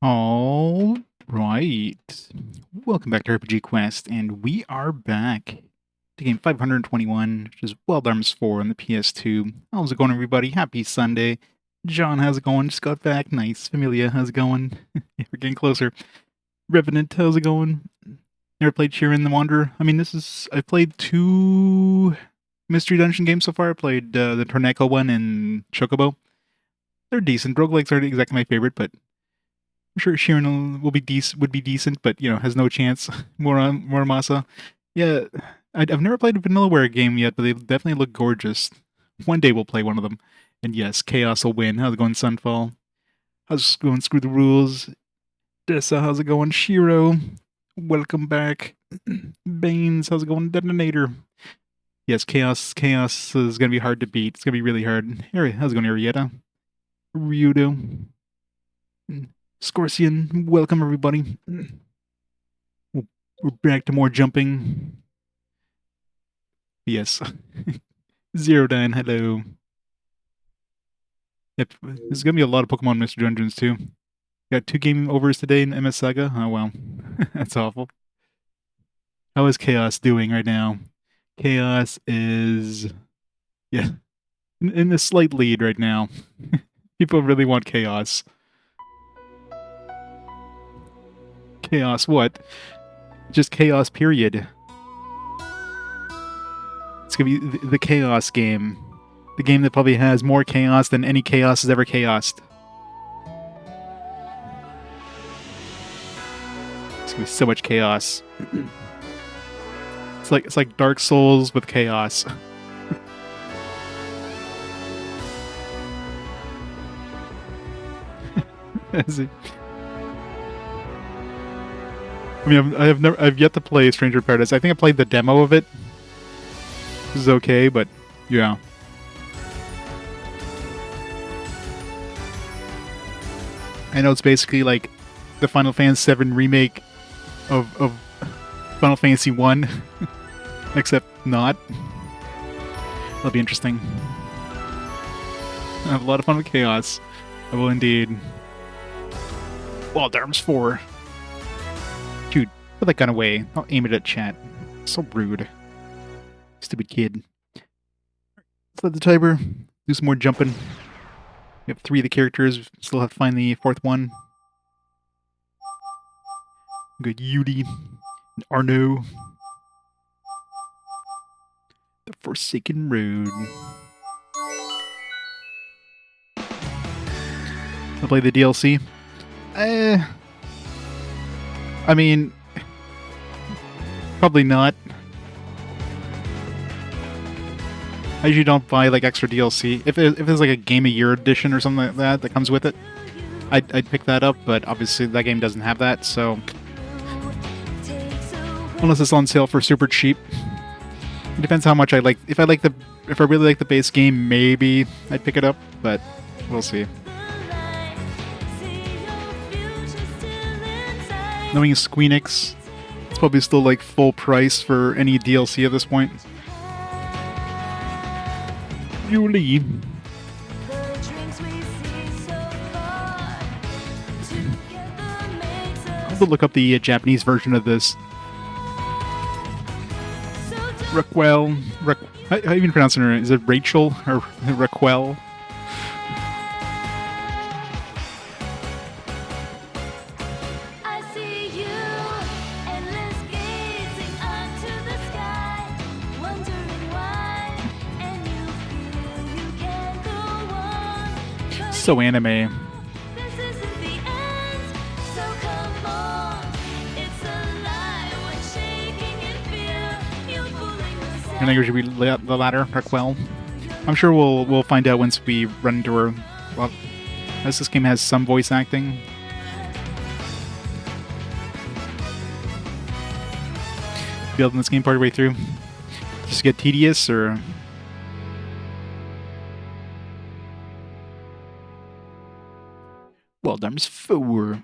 All right. Welcome back to RPG Quest, and we are back to game 521, which is Wild Arms 4 on the PS2. How's it going, everybody? Happy Sunday. John, how's it going? Just got back. Nice. Familia, how's it going? We're getting closer. Revenant, how's it going? Never played Sheeran the Wanderer. I mean, I've played two Mystery Dungeon games so far. I played the Torneko one and Chocobo. They're decent. Roguelikes aren't exactly my favorite, but I'm sure Sheeran would be decent, but has no chance. More Masa. Yeah, I've never played a Vanillaware game yet, but they definitely look gorgeous. One day we'll play one of them. And yes, Chaos will win. How's it going, Sunfall? How's it going, Screw the Rules? Dessa, how's it going? Shiro, welcome back. Baines, how's it going? Detonator. Yes, Chaos is gonna be hard to beat. It's gonna be really hard. How's it going, Arietta? Ryudo. Scorcian, welcome everybody. We're back to more jumping. Yes. Zero Dine, hello. Yep, there's gonna be a lot of Pokemon Mystery Dungeons too. Got 2 game overs today in MS Saga. Oh wow. That's awful. How is Chaos doing right now? Chaos is in a slight lead right now. People really want Chaos. Chaos what? Just Chaos, period. It's gonna be the Chaos game. The game that probably has more chaos than any chaos has ever chaosed. It's gonna be so much chaos. It's like Dark Souls with chaos. I mean, I've yet to play Stranger Paradise. I think I played the demo of it. This is okay, but yeah. I know it's basically like the Final Fantasy VII remake of Final Fantasy 1, except not. That'll be interesting. I have a lot of fun with Chaos. I will indeed. Wild Arms 4. Dude, put that gun away. I'll aim it at chat. So rude. Stupid kid. Let's let the timer do some more jumping. We have 3 of the characters. Still have to find the 4th one. We got Jude and Arno. The Forsaken Road. I'll play the DLC. I mean, probably not. I usually don't buy like extra DLC. If there's like a Game of Year edition or something like that comes with it, I'd pick that up. But obviously that game doesn't have that, so unless it's on sale for super cheap. It depends how much I like. If I really like the base game, maybe I'd pick it up. But we'll see. Knowing Squeenix, it's probably still like full price for any DLC at this point. Julie. I'll have to look up the Japanese version of this. Raquel. How do you even pronounce her? Is it Rachel or Raquel? So anime. You're think it should be the latter, Raquel? I'm sure we'll find out once we run into her. Well, as this game has some voice acting. Building this game part of the way through. Just get tedious or... Well, Arms 4.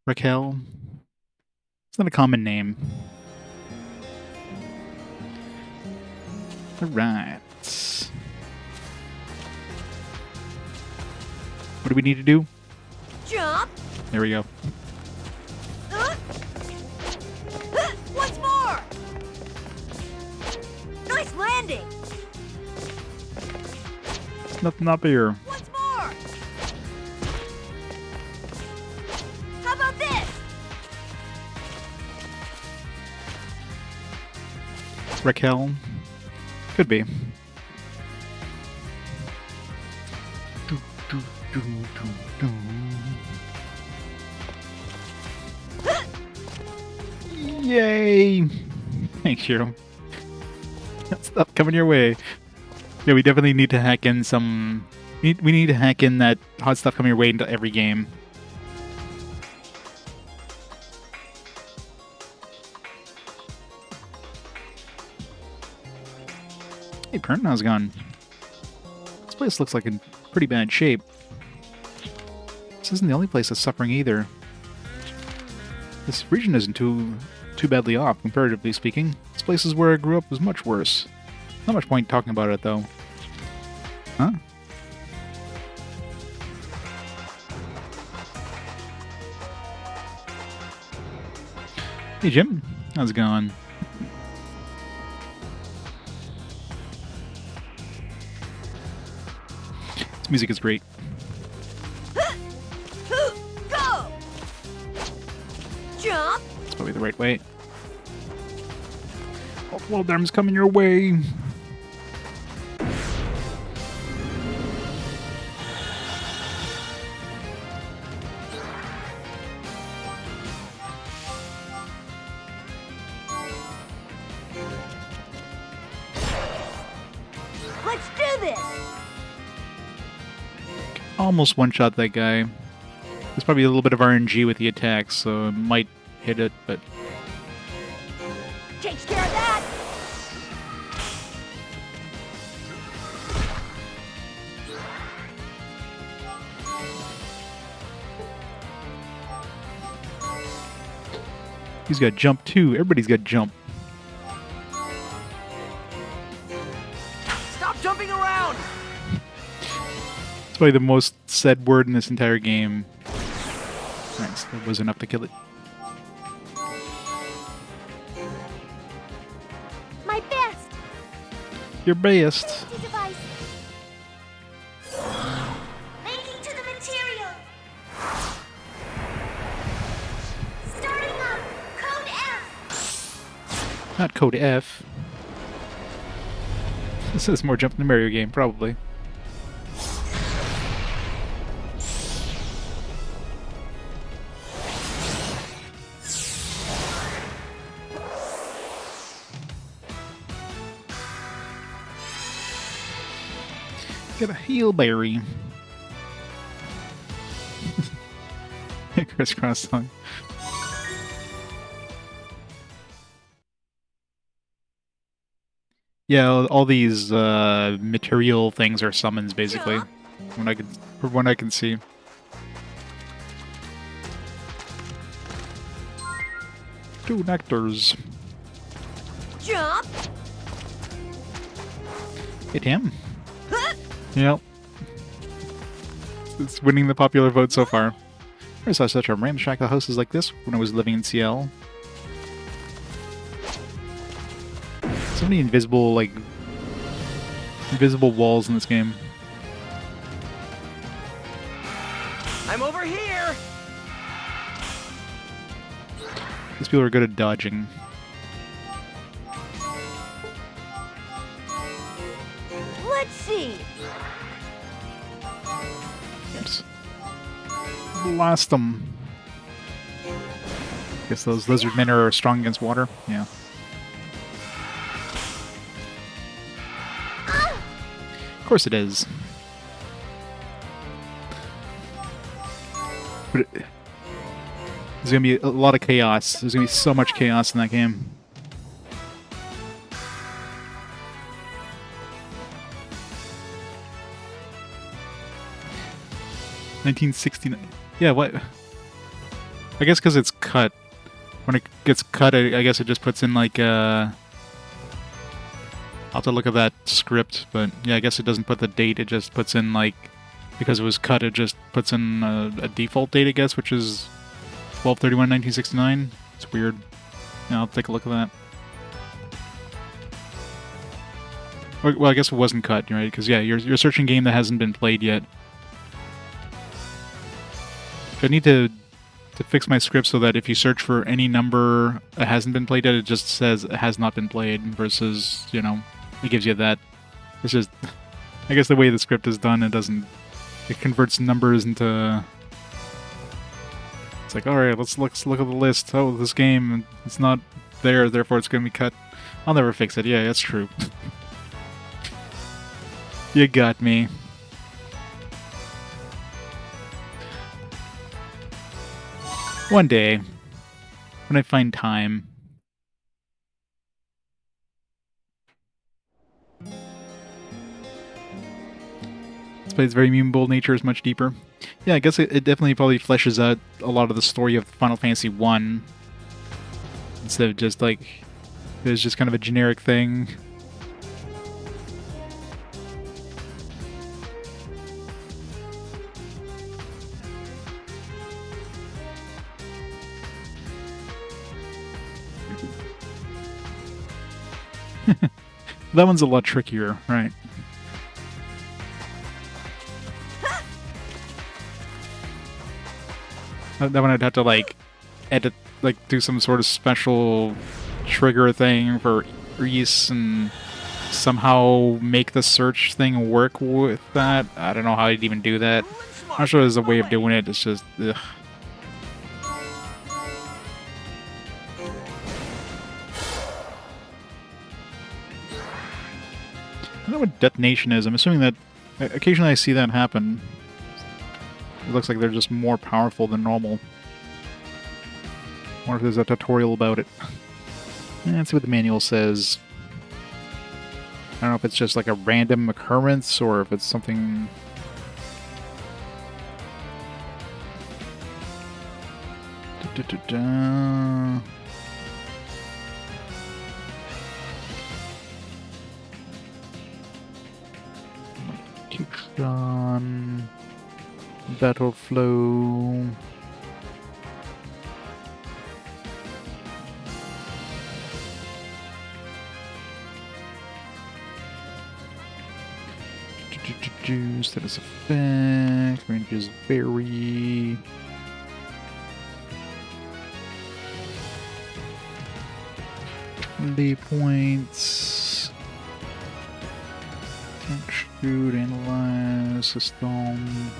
Raquel. It's not a common name. Alright. What do we need to do? Jump. There we go. Once more. Nice landing. Nothing up here. Once more. How about this? Raquel? Could be. Yay! Thanks, Shiro. Stuff coming your way. Yeah, we definitely need to hack in some... We need to hack in that hot stuff coming your way into every game. Hey, Pern, how's it going? This place looks like in pretty bad shape. This isn't the only place that's suffering either. This region isn't too badly off, comparatively speaking. This place is where I grew up was much worse. Not much point talking about it, though. Huh? Hey, Jim. How's it going? This music is great. Go. Jump. It's probably the right way. Oh, well, them's coming your way. Let's do this. Almost one-shot that guy. There's probably a little bit of RNG with the attacks, so it might hit it, but... Takes care of that. He's got jump too. Everybody's got jump. Stop jumping around. It's probably the most said word in this entire game. Nice, that was enough to kill it. My best. Your best. Device. Making to the material. Starting up. Code F. Not code F. This is more jump than the Mario game, probably. Get a heal berry. Crisscross tongue. Yeah, all these material things are summons, basically. From what I can see. Two nectars. Jump. Hit him. Yep. It's winning the popular vote so far. I saw such a ramshackle houses like this when I was living in Ciel. So many invisible, invisible walls in this game. I'm over here. These people are good at dodging. Let's see. Oops. Blast them. Guess those lizard men are strong against water. Yeah. Of course it is. But there's gonna be a lot of chaos. There's gonna be so much chaos in that game. $1969. Yeah, what? I guess because it's cut. When it gets cut, I guess it just puts in like I'll have to look at that script, but yeah, I guess it doesn't put the date. It just puts in like because it was cut, it just puts in a default date, I guess, which is 12/31/1969. It's weird. Yeah, I'll take a look at that. Well, I guess it wasn't cut, right? Because yeah, you're searching a game that hasn't been played yet. I need to fix my script so that if you search for any number that hasn't been played yet, it just says it has not been played versus, you know, it gives you that. It's just, I guess the way the script is done, it converts numbers into. It's like, all right, let's look at the list. Oh, this game, it's not there, therefore it's going to be cut. I'll never fix it. Yeah, that's true. You got me. One day, when I find time. This play's very mutable nature is much deeper. Yeah, I guess it definitely probably fleshes out a lot of the story of Final Fantasy 1. Instead of just like, it was just kind of a generic thing. That one's a lot trickier, right? That one I'd have to like edit, like do some sort of special trigger thing for Reese and somehow make the search thing work with that. I don't know how I'd even do that. I'm not sure there's a way of doing it. It's just, ugh. I don't know what detonation is. I'm assuming that occasionally I see that happen. It looks like they're just more powerful than normal. I wonder if there's a tutorial about it. Let's see what the manual says. I don't know if it's just like a random occurrence or if it's something... On battle flow. Status effect. Ranges vary. Lead points. Jude, analyze, system.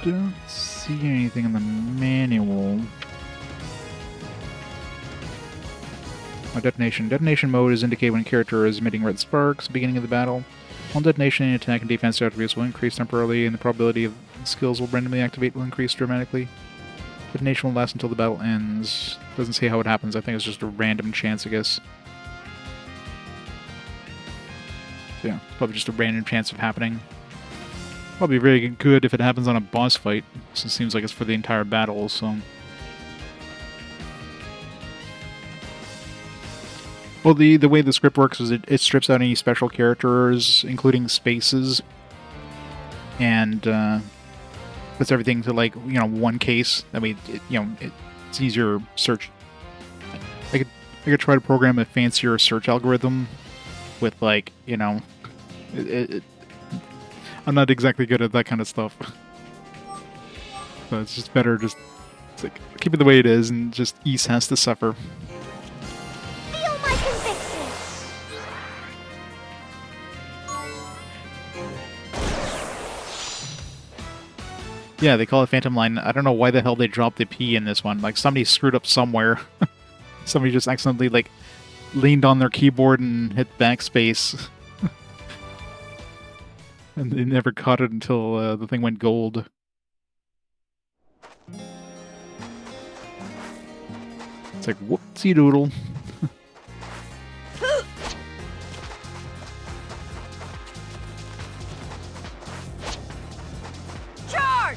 Don't see anything in the manual. Detonation. Detonation mode is indicated when a character is emitting red sparks, beginning of the battle. While detonation and attack and defense attributes will increase temporarily, and the probability of skills will randomly activate will increase dramatically. Detonation will last until the battle ends. Doesn't say how it happens. I think it's just a random chance, I guess. So yeah, probably just a random chance of happening. Probably really good if it happens on a boss fight, since it seems like it's for the entire battle, so... Well, the way the script works is it strips out any special characters, including spaces, and puts everything to, like, you know, one case. That way, it's easier search. I could try to program a fancier search algorithm with, like, you know, I'm not exactly good at that kind of stuff. So it's just better just like keep it the way it is, and just East has to suffer. Feel my conviction. Yeah, they call it Phantom Line. I don't know why the hell they dropped the P in this one. Like, somebody screwed up somewhere. Somebody just accidentally, like, leaned on their keyboard and hit backspace. And they never caught it until the thing went gold. It's like, whoopsie doodle. Charge!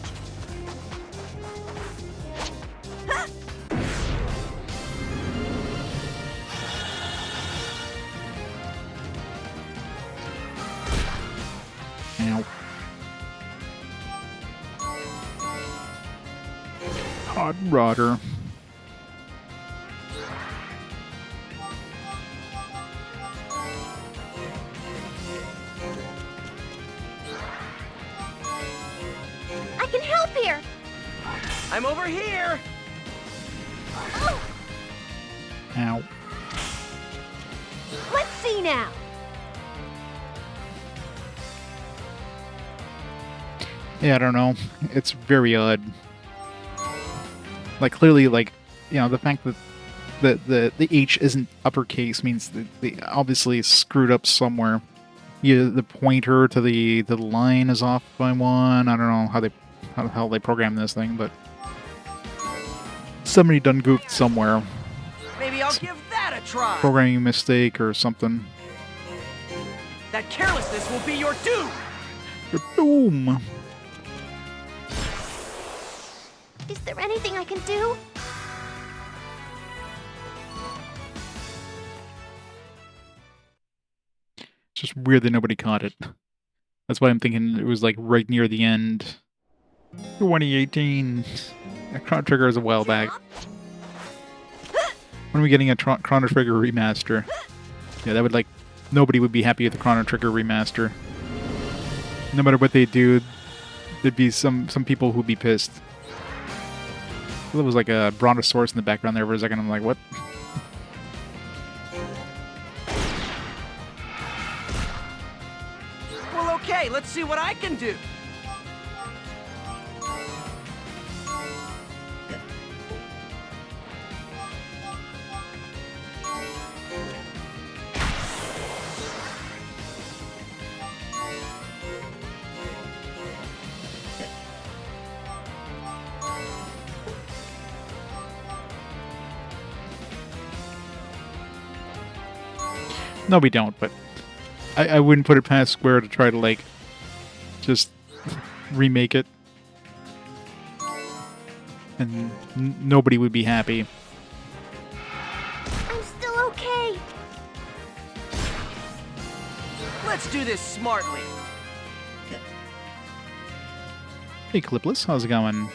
Ow. Hot rodder. I can help here. I'm over here! Oh, Ow. let's see now. Yeah, I don't know. It's very odd. Like, clearly, like, you know, the fact that the H isn't uppercase means that they obviously screwed up somewhere. Yeah, the pointer to the line is off by one. I don't know how the hell they programmed this thing, but somebody done goofed somewhere. Maybe I'll give that a try! Programming mistake or something. That carelessness will be your doom! Boom! Is there anything I can do? It's just weird that nobody caught it. That's why I'm thinking it was like right near the end. 2018. Chrono Trigger is a while back. When are we getting a Chrono Trigger remaster? Yeah, that would like... Nobody would be happy with the Chrono Trigger remaster. No matter what they do, there'd be some people who'd be pissed. There was like a brontosaurus in the background there for a second. I'm like, what? Well, okay, let's see what I can do! No, we don't, but I wouldn't put it past Square to try to, like, just remake it. And nobody would be happy. I'm still okay. Let's do this smartly! Hey, Clipless, how's it going?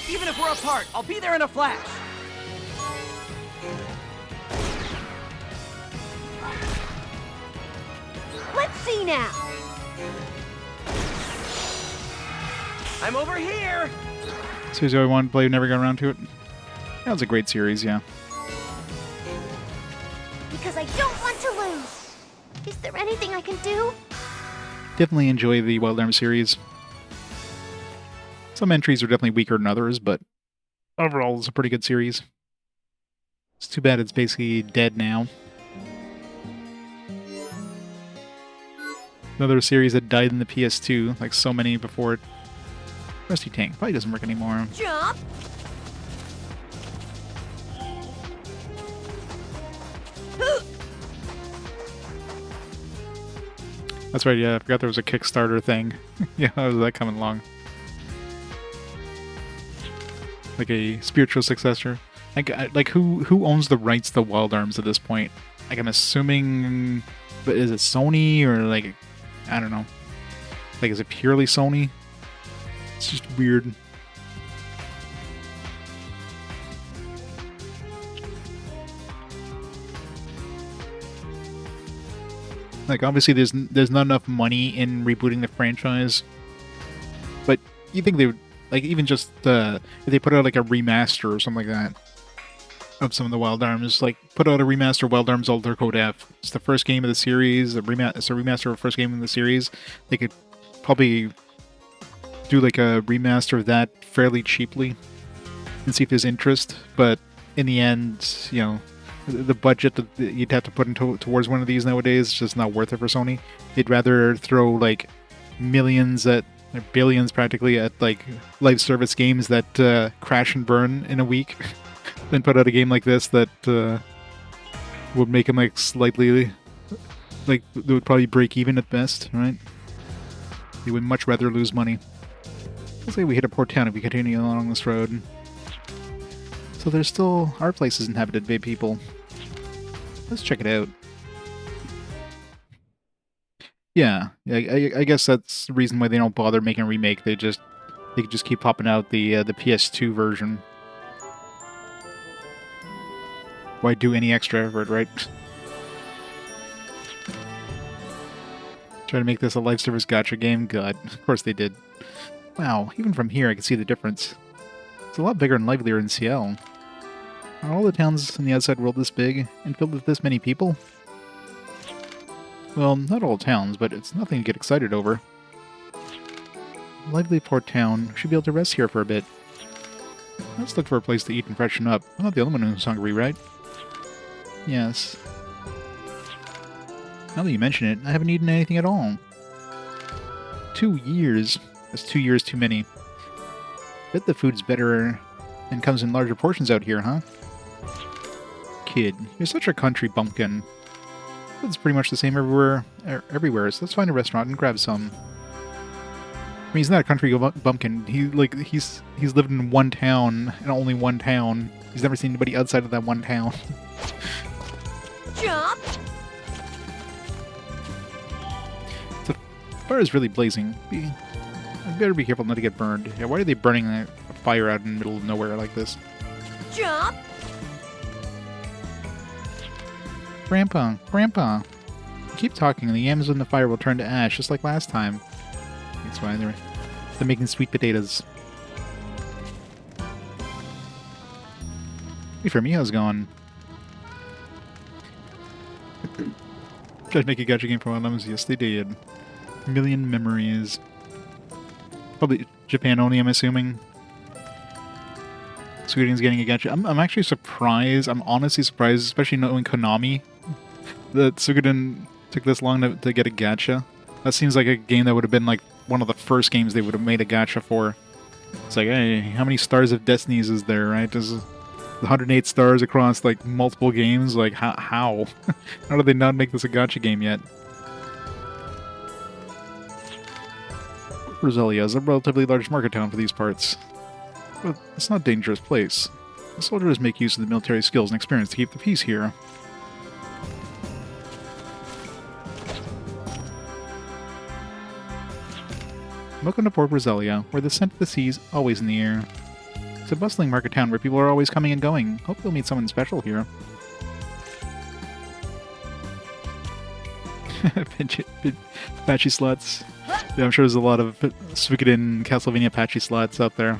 Even if we're apart, I'll be there in a flash! Let's see now. I'm over here! Series I wanted to play, never got around to it. That was a great series, yeah. Because I don't want to lose. Is there anything I can do? Definitely enjoy the Wild Arms series. Some entries are definitely weaker than others, but overall it's a pretty good series. It's too bad it's basically dead now. Another series that died in the PS2, like so many before it. Rusty Tank probably doesn't work anymore. Jump. That's right, yeah, I forgot there was a Kickstarter thing. Yeah, how was that coming along? Like a spiritual successor. Like who owns the rights to Wild Arms at this point? Like I'm assuming, but is it Sony or like I don't know. Like is it purely Sony? It's just weird. Like obviously there's not enough money in rebooting the franchise. But you think they would like even just if they put out like a remaster or something like that of some of the Wild Arms, like put out a remaster of Wild Arms Alter Code F. It's the first game of the series. It's a remaster of the first game of the series. They could probably do like a remaster of that fairly cheaply and see if there's interest. But in the end, you know, the budget that you'd have to put into towards one of these nowadays is just not worth it for Sony. They'd rather throw like millions at or billions practically at like live service games that crash and burn in a week than put out a game like this that would make them like slightly like they would probably break even at best, right? They would much rather lose money. Let's say we hit a port town if we continue along this road. So there's still our place is inhabited by people. Let's check it out. Yeah, I guess that's the reason why they don't bother making a remake. They could just keep popping out the PS2 version. Why do any extra effort, right? Try to make this a live service gacha game? God, of course they did. Wow, even from here I can see the difference. It's a lot bigger and livelier in Ciel. Are all the towns in the outside world this big and filled with this many people? Well, not all towns, but it's nothing to get excited over. Lively port town. Should be able to rest here for a bit. Let's look for a place to eat and freshen up. I'm not the only one who's hungry, right? Yes. Now that you mention it, I haven't eaten anything at all. 2 years. That's 2 years too many. Bet the food's better and comes in larger portions out here, huh? Kid, you're such a country bumpkin. It's pretty much the same everywhere, so let's find a restaurant and grab some. I mean, he's not a country bumpkin. He's lived in one town, and only one town. He's never seen anybody outside of that one town. Jump! The fire is really blazing. I better be careful not to get burned. Yeah, why are they burning a fire out in the middle of nowhere like this? Jump! Grandpa, Grandpa! Keep talking, and the yams in the fire will turn to ash, just like last time. That's why they're making sweet potatoes. Hey, for me, how's it going? Tried to make a gacha game for one of them. Yes, they did. Million memories. Probably Japan only, I'm assuming. Suikoden's getting a gacha. I'm actually surprised. I'm honestly surprised, especially knowing Konami, that Suikoden took this long to get a gacha. That seems like a game that would have been like one of the first games they would have made a gacha for. It's like, hey, how many stars of Destinies is there, right? There's 108 stars across like multiple games. Like, how? How did they not make this a gacha game yet? Roselia is a relatively large market town for these parts. But it's not a dangerous place. The soldiers make use of the military skills and experience to keep the peace here. Welcome to Port Roselia, where the scent of the sea is always in the air. It's a bustling market town where people are always coming and going. Hope you'll meet someone special here. Patchy slots. Yeah, I'm sure there's a lot of Suikoden Castlevania patchy slots out there.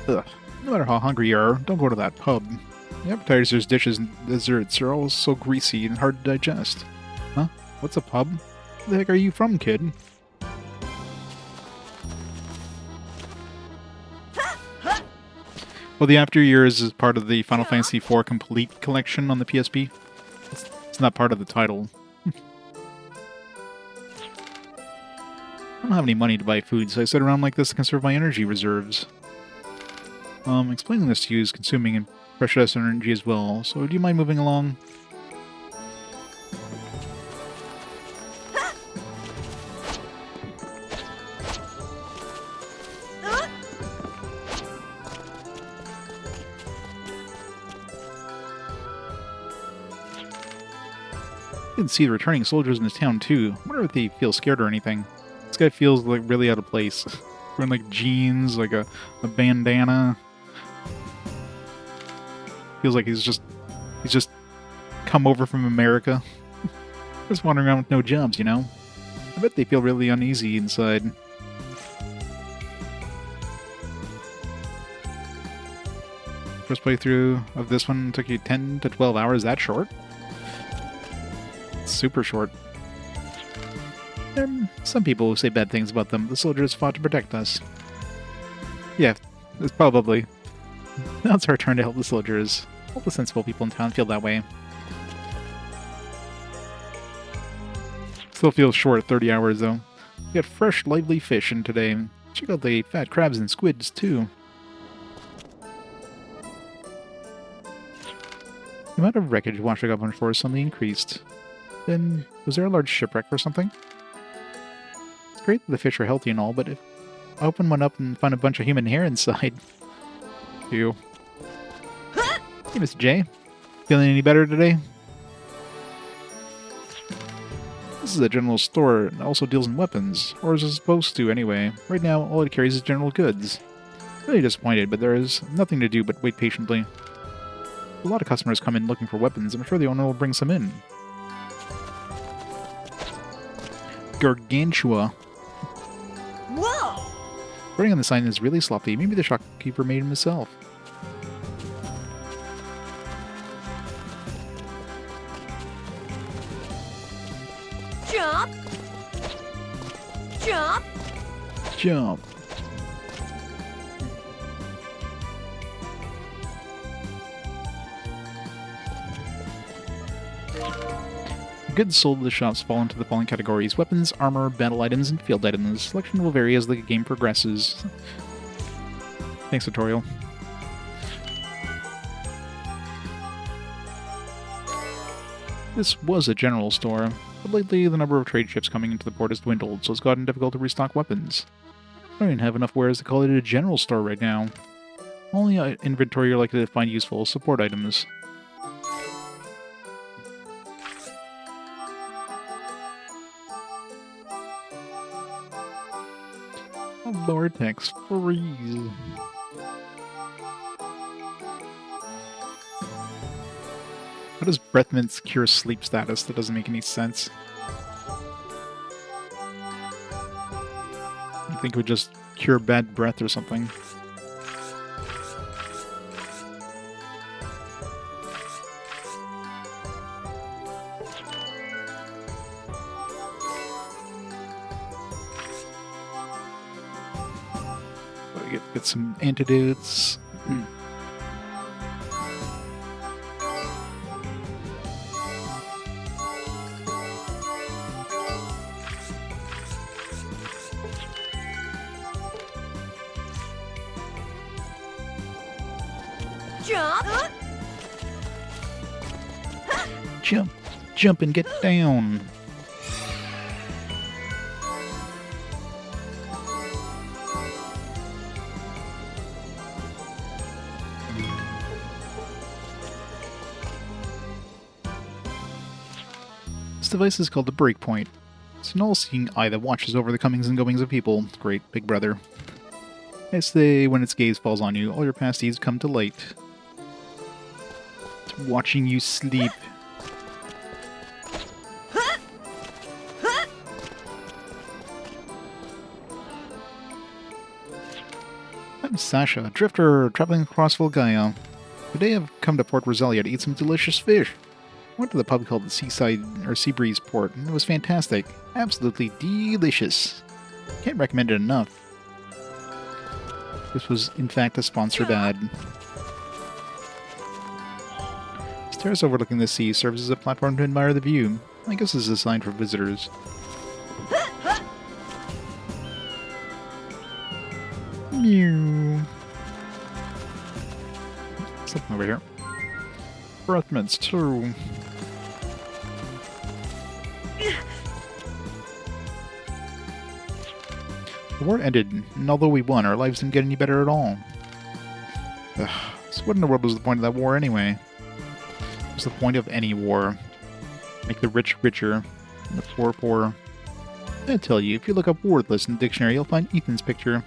Ugh. No matter how hungry you are, don't go to that pub. The appetizers, dishes, and desserts are all so greasy and hard to digest. Huh? What's a pub? Where the heck are you from, kid? Well, the After Years is part of the Final Fantasy IV Complete collection on the PSP. It's not part of the title. I don't have any money to buy food, so I sit around like this to conserve my energy reserves. Explaining this to you is consuming and precious energy as well, so do you mind moving along? You can see the returning soldiers in this town too. I wonder if they feel scared or anything. This guy feels like really out of place. Wearing like jeans, like a bandana. Feels like he's just come over from America. Just wandering around with no jobs, you know? I bet they feel really uneasy inside. First playthrough of this one took you 10 to 12 hours, that short? Super short. There are some people who say bad things about them. The soldiers fought to protect us. Yeah, it's probably. Now it's our turn to help the soldiers. All the sensible people in town feel that way. Still feels short, 30 hours though. We got fresh, lively fish in today. Check out the fat crabs and squids too. The amount of wreckage washing up on shore suddenly increased. Then, was there a large shipwreck or something? It's great that the fish are healthy and all, but if I open one up and find a bunch of human hair inside... Ew. Hey, Mr. J. Feeling any better today? This is a general store and also deals in weapons, or is it supposed to anyway. Right now, all it carries is general goods. Really disappointed, but there is nothing to do but wait patiently. A lot of customers come in looking for weapons, and I'm sure the owner will bring some in. Gargantua. Whoa! Writing on the sign is really sloppy. Maybe the shopkeeper made him himself. Jump! Jump! Jump. Goods sold at the shops fall into the following categories: weapons, armor, battle items, and field items. Selection will vary as the game progresses. Thanks, tutorial. This was a general store, but lately the number of trade ships coming into the port has dwindled, so it's gotten difficult to restock weapons. I don't even have enough wares to call it a general store right now. Only inventory you're likely to find useful is support items. Vortex freeze. How does breath mints cure sleep status? That doesn't make any sense. I think it would just cure bad breath or something. Get some antidotes. Jump! Jump, jump and get down. This device is called the breakpoint. It's an all-seeing eye that watches over the comings and goings of people. Great big brother. I say when its gaze falls on you, all your past deeds come to light. It's watching you sleep. I'm Sasha, drifter traveling across Volgaia. Today I've come to Port Rosalia to eat some delicious fish. I went to the pub called the Seaside or Sea Breeze Port, and it was fantastic. Absolutely delicious. Can't recommend it enough. This was, in fact, a sponsored ad. This terrace overlooking the sea serves as a platform to admire the view. I guess this is designed for visitors. Mew. Something over here. Breath mints, too. The war ended, and although we won, our lives didn't get any better at all. Ugh, so what in the world was the point of that war anyway? What's the point of any war? Make the rich richer, and the poor poorer. I tell you, if you look up worthless in the dictionary, you'll find Ethan's picture.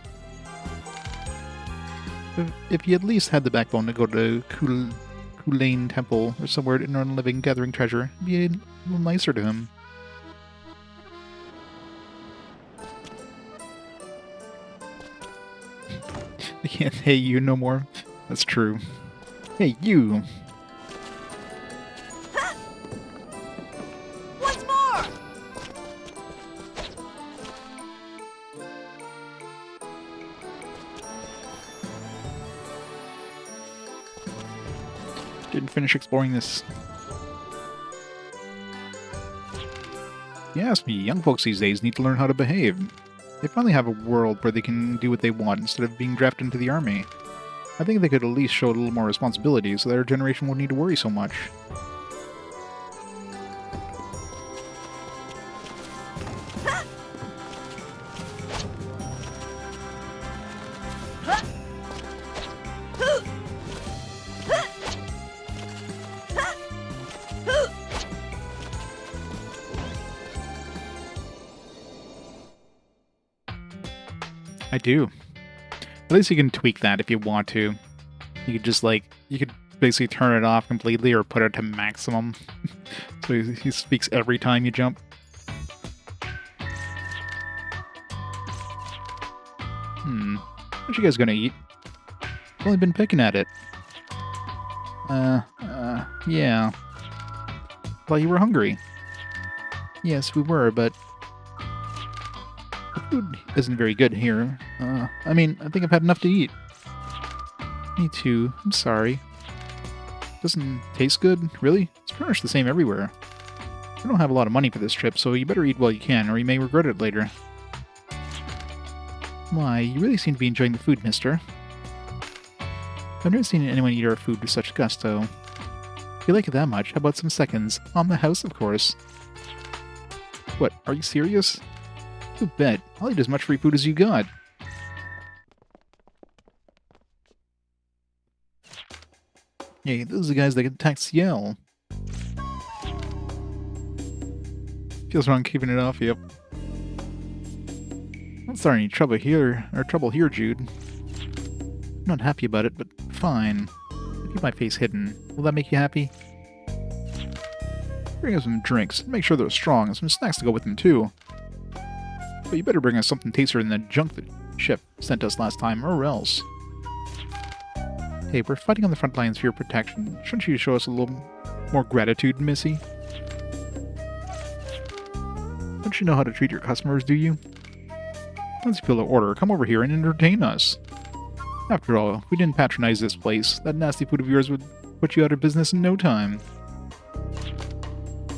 If he at least had the backbone to go to Kulane Temple or somewhere to earn a living gathering treasure, it'd be a little nicer to him. I can't hey you no more. That's true. Hey you! What's more? Didn't finish exploring this. You ask me, young folks these days need to learn how to behave. They finally have a world where they can do what they want instead of being drafted into the army. I think they could at least show a little more responsibility so their generation wouldn't need to worry so much. I do. At least you can tweak that if you want to. You could just like, you could basically turn it off completely or put it to maximum. So he speaks every time you jump. What you guys gonna eat? I've only been picking at it. Yeah. Thought you were hungry. Yes, we were, but the food isn't very good here. I mean, I think I've had enough to eat. Me too. I'm sorry. Doesn't taste good, really? It's pretty much the same everywhere. I don't have a lot of money for this trip, so you better eat while you can, or you may regret it later. Why, you really seem to be enjoying the food, mister. I've never seen anyone eat our food with such gusto. If you like it that much, how about some seconds? On the house, of course. What, are you serious? You bet. I'll eat as much free food as you got. Hey, those are the guys that attacked Ciel. Feels wrong keeping it off, yep. Not starting any trouble here, Jude. I'm not happy about it, but fine. I'll keep my face hidden. Will that make you happy? Bring us some drinks. Make sure they're strong, and some snacks to go with them, too. But you better bring us something tastier than the junk the ship sent us last time, or else. Hey, we're fighting on the front lines for your protection. Shouldn't you show us a little more gratitude, Missy? Don't you know how to treat your customers, do you? Once you fill an order, come over here and entertain us. After all, if we didn't patronize this place, that nasty food of yours would put you out of business in no time.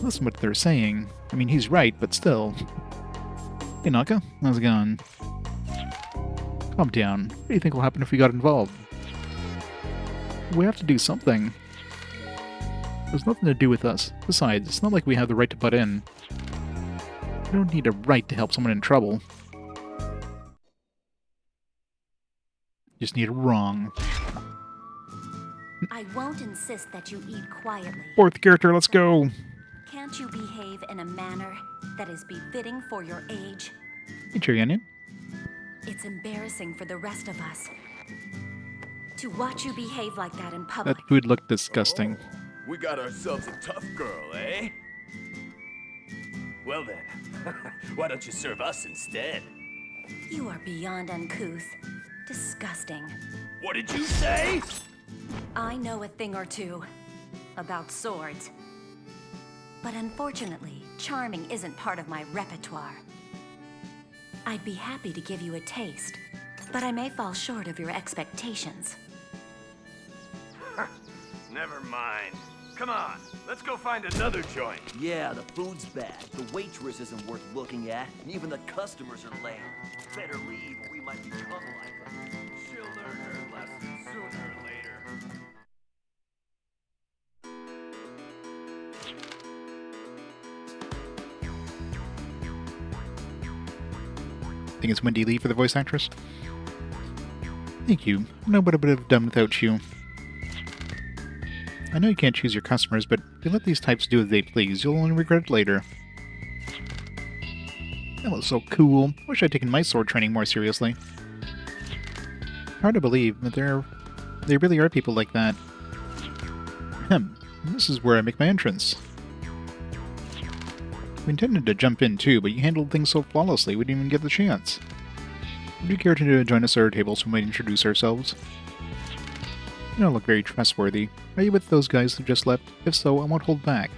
Listen to what they're saying. I mean, he's right, but still. Hey, Naka, how's it going? Calm down. What do you think will happen if we got involved? We have to do something. There's nothing to do with us. Besides, it's not like we have the right to butt in. We don't need a right to help someone in trouble. Just need a wrong. I won't insist that you eat quietly. Fourth character, let's go. Can't you behave in a manner that is befitting for your age? Hey, Cherry Onion. It's embarrassing for the rest of us to watch you behave like that in public. That food looked disgusting. We got ourselves a tough girl, eh? Well then, why don't you serve us instead? You are beyond uncouth. Disgusting. What did you say? I know a thing or two about swords. But unfortunately, charming isn't part of my repertoire. I'd be happy to give you a taste, but I may fall short of your expectations. Never mind. Come on, let's go find another joint. Yeah, the food's bad, the waitress isn't worth looking at, and even the customers are lame. Better leave or we might become like her. She'll learn her lesson sooner or later. I think it's Wendy Lee for the voice actress. Thank you. I know what I would have done without you. I know you can't choose your customers, but if you let these types do as they please, you'll only regret it later. That was so cool. I wish I'd taken my sword training more seriously. Hard to believe, but there really are people like that. This is where I make my entrance. We intended to jump in too, but you handled things so flawlessly we didn't even get the chance. Would you care to join us at our table so we might introduce ourselves? You don't look very trustworthy. Are you with those guys who just left? If so, I won't hold back.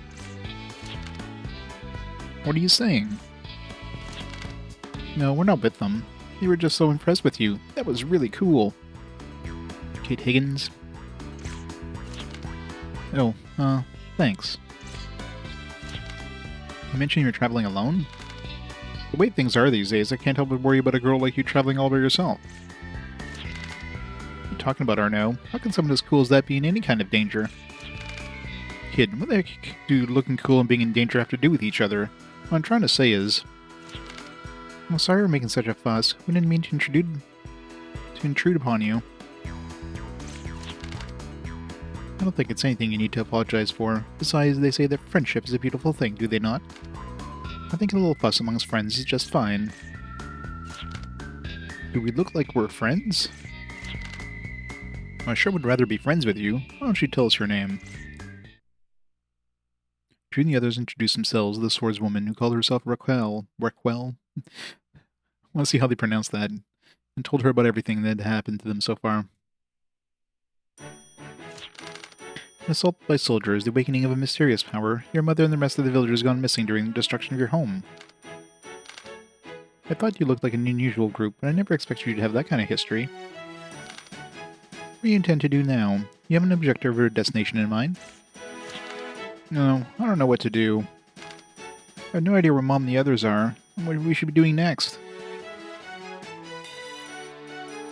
What are you saying? No, we're not with them. We were just so impressed with you. That was really cool. Kate Higgins? Oh, thanks. You mentioned you're traveling alone? The way things are these days, I can't help but worry about a girl like you traveling all by yourself. What are you talking about, Arno? How can someone as cool as that be in any kind of danger? Kid, what the heck do looking cool and being in danger have to do with each other? What I'm trying to say is... I'm sorry we're making such a fuss. We didn't mean to intrude upon you. I don't think it's anything you need to apologize for. Besides, they say that friendship is a beautiful thing, do they not? I think a little fuss amongst friends is just fine. Do we look like we're friends? I sure would rather be friends with you. Why don't you tell us your name? Jude and the others introduced themselves to the swordswoman who called herself Raquel. Raquel? I want to see how they pronounce that. And told her about everything that had happened to them so far. An assault by soldiers, the awakening of a mysterious power. Your mother and the rest of the villagers gone missing during the destruction of your home. I thought you looked like an unusual group, but I never expected you to have that kind of history. What do you intend to do now? You have an objective or a destination in mind? No, I don't know what to do. I have no idea where Mom and the others are, and what we should be doing next.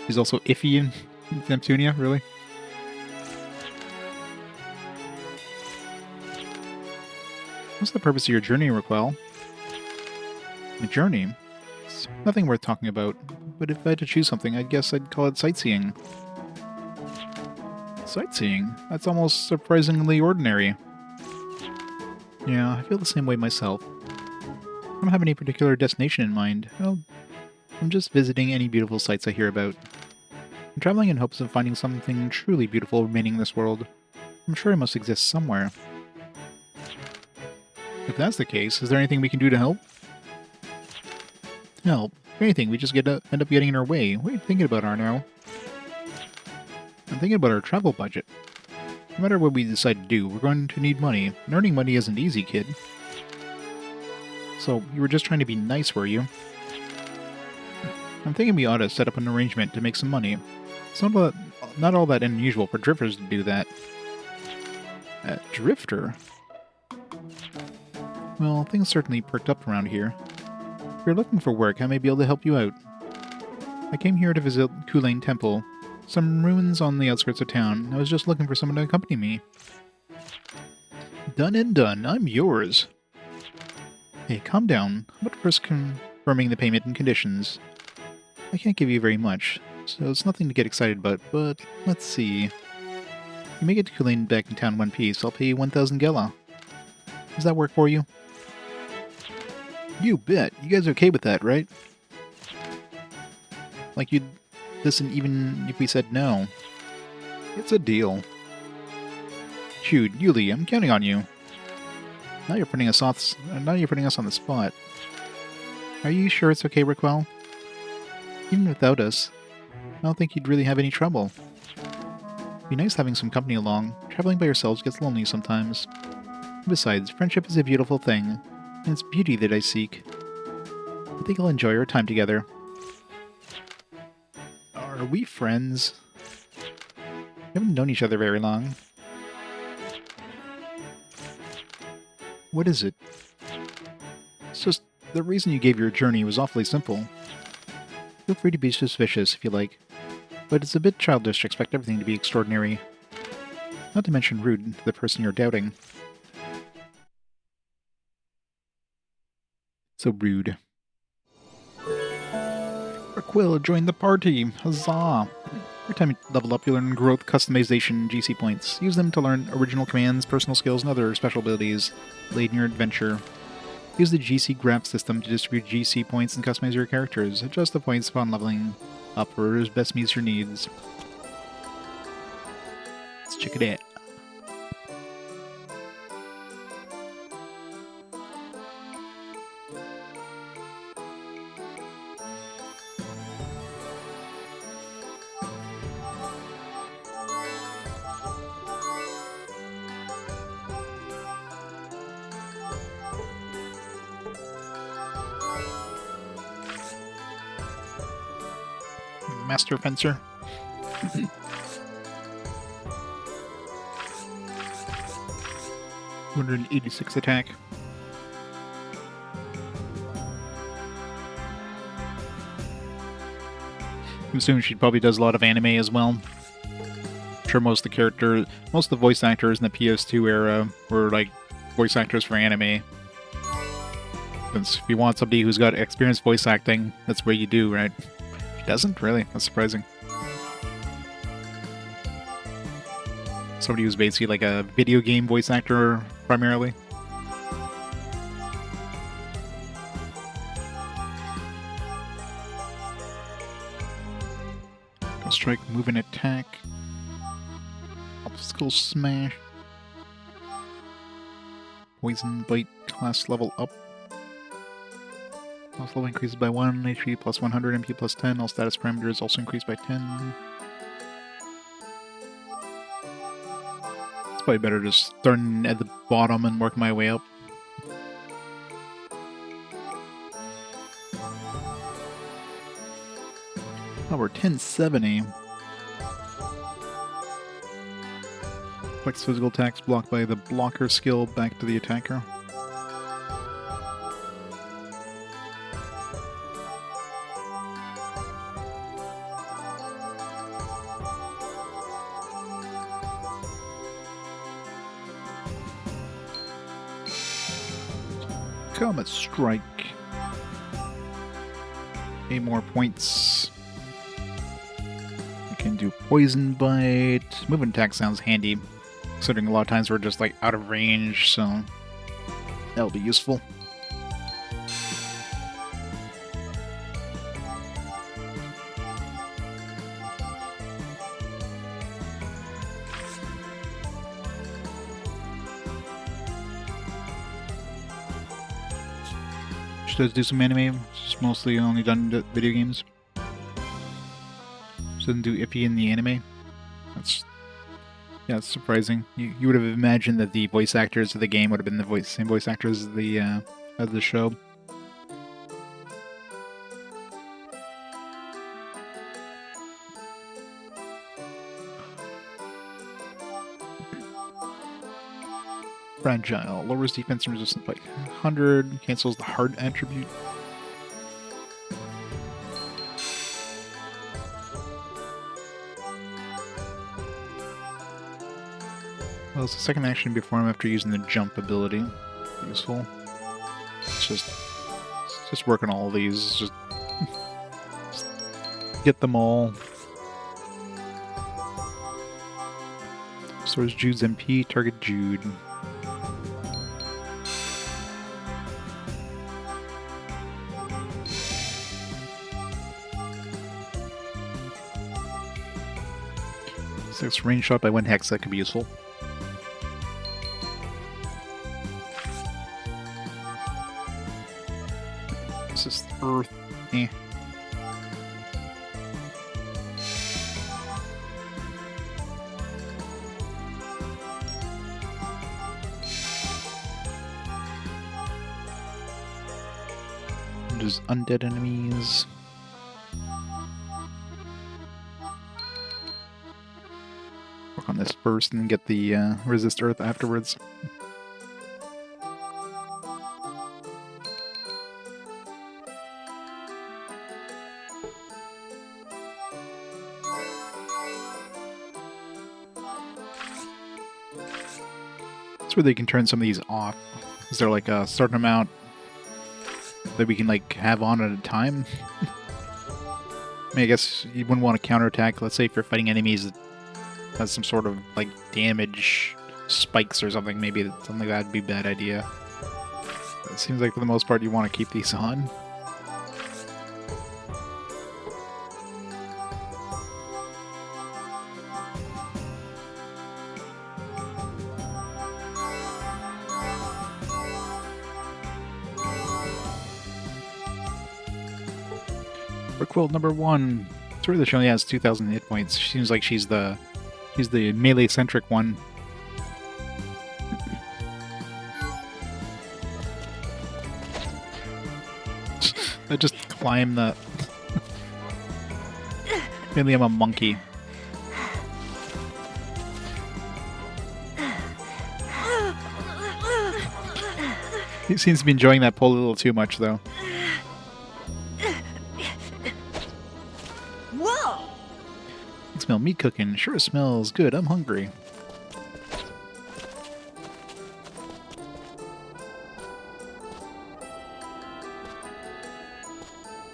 He's also iffy in Neptunia, really? What's the purpose of your journey, Raquel? A journey? It's nothing worth talking about, but if I had to choose something, I guess I'd call it sightseeing. Sightseeing? That's almost surprisingly ordinary. Yeah, I feel the same way myself. I don't have any particular destination in mind. I'm just visiting any beautiful sights I hear about. I'm traveling in hopes of finding something truly beautiful remaining in this world. I'm sure it must exist somewhere. If that's the case, is there anything we can do to help? Help? If anything, we just end up getting in our way. What are you thinking about, Arno? I'm thinking about our travel budget. No matter what we decide to do, we're going to need money. And earning money isn't easy, kid. So, you were just trying to be nice, were you? I'm thinking we ought to set up an arrangement to make some money. It's not all that unusual for drifters to do that. A drifter? Well, things certainly perked up around here. If you're looking for work, I may be able to help you out. I came here to visit Kulain Temple, some ruins on the outskirts of town. I was just looking for someone to accompany me. Done and done. I'm yours. Hey, calm down. How about first confirming the payment and conditions? I can't give you very much, so it's nothing to get excited about, but let's see. You may get to Kulain back in town in one piece. I'll pay you 1,000 Gela. Does that work for you? You bet. You guys are okay with that, right? Like you'd listen even if we said no. It's a deal. Jude, Yuli, I'm counting on you. Now you're putting us on the spot. Are you sure it's okay, Raquel? Even without us, I don't think you'd really have any trouble. It'd be nice having some company along. Traveling by yourselves gets lonely sometimes. Besides, friendship is a beautiful thing, and it's beauty that I seek. I think I'll enjoy our time together. Are we friends? We haven't known each other very long. What is it? It's just, the reason you gave your journey was awfully simple. Feel free to be suspicious if you like, but it's a bit childish to expect everything to be extraordinary. Not to mention rude to the person you're doubting. So rude. Raquel joined the party! Huzzah! Every time you level up, you learn growth, customization, and GC points. Use them to learn original commands, personal skills, and other special abilities laid in your adventure. Use the GC graph system to distribute GC points and customize your characters. Adjust the points upon leveling up or as best meets your needs. Let's check it out. Master Fencer. 286 attack. I'm assuming she probably does a lot of anime as well. I'm sure most of the voice actors in the PS2 era were like voice actors for anime. Since if you want somebody who's got experience voice acting, that's what you do, right? She doesn't? Really? That's surprising. Somebody who's basically like a video game voice actor, primarily. strike, move and attack. Obstacle smash. Poison bite, class level up. Class level increases by 1, HP plus 100, MP plus 10. All status parameters also increase by 10. It's probably better just starting at the bottom and working my way up. Oh, we're 1070. Flex physical attacks blocked by the blocker skill back to the attacker. Comet Strike. 8 more points. I can do Poison Bite. Movement attack sounds handy, considering a lot of times we're just like out of range, so that'll be useful. She does do some anime, she's mostly only done video games. She doesn't do iffy in the anime. That's it's surprising. You would have imagined that the voice actors of the game would have been the same voice actors of the show. Fragile. Lowers defense and resistance by 100. Cancels the hard attribute. Well, it's the second action performed after using the jump ability. Useful. It's just working all of these. Just get them all. Stores Jude's MP. Target Jude. Six range shot by 1 hex. That could be useful. This is Earth. Eh. Just undead enemies. Work on this first and get the resist Earth afterwards. That's where they can turn some of these off. Is there like a certain amount that we can like have on at a time? I mean, I guess you wouldn't want to counterattack. Let's say if you're fighting enemies that has some sort of like damage spikes or something, maybe something like that would be a bad idea. It seems like for the most part you want to keep these on. Quilt number 1. It's really she only has 2,000 hit points. She seems like she's the melee centric one. I just climb the. Mainly I'm a monkey. He seems to be enjoying that pull a little too much though. Smell meat cooking. Sure smells good. I'm hungry.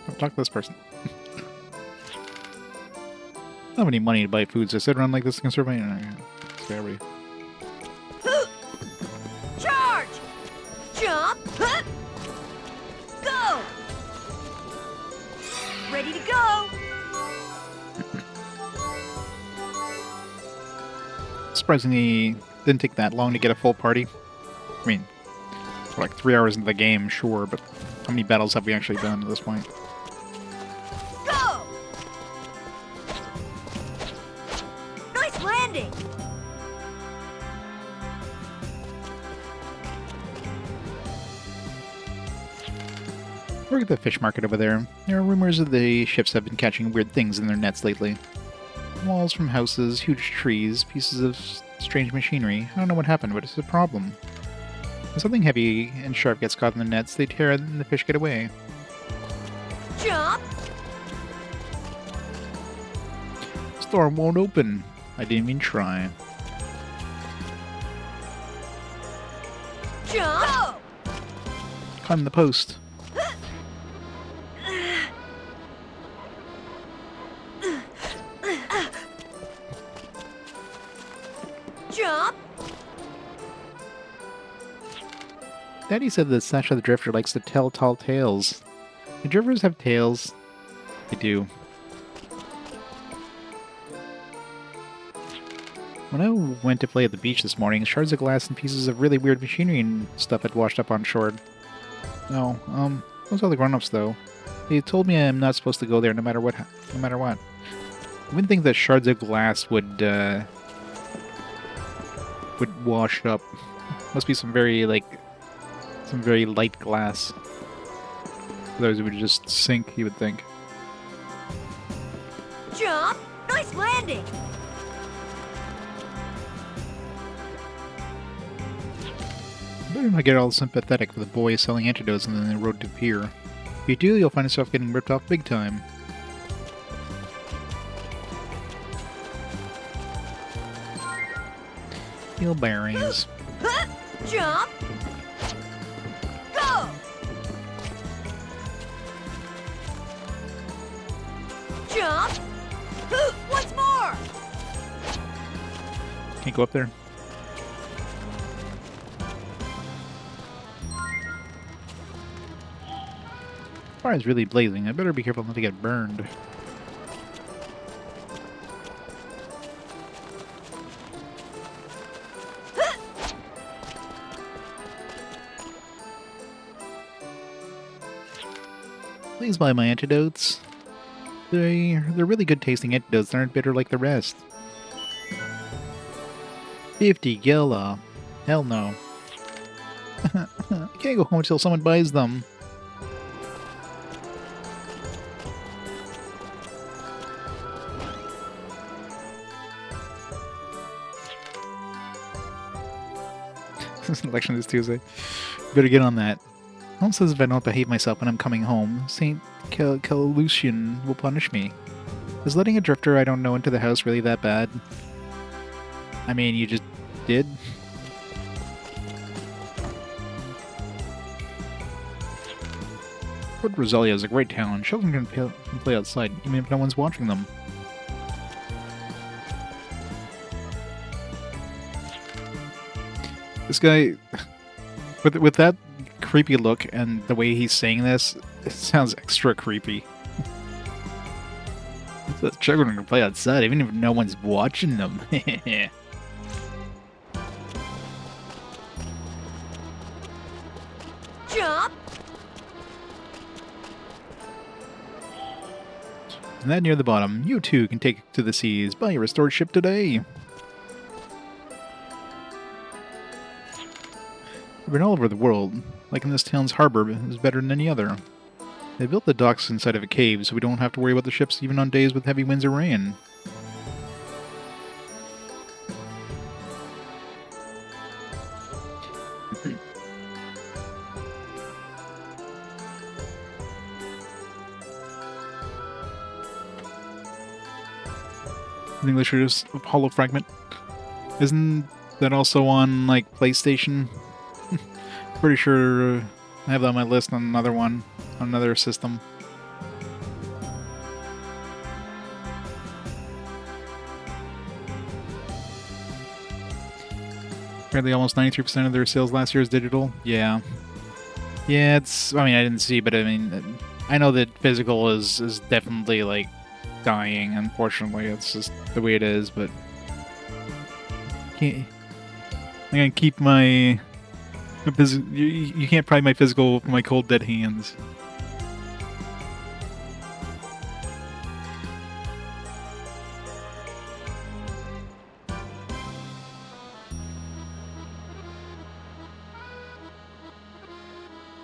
Don't talk to this person. I don't have any money to buy food, so I sit around like this and conserve my... Scary. Charge! Jump! Go! Ready to go! Surprisingly, didn't take that long to get a full party. I mean, we're like 3 hours into the game, sure, but how many battles have we actually done at this point? Go! Nice landing! Look at the fish market over there. There are rumors that the ships have been catching weird things in their nets lately. Walls from houses, huge trees, pieces of strange machinery. I don't know what happened, but it's a problem. When something heavy and sharp gets caught in the nets, they tear it and the fish get away. Jump! Store won't open. I didn't even try. Jump! Go! Climb the post. Jump! Daddy said that Sasha the Drifter likes to tell tall tales. Do drifters have tails? They do. When I went to play at the beach this morning, shards of glass and pieces of really weird machinery and stuff had washed up on shore. No, those are the grown-ups though. They told me I'm not supposed to go there no matter what. No matter what. I wouldn't think that shards of glass would wash up. Must be some very light glass. Otherwise it would just sink, you would think. Jump! Nice landing! Better not get all sympathetic for the boy selling antidotes on the road to pier. If you do, you'll find yourself getting ripped off big time. Berries. Jump! Go! Jump! Once more! Can't go up there. Fire is really blazing. I better be careful not to get burned. Please buy my antidotes. They're really good tasting antidotes. They aren't bitter like the rest. 50 gilla. Hell no. I can't go home until someone buys them. Election is Tuesday. Better get on that. Mom says if I don't behave myself when I'm coming home, Saint Lucian will punish me. Is letting a drifter I don't know into the house really that bad? I mean, you just did? Fort Rosalia is a great town. Children can play outside, even if no one's watching them. This guy, with that creepy look and the way he's saying this, it sounds extra creepy. The children can play outside, even if no one's watching them. Jump! And that near the bottom, you too can take it to the seas. Buy your restored ship today. I've been all over the world. Like in this town's harbor is better than any other. They built the docks inside of a cave so we don't have to worry about the ships even on days with heavy winds or rain. English is Hollow Fragment. Isn't that also on, like, PlayStation? Pretty sure I have that on my list on another one, on another system. Apparently almost 93% of their sales last year is digital. Yeah. Yeah, it's, I mean, I didn't see, but I mean, I know that physical is definitely, like, dying, unfortunately. It's just the way it is, but can't. I'm gonna keep my. You can't pry my physical from my cold dead hands.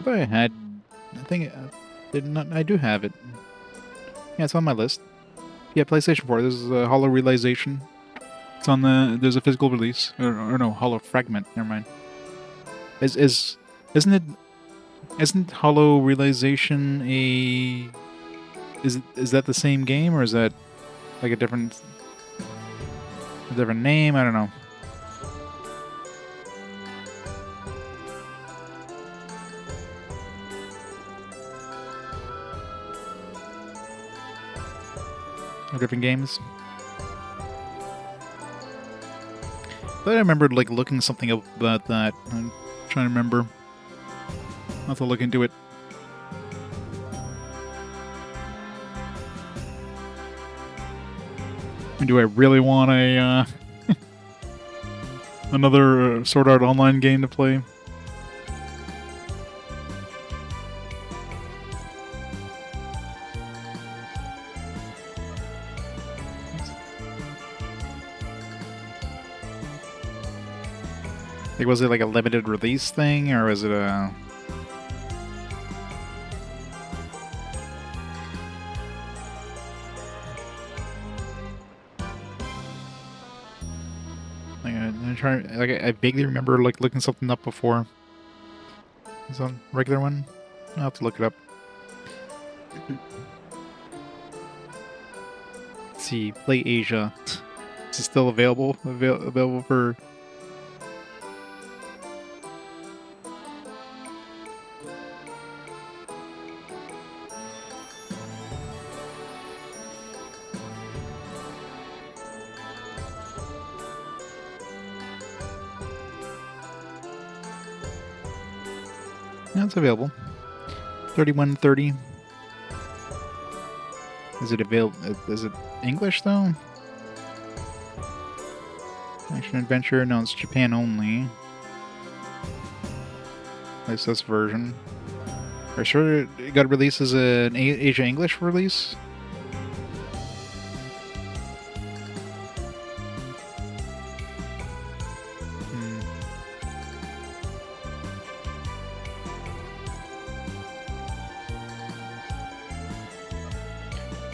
I thought I had. I think did not. I do have it. Yeah, it's on my list. Yeah, PlayStation 4. This is a Hollow Realization. It's on the. There's a physical release, or no, Hollow Fragment. Never mind. Isn't it? Isn't Hollow Realization a? Is that the same game, or is that like a different name? I don't know. Or different games. But I remembered like looking something up about that. I'm trying to remember. I'll have to look into it. And do I really want a another Sword Art Online game to play? Like, was it like a limited release thing, or was it a... Like, I'm trying, like, I vaguely remember like looking something up before. Is it a regular one? I'll have to look it up. Let's see, Play Asia. Is it still available? Available for... Yeah, it's available. 31.30. Is it available? Is it English though? Action adventure? No, it's Japan only. At least this version. Are you sure it got released as an Asia English release?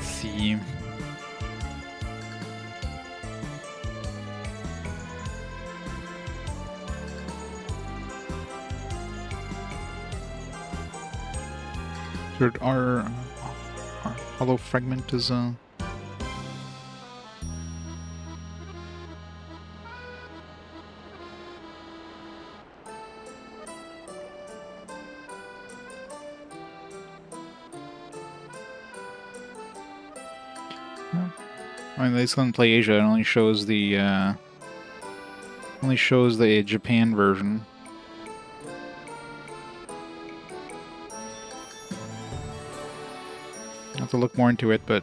See. Our hollow fragment is I mean, this doesn't play Asia. It only shows the Japan version. I have to look more into it, but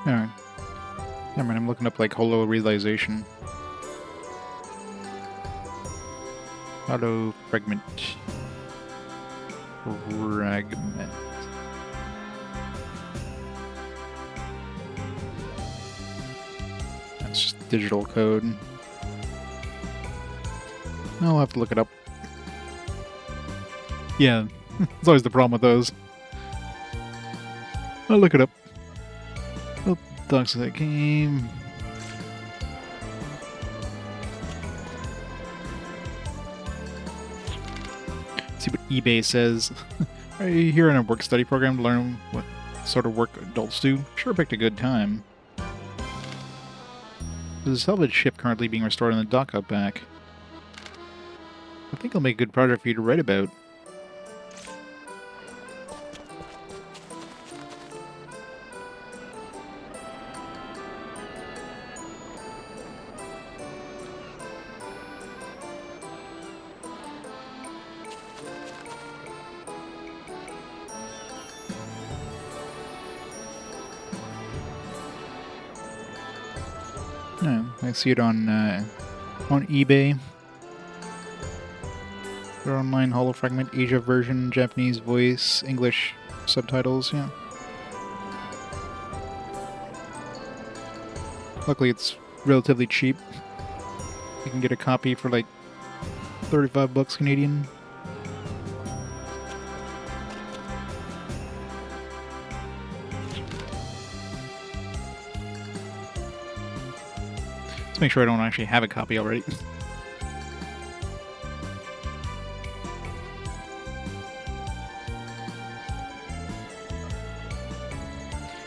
yeah. Never mind. I'm looking up like Hollow Realization. Hollow Fragment. Fragment. That's just digital code. I'll have to look it up. Yeah, it's always the problem with those. I'll look it up. Oh, docs of that game. See what eBay says. Are you here in a work-study program to learn what sort of work adults do? Sure picked a good time. There's a salvage ship currently being restored in the dock out back. I think it'll make a good project for you to write about. I see it on eBay. Their online holo fragment, Asia version, Japanese voice, English subtitles. Yeah. Luckily, it's relatively cheap. You can get a copy for like 35 bucks Canadian. Let's make sure I don't actually have a copy already.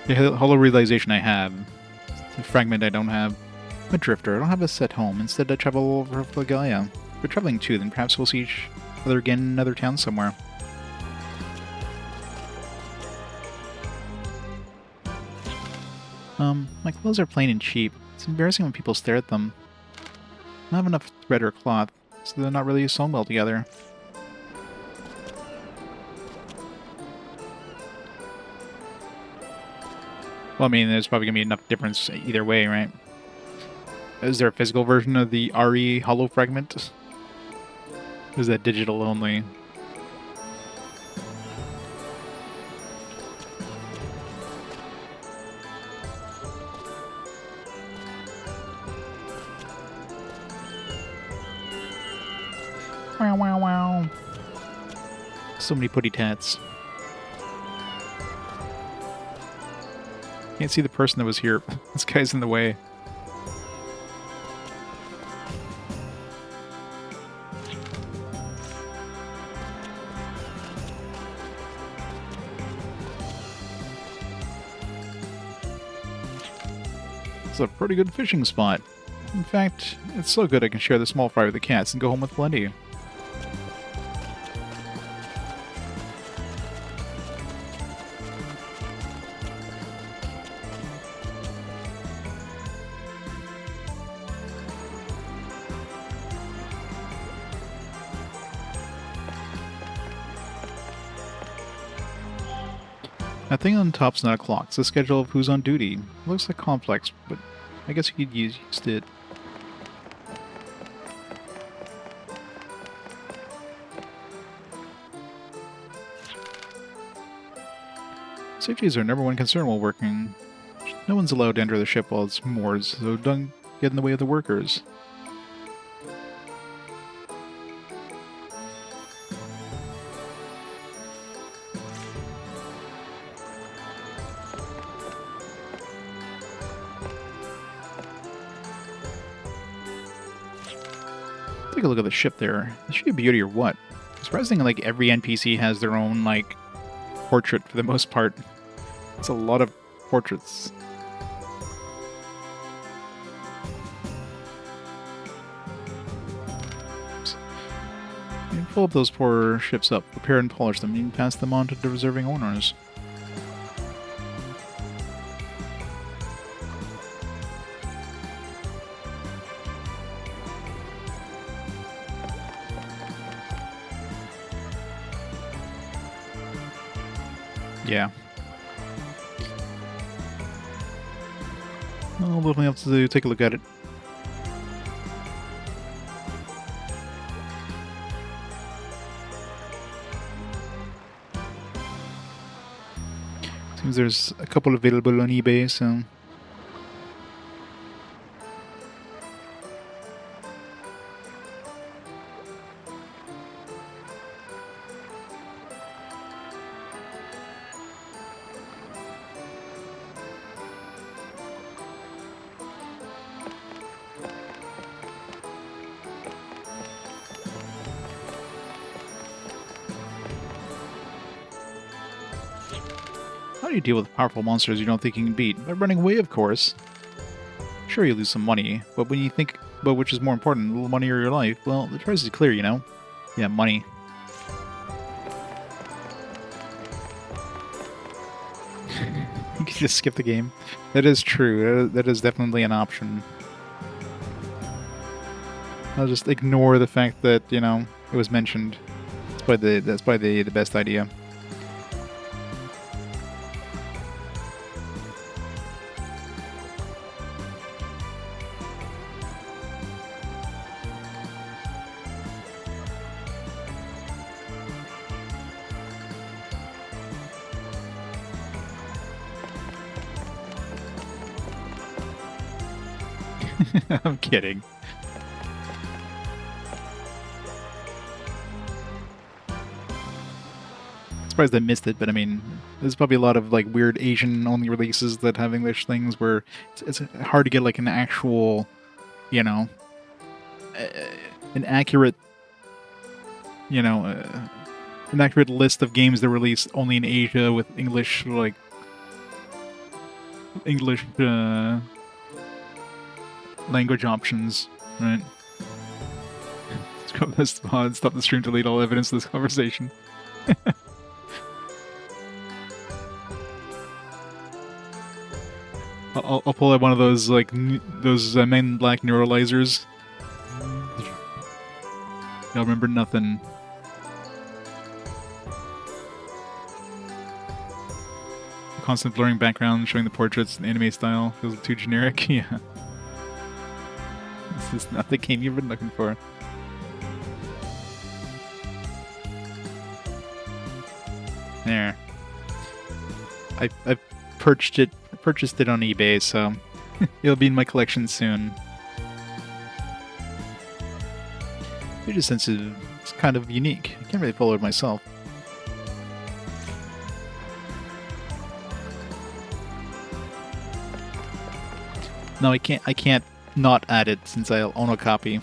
The holo realization I have. The fragment I don't have. I'm a drifter. I don't have a set home. Instead, I travel all over Phlegalia. If we're traveling too, then perhaps we'll see each other again in another town somewhere. My clothes are plain and cheap. It's embarrassing when people stare at them. I don't have enough thread or cloth, so they're not really sewn well together. Well, I mean, there's probably gonna be enough difference either way, right? Is there a physical version of the RE holo fragment? Or is that digital only? Wow, wow, wow. So many putty tats. Can't see the person that was here. This guy's in the way. It's a pretty good fishing spot. In fact, it's so good I can share the small fry with the cats and go home with plenty. That thing on top's not a clock. It's a schedule of who's on duty. It looks like complex, but I guess you could use it. Safety is our number one concern while working. No one's allowed to enter the ship while it's moored, so don't get in the way of the workers. Take a look at the ship there. This should be a beauty or what? It's surprising like every NPC has their own like portrait for the most part. It's a lot of portraits. You pull up those poor ships up, repair and polish them, and you can pass them on to the deserving owners. Yeah. Well, we'll have to take a look at it. Seems there's a couple available on eBay, so... How do you deal with powerful monsters you don't think you can beat? By running away, of course. Sure, you lose some money, but when you think about which is more important, a little money or your life, well, the choice is clear, you know? Yeah, money. You can just skip the game. That is true. That is definitely an option. I'll just ignore the fact that, you know, it was mentioned. That's probably the best idea. I'm kidding. Surprised I missed it, but I mean, there's probably a lot of like weird Asian-only releases that have English things where it's hard to get like an actual, you know, an accurate, you know, an accurate list of games that release only in Asia with English language options, right? Let's go to this pod, stop the stream, delete all evidence of this conversation. I'll pull out one of those like those Men in Black neuralizers. Y'all remember nothing. Constant blurring background showing the portraits in anime style feels too generic. Yeah, this is not the game you've been looking for. There. I've purchased it on eBay, so it'll be in my collection soon. It just since it's kind of unique. I can't really follow it myself. No, I can't not add it since I own a copy.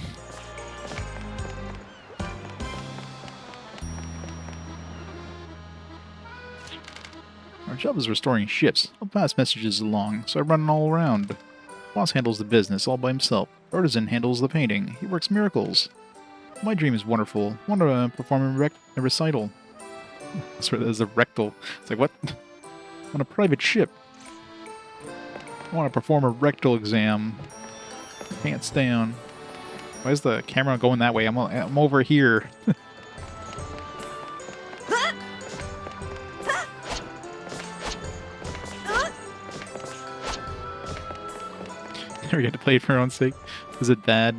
Our job is restoring ships. I'll pass messages along, so I run all around. Boss handles the business all by himself. Artisan handles the painting. He works miracles. My dream is wonderful. I want to perform a recital. That's where there's a rectal. It's like, what? On a private ship. I want to perform a rectal exam. Pants down. Why is the camera going that way? I'm over here. Never get to play it for your own sake. Is it bad?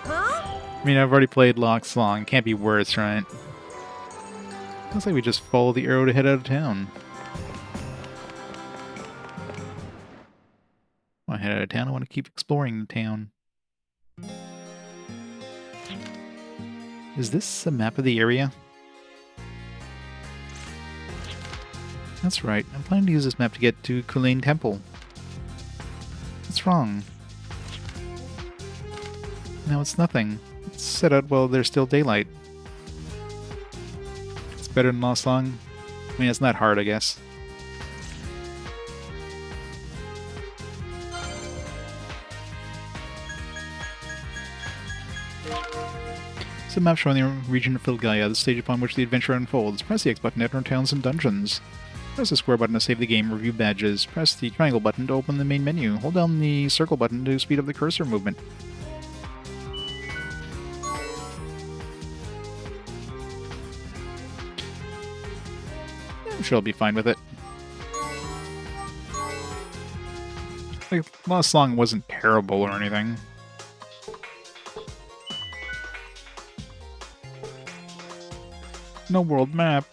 I mean, I've already played Lock's Long. Can't be worse, right? Looks like we just follow the arrow to head out of town. I head out of town. I want to keep exploring the town. Is this a map of the area? That's right. I'm planning to use this map to get to Kulain Temple. What's wrong? No, it's nothing. It's set out while there's still daylight. It's better than Lost Long. I mean, it's not hard, I guess. It's a map showing the region of Filgaia, the stage upon which the adventure unfolds. Press the X button to enter towns and dungeons. Press the square button to save the game, review badges. Press the triangle button to open the main menu. Hold down the circle button to speed up the cursor movement. I'm sure I'll be fine with it. Like, Lost Long wasn't terrible or anything. No world map.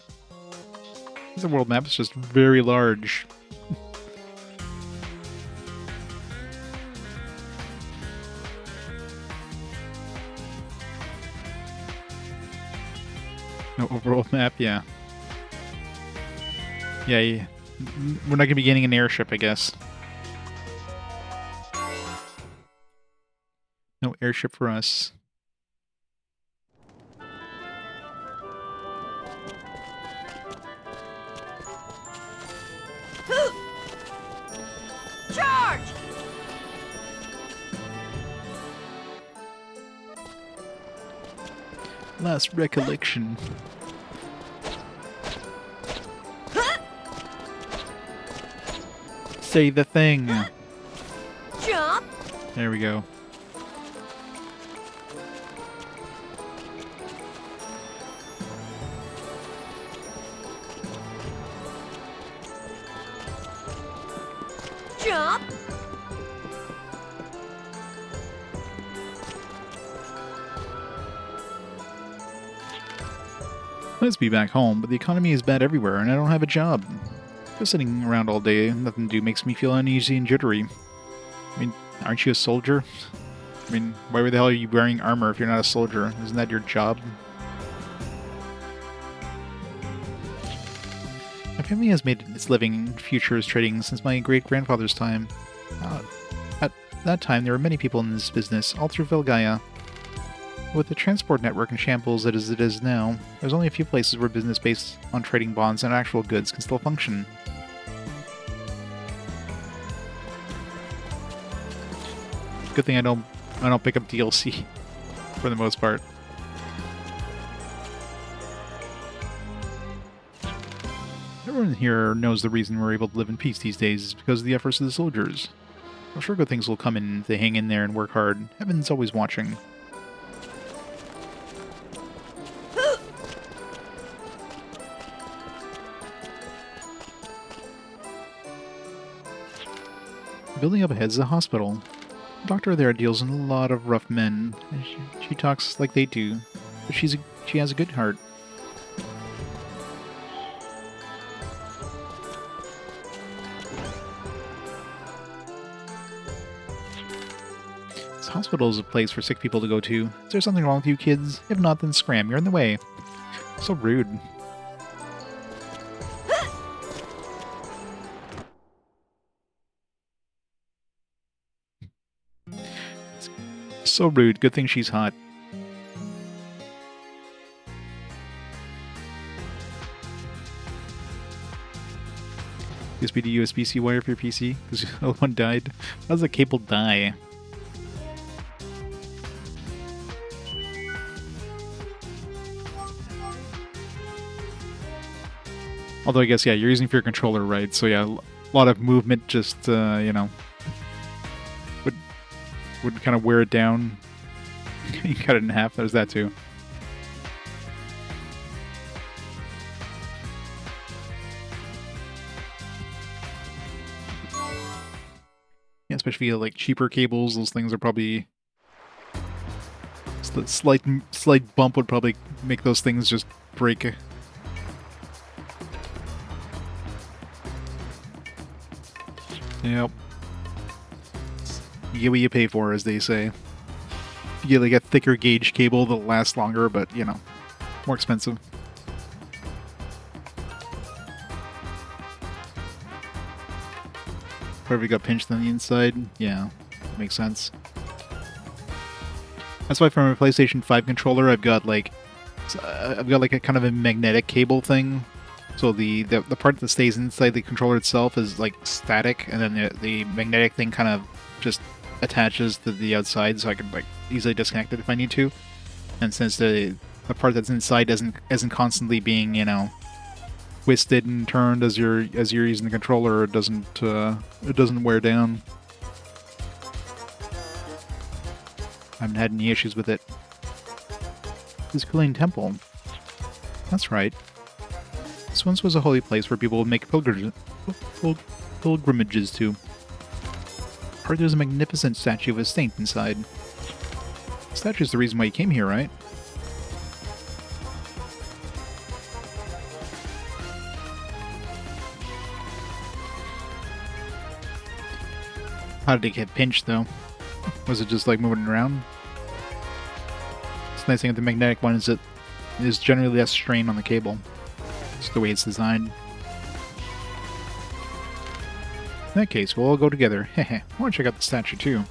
It's a world map, it's just very large. No overall map, yeah. Yeah, we're not going to be getting an airship, I guess. No airship for us. Charge! Last recollection. Say the thing. Jump! There we go. Jump! Let's be back home, but the economy is bad everywhere and I don't have a job. Just sitting around all day, nothing to do makes me feel uneasy and jittery. I mean, Aren't you a soldier? I mean, why the hell are you wearing armor if you're not a soldier? Isn't that your job? My family has made its living in futures trading since my great-grandfather's time. At that time, there were many people in this business, all through Velgaia. With the transport network in shambles as it is now, there's only a few places where business based on trading bonds and actual goods can still function. Good thing I don't pick up DLC for the most part. Everyone here knows the reason we're able to live in peace these days is because of the efforts of the soldiers. I'm sure good things will come in if they hang in there and work hard. Heaven's always watching. Building up ahead is a hospital. The doctor there deals in a lot of rough men. And she talks like they do, but she has a good heart. This hospital is a place for sick people to go to. Is there something wrong with you kids? If not, then scram. You're in the way. So rude. So rude. Good thing she's hot. USB to USB-C wire for your PC because the other one died. How does the cable die? Although I guess, yeah, you're using for your controller, right? So yeah, a lot of movement just, you know, would kind of wear it down. You cut it in half, there's that too. Yeah, especially like cheaper cables, those things are probably... Slight bump would probably make those things just break. Yep. You get what you pay for, as they say. You get like a thicker gauge cable that'll last longer, but, you know, more expensive. Probably got pinched on the inside. Yeah, makes sense. That's why from a PlayStation 5 controller, I've got like a kind of a magnetic cable thing. So the part that stays inside the controller itself is like static, and then the magnetic thing kind of just attaches to the outside, so I can like easily disconnect it if I need to. And since the part that's inside isn't constantly being, you know, twisted and turned as you're using the controller, it doesn't wear down. I haven't had any issues with it. This Kulian Temple. That's right. This once was a holy place where people would make pilgrimages to. Heard there's a magnificent statue of a saint inside. The statue's the reason why you came here, right? How did it get pinched, though? Was it just like moving around? It's the nice thing with the magnetic one is that there's generally less strain on the cable. It's the way it's designed. In that case, we'll all go together. Heh. I want to check out the statue too.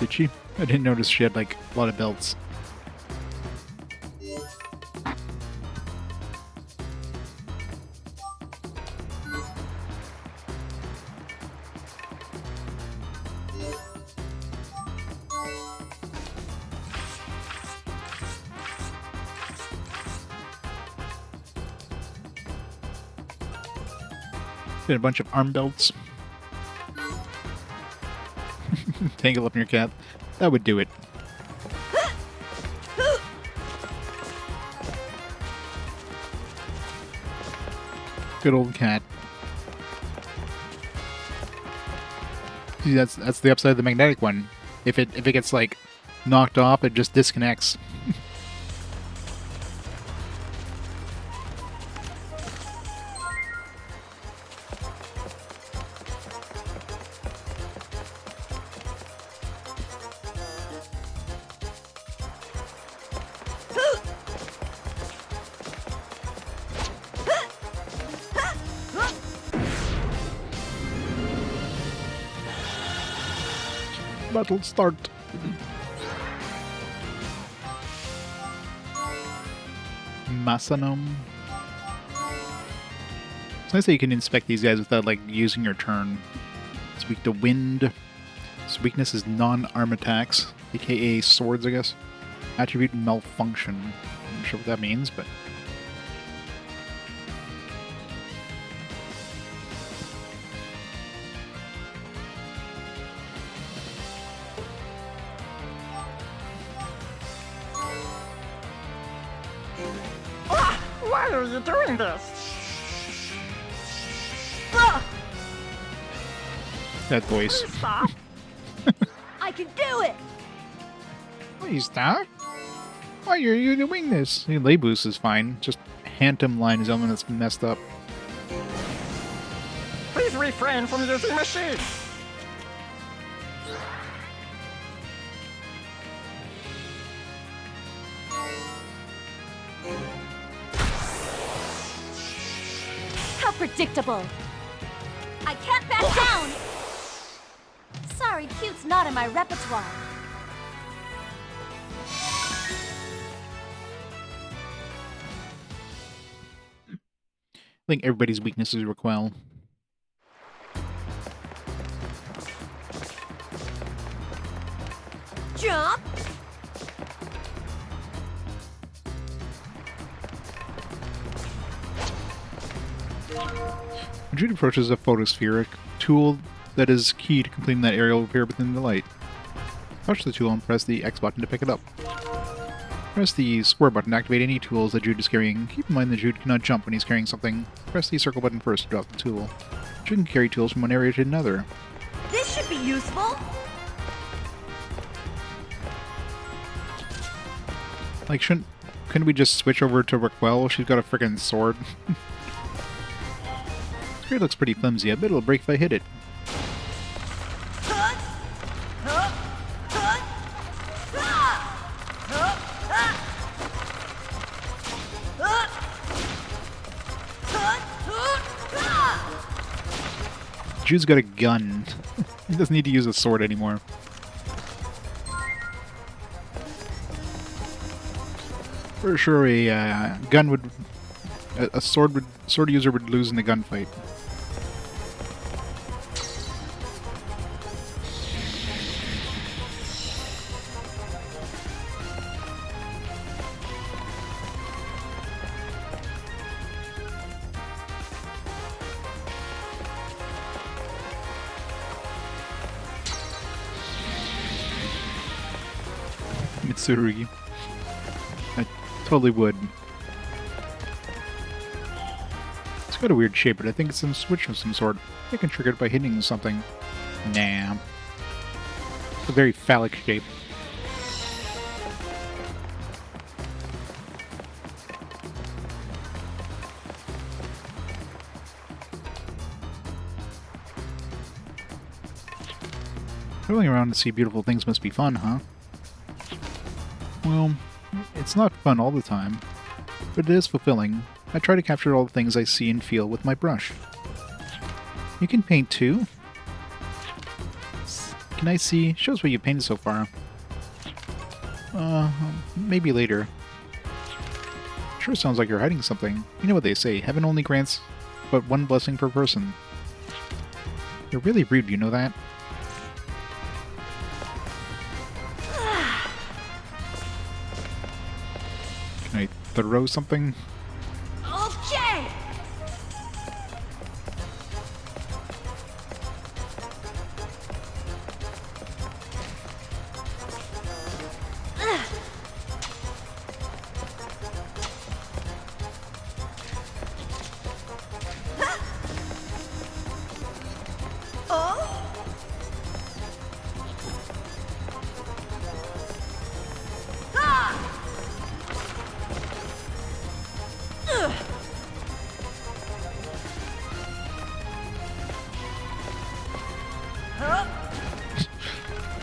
Did she? I didn't notice she had like a lot of belts. Get a bunch of arm belts. Tangle up in your cat. That would do it. Good old cat. See, that's the upside of the magnetic one. If it gets like knocked off, it just disconnects. battle start. Masanum. It's nice that you can inspect these guys without like using your turn. It's weak to wind. Its weakness is non-arm attacks, aka swords, I guess. Attribute malfunction. I'm not sure what that means, but Why are you doing this? that voice. Stop! I can do it! Please stop. Why are you doing this? The lay boost is fine. Just Phantom line is the one that's messed up. Please refrain from using machines. How predictable! I can't back down! Sorry, cute's not in my repertoire. I think everybody's weaknesses are quell. Jump! Jude approaches a photospheric tool that is key to completing that aerial repair within the light. Touch the tool and press the X button to pick it up. Press the square button to activate any tools that Jude is carrying. Keep in mind that Jude cannot jump when he's carrying something. Press the circle button first to drop the tool. Jude can carry tools from one area to another. This should be useful! Like, couldn't we just switch over to Raquel? She's got a frickin' sword. This grade looks pretty flimsy. I bet it'll break if I hit it. Jude's got a gun. He doesn't need to use a sword anymore. For sure, a gun would, a sword user would lose in the gunfight. Mitsurugi. I totally would. It's got a weird shape, but I think it's some switch of some sort. I can trigger it by hitting something. Nah. It's a very phallic shape. Traveling around to see beautiful things must be fun, huh? Well, it's not fun all the time, but it is fulfilling. I try to capture all the things I see and feel with my brush. You can paint too? Can I see? Show us what you've painted so far. Maybe later. Sure sounds like you're hiding something. You know what they say, heaven only grants but one blessing per person. You're really rude, you know that? Can I throw something? Okay!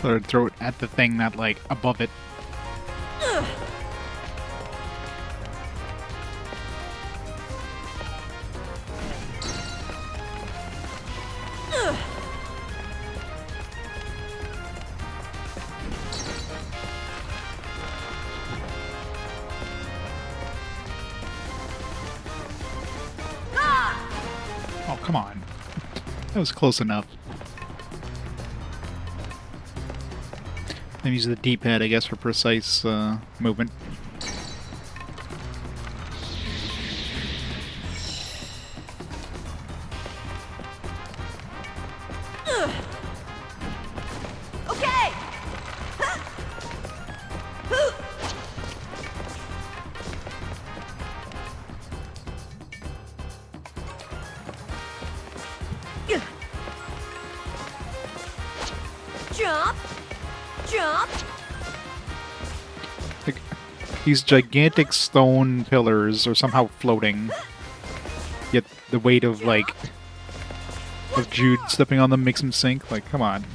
Or throw it at the thing, not like above it. come on. That was close enough. I'm using the D-pad, I guess, for precise movement. Okay! Jump! Jump! Like, these gigantic stone pillars are somehow floating. Yet the weight of, like, of Jude stepping on them makes him sink. Like, come on.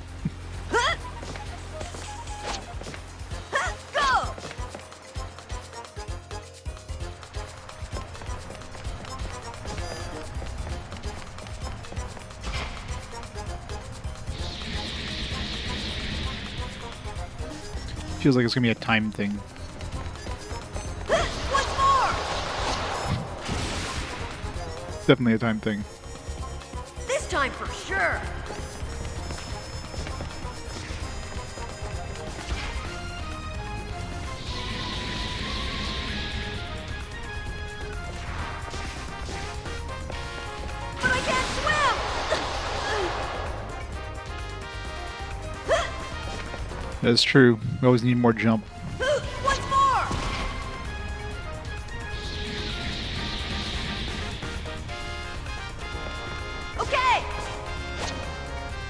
Go! Feels like it's gonna be a time thing. Once more! Definitely a time thing. This time for sure! But I can't swim! That's true. We always need more jump. Once more! Okay!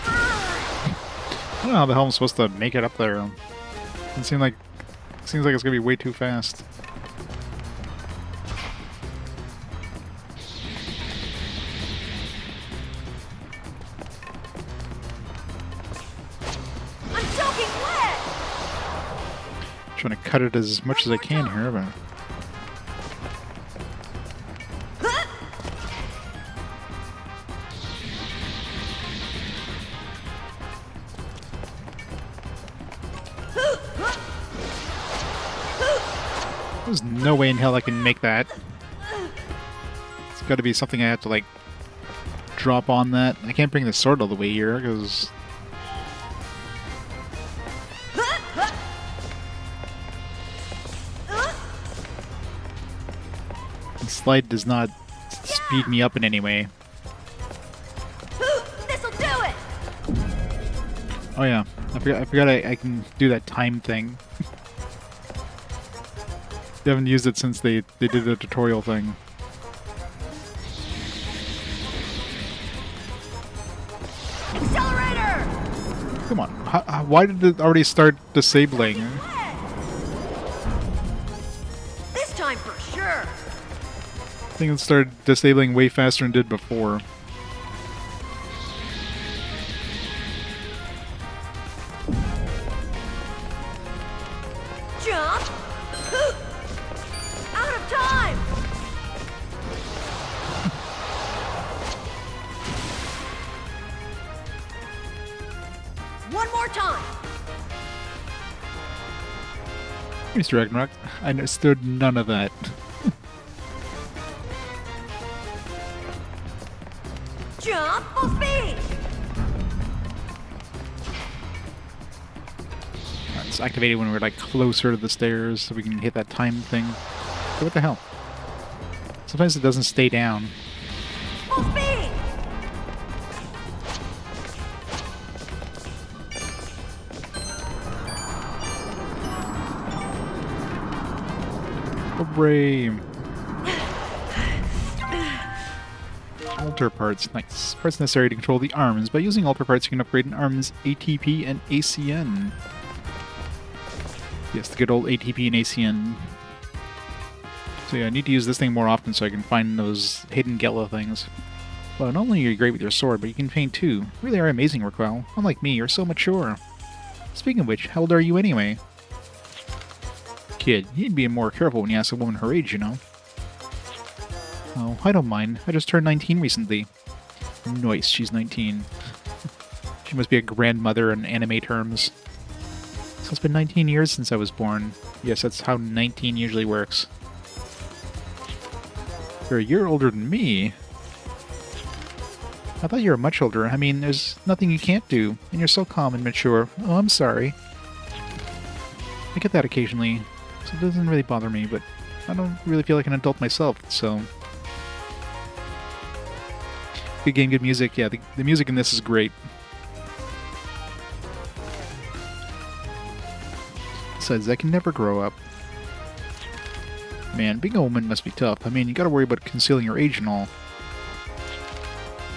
I don't know how the hell I'm supposed to make it up there. It seems like it's gonna be way too fast. I'm soaking wet! Trying to cut it as much as I can here, but there's no way in hell I can make that. It's got to be something I have to like drop on that. I can't bring the sword all the way here because the slide does not speed me up in any way. This'll do it! Oh yeah, I forgot I can do that time thing. They haven't used it since they did the tutorial thing. Accelerator! Come on, why did it already start disabling? This time for sure! I think it started disabling way faster than it did before. Jump! Out of time! One more time! Mr. Ragnarok, I understood none of that. Jump full speed! It's activated when we're like closer to the stairs so we can hit that time thing. So what the hell? Sometimes it doesn't stay down. Full speed! Hooray! Alter parts, nice. Parts necessary to control the arms. By using alter parts, you can upgrade an arm's ATP and ACN. Yes, the good old ATP and ACN. So yeah, I need to use this thing more often so I can find those hidden Gela things. Well, not only are you great with your sword, but you can paint too. You really are amazing, Raquel. Unlike me, you're so mature. Speaking of which, how old are you anyway? Kid, you need to be more careful when you ask a woman her age, you know. Oh, I don't mind. I just turned 19 recently. Nice, she's 19. She must be a grandmother in anime terms. So it's been 19 years since I was born. Yes, that's how 19 usually works. You're a year older than me. I thought you were much older. I mean, there's nothing you can't do, and you're so calm and mature. Oh, I'm sorry. I get that occasionally, so it doesn't really bother me, but I don't really feel like an adult myself, so... Good game, good music. Yeah, the music in this is great. Besides, I can never grow up. Man, being a woman must be tough. I mean, you gotta worry about concealing your age and all.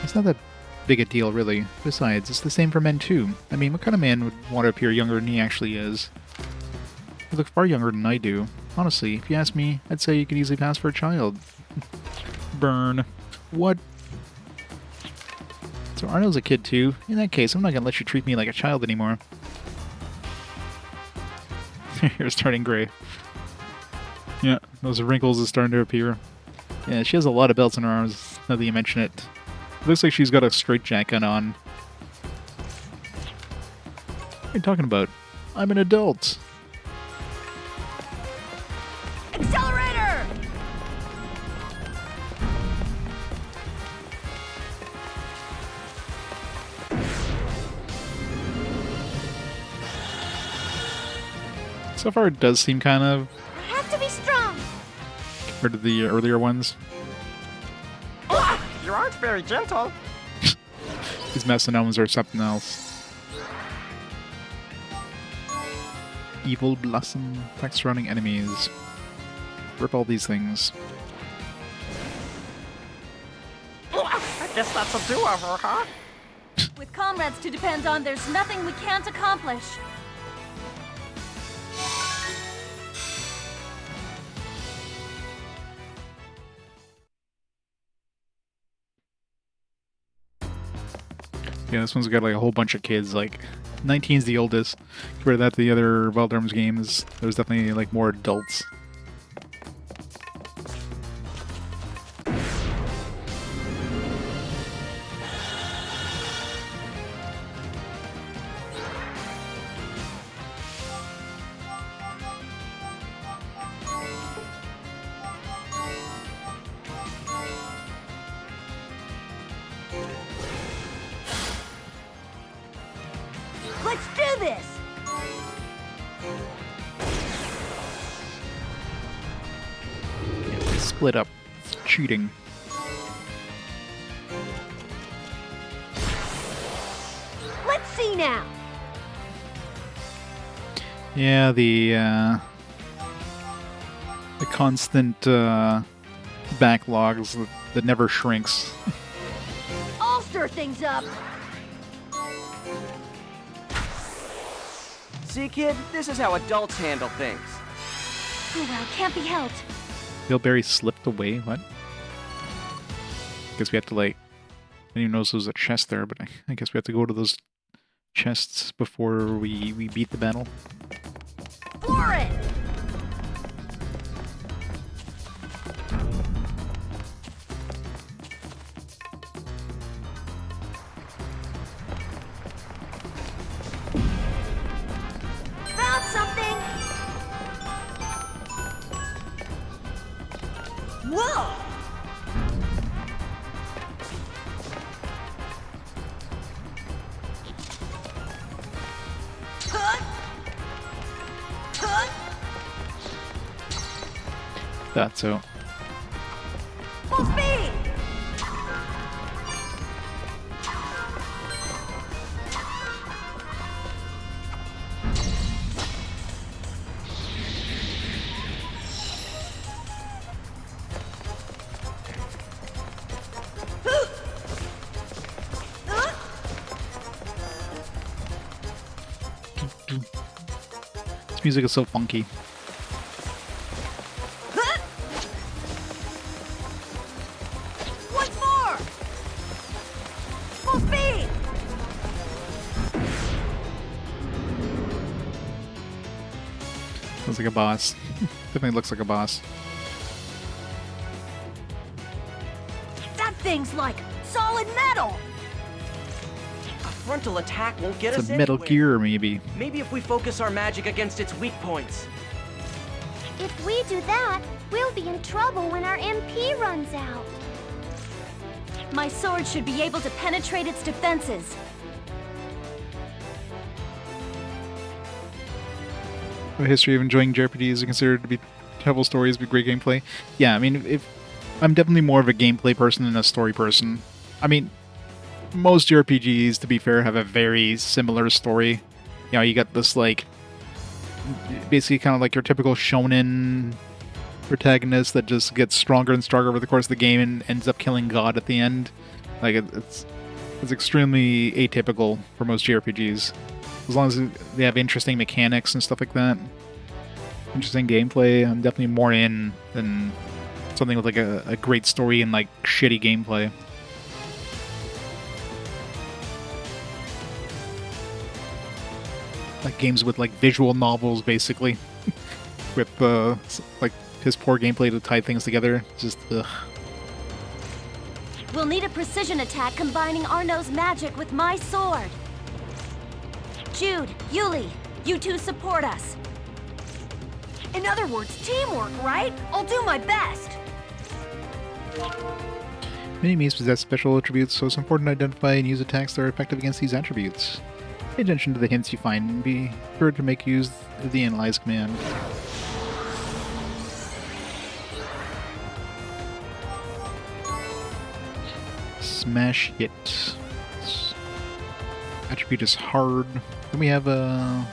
It's not that big a deal, really. Besides, it's the same for men, too. I mean, what kind of man would want to appear younger than he actually is? You look far younger than I do. Honestly, if you ask me, I'd say you could easily pass for a child. Burn. What? So Arnold's a kid, too. In that case, I'm not gonna let you treat me like a child anymore. You're starting gray. Yeah, those wrinkles are starting to appear. Yeah, she has a lot of belts on her arms, now that you mention it. It looks like she's got a straitjacket on. What are you talking about? I'm an adult. Accelerator! So far it does seem kind of... I have to be strong. compared to the earlier ones. You aren't very gentle. These metonyms are something else. Evil Blossom attacks surrounding enemies. Rip all these things. I guess that's a do-over, huh? With comrades to depend on, there's nothing we can't accomplish. Yeah, this one's got like a whole bunch of kids, like 19's the oldest. Compared to that to the other Valdarms games, there's definitely like more adults. Let's do this. Yeah, they split up. It's cheating. Let's see now. Yeah, the constant backlogs that never shrinks. I'll stir things up. See, kid, this is how adults handle things. Oh well, can't be helped. Bilberry slipped away. What? Guess we have to like. I didn't even notice there was a chest there, but I guess we have to go to those chests before we beat the battle. For it. Found something. Whoa. That's so. Full speed. This music is so funky. Once more. Full speed. Looks like a boss. Definitely looks like a boss. That thing's like solid metal. A frontal attack won't get It's us a Metal anywhere. Gear, maybe. Maybe if we focus our magic against its weak points. If we do that, we'll be in trouble when our MP runs out. My sword should be able to penetrate its defenses. A history of enjoying JRPGs are considered to be terrible stories with great gameplay. Yeah, I mean, if I'm definitely more of a gameplay person than a story person. I mean, most JRPGs, to be fair, have a very similar story. You know, you got this, like, basically kind of like your typical shonen protagonist that just gets stronger and stronger over the course of the game and ends up killing God at the end. Like, it's extremely atypical for most JRPGs. As long as they have interesting mechanics and stuff like that. Interesting gameplay, I'm definitely more in than something with like a great story and like shitty gameplay. Like games with like visual novels, basically, with like his poor gameplay to tie things together. Just ugh. We'll need a precision attack combining Arno's magic with my sword. Jude, Yuli, you two support us. In other words, teamwork, right? I'll do my best. Many enemies possess special attributes, so it's important to identify and use attacks that are effective against these attributes. Pay attention to the hints you find and be sure to make use of the analyze command. Smash hit. This attribute is hard. Then we have a...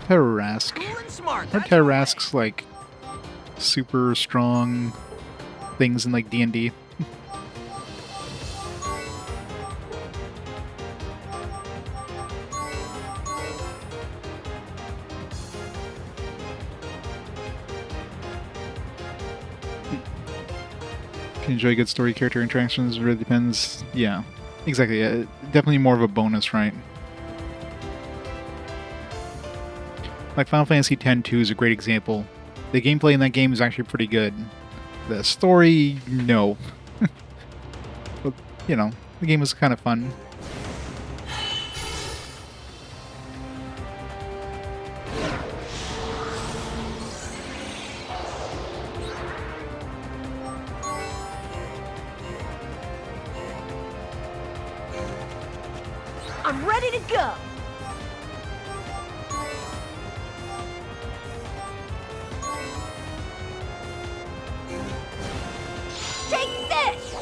Terrarask. Cool and smart. Aren't Terrarasks like super strong things in like D&D? Can enjoy good story character interactions, really depends. Yeah, exactly. Yeah, definitely more of a bonus, right? Like Final Fantasy X-2 is a great example. The gameplay in that game is actually pretty good. The story, no. But, you know, the game was kind of fun. I'm ready to go. Take this!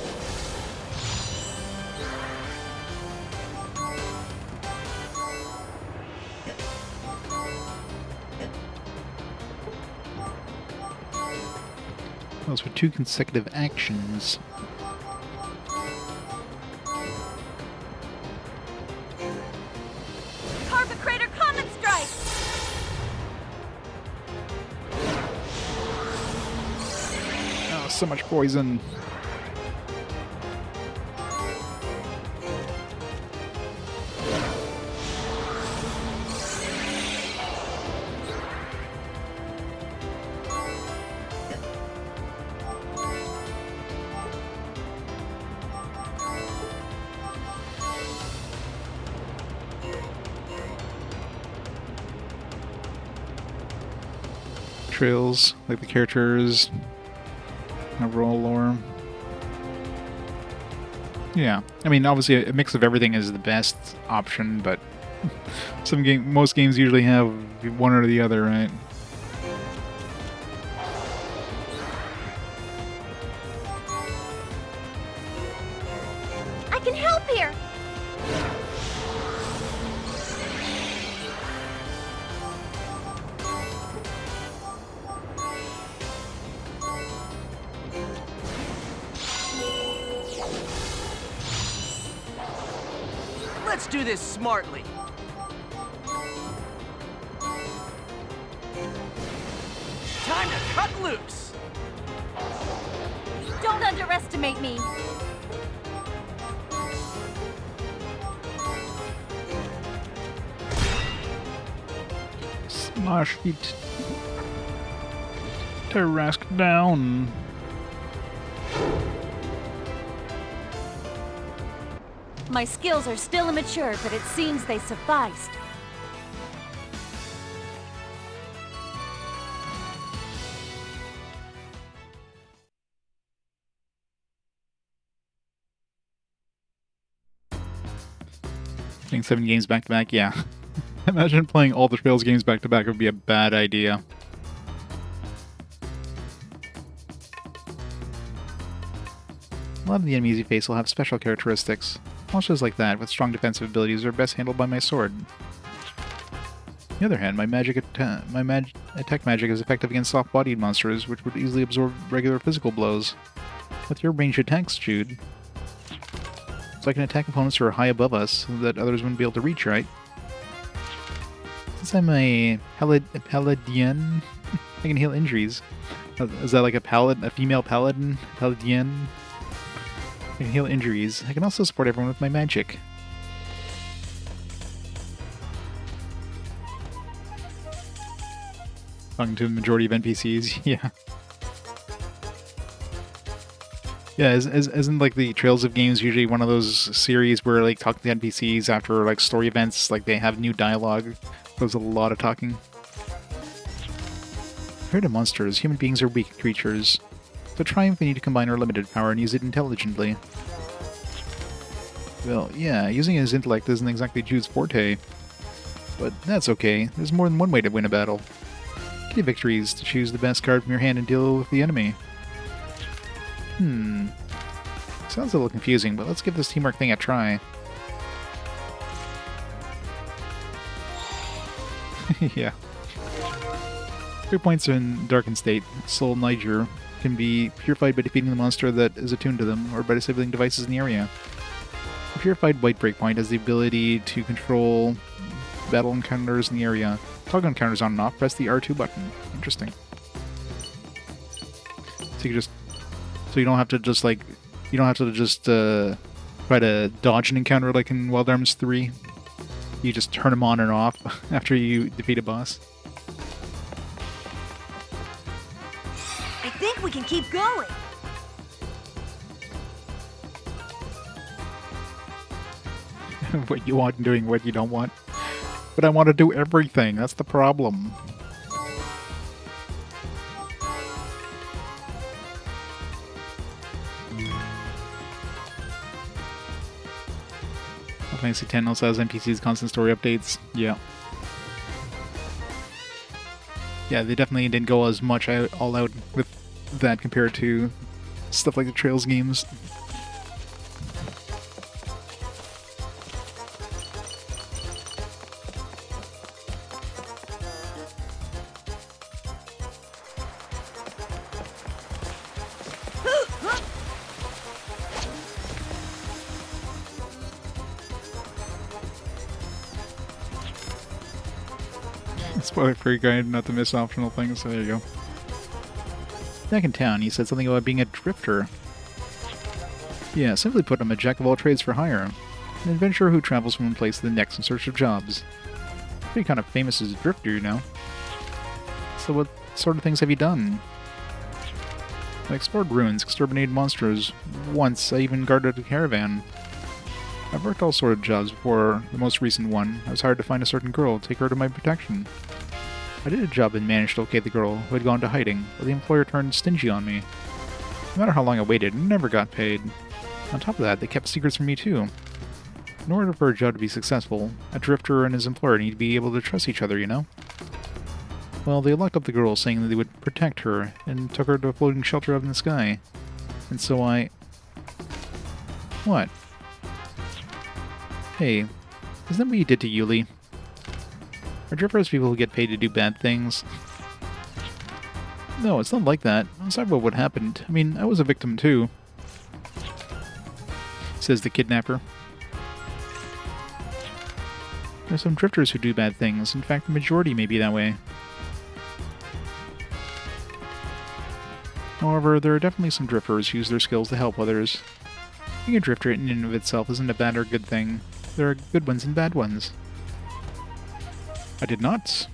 Those were 2 consecutive actions. Carpet Crater Comet Strike! Oh, so much poison. Trails, like the characters, overall lore. Yeah, I mean, obviously a mix of everything is the best option, but most games usually have one or the other, right? I can help here! Let's do this smartly. Time to cut loose. Don't underestimate me. Smash it. Terrask down. My skills are still immature, but it seems they sufficed. Playing 7 games back to back, yeah. Imagine playing all the Trails games back to back would be a bad idea. A lot of the enemies you face will have special characteristics. Monsters like that, with strong defensive abilities, are best handled by my sword. On the other hand, my attack magic is effective against soft-bodied monsters, which would easily absorb regular physical blows. With your ranged attacks, Jude, so I can attack opponents who are high above us that others wouldn't be able to reach, right? Since I'm a paladin, I can heal injuries. Is that like a female paladin? Paladin? I can heal injuries. I can also support everyone with my magic. Talking to the majority of NPCs, yeah. Yeah, isn't like the Trails of Games usually one of those series where like talking to NPCs after like story events, like they have new dialogue? There's a lot of talking. Compared to monsters, human beings are weak creatures. To triumph, we need to combine our limited power and use it intelligently. Well, yeah, using his intellect isn't exactly Jude's forte. But that's okay, there's more than one way to win a battle. Key to victory is to choose the best card from your hand and deal with the enemy. Sounds a little confusing, but let's give this teamwork thing a try. Yeah. 3 points in Darkened State. Soul Niger can be purified by defeating the monster that is attuned to them, or by disabling devices in the area. A purified White Breakpoint has the ability to control battle encounters in the area. Toggle encounters on and off, press the R2 button. Interesting. So you don't have to just like, try to dodge an encounter like in Wild Arms 3. You just turn them on and off after you defeat a boss. I think we can keep going. What you want and doing what you don't want. But I want to do everything, that's the problem. Final Fantasy X also has NPCs constant story updates. Yeah. Yeah, they definitely didn't go as much all out with that compared to stuff like the Trails games. Spoiler free guide not to miss optional things, so there you go. Back in town, he said something about being a drifter. Yeah, simply put, I'm a jack of all trades for hire. An adventurer who travels from one place to the next in search of jobs. Pretty kind of famous as a drifter, you know. So what sort of things have you done? I explored ruins, exterminated monsters. Once, I even guarded a caravan. I've worked all sorts of jobs before the most recent one. I was hired to find a certain girl, take her to my protection. I did a job and managed to locate the girl, who had gone to hiding, but the employer turned stingy on me. No matter how long I waited, I never got paid. On top of that, they kept secrets from me too. In order for a job to be successful, a drifter and his employer need to be able to trust each other, you know? Well, they locked up the girl, saying that they would protect her, and took her to a floating shelter up in the sky. And so I... What? Hey, isn't that what you did to Yuli? Are drifters people who get paid to do bad things? No, it's not like that. I'm sorry about what happened. I mean, I was a victim too. Says the kidnapper. There are some drifters who do bad things. In fact, the majority may be that way. However, there are definitely some drifters who use their skills to help others. Being a drifter in and of itself isn't a bad or good thing. There are good ones and bad ones. I did not.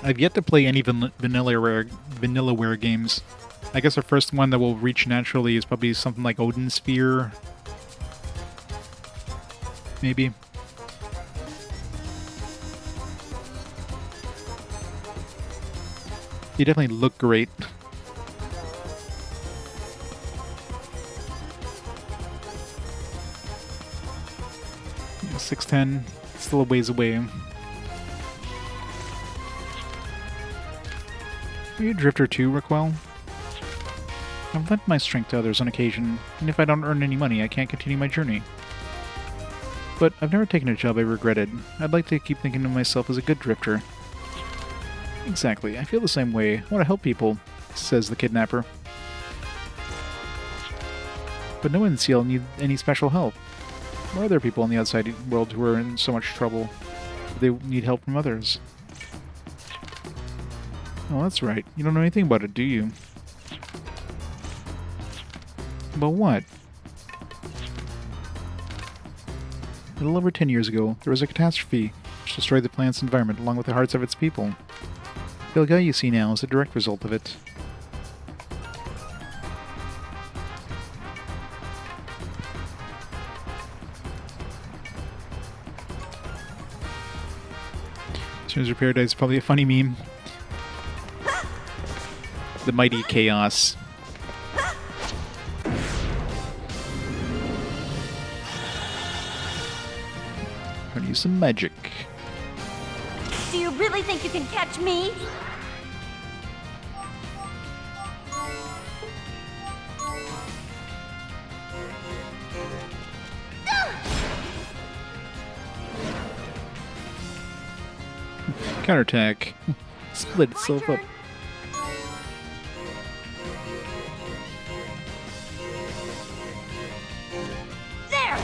I've yet to play any Vanillaware games. I guess the first one that will reach naturally is probably something like Odin Sphere. Maybe. They definitely look great. 610. Still a ways away. Are you a drifter too, Raquel? I've lent my strength to others on occasion, and if I don't earn any money, I can't continue my journey. But I've never taken a job I regretted. I'd like to keep thinking of myself as a good drifter. Exactly, I feel the same way. I want to help people, says the kidnapper. But no one in Ciel needs any special help. There are other people in the outside world who are in so much trouble. They need help from others. Oh, that's right. You don't know anything about it, do you? About what? A little over 10 years ago, there was a catastrophe which destroyed the planet's environment along with the hearts of its people. The guy you see now is a direct result of it. Stranger Paradise is probably a funny meme. The mighty chaos. Gonna use some magic. Do you really think you can catch me? Counterattack. Split itself up. There!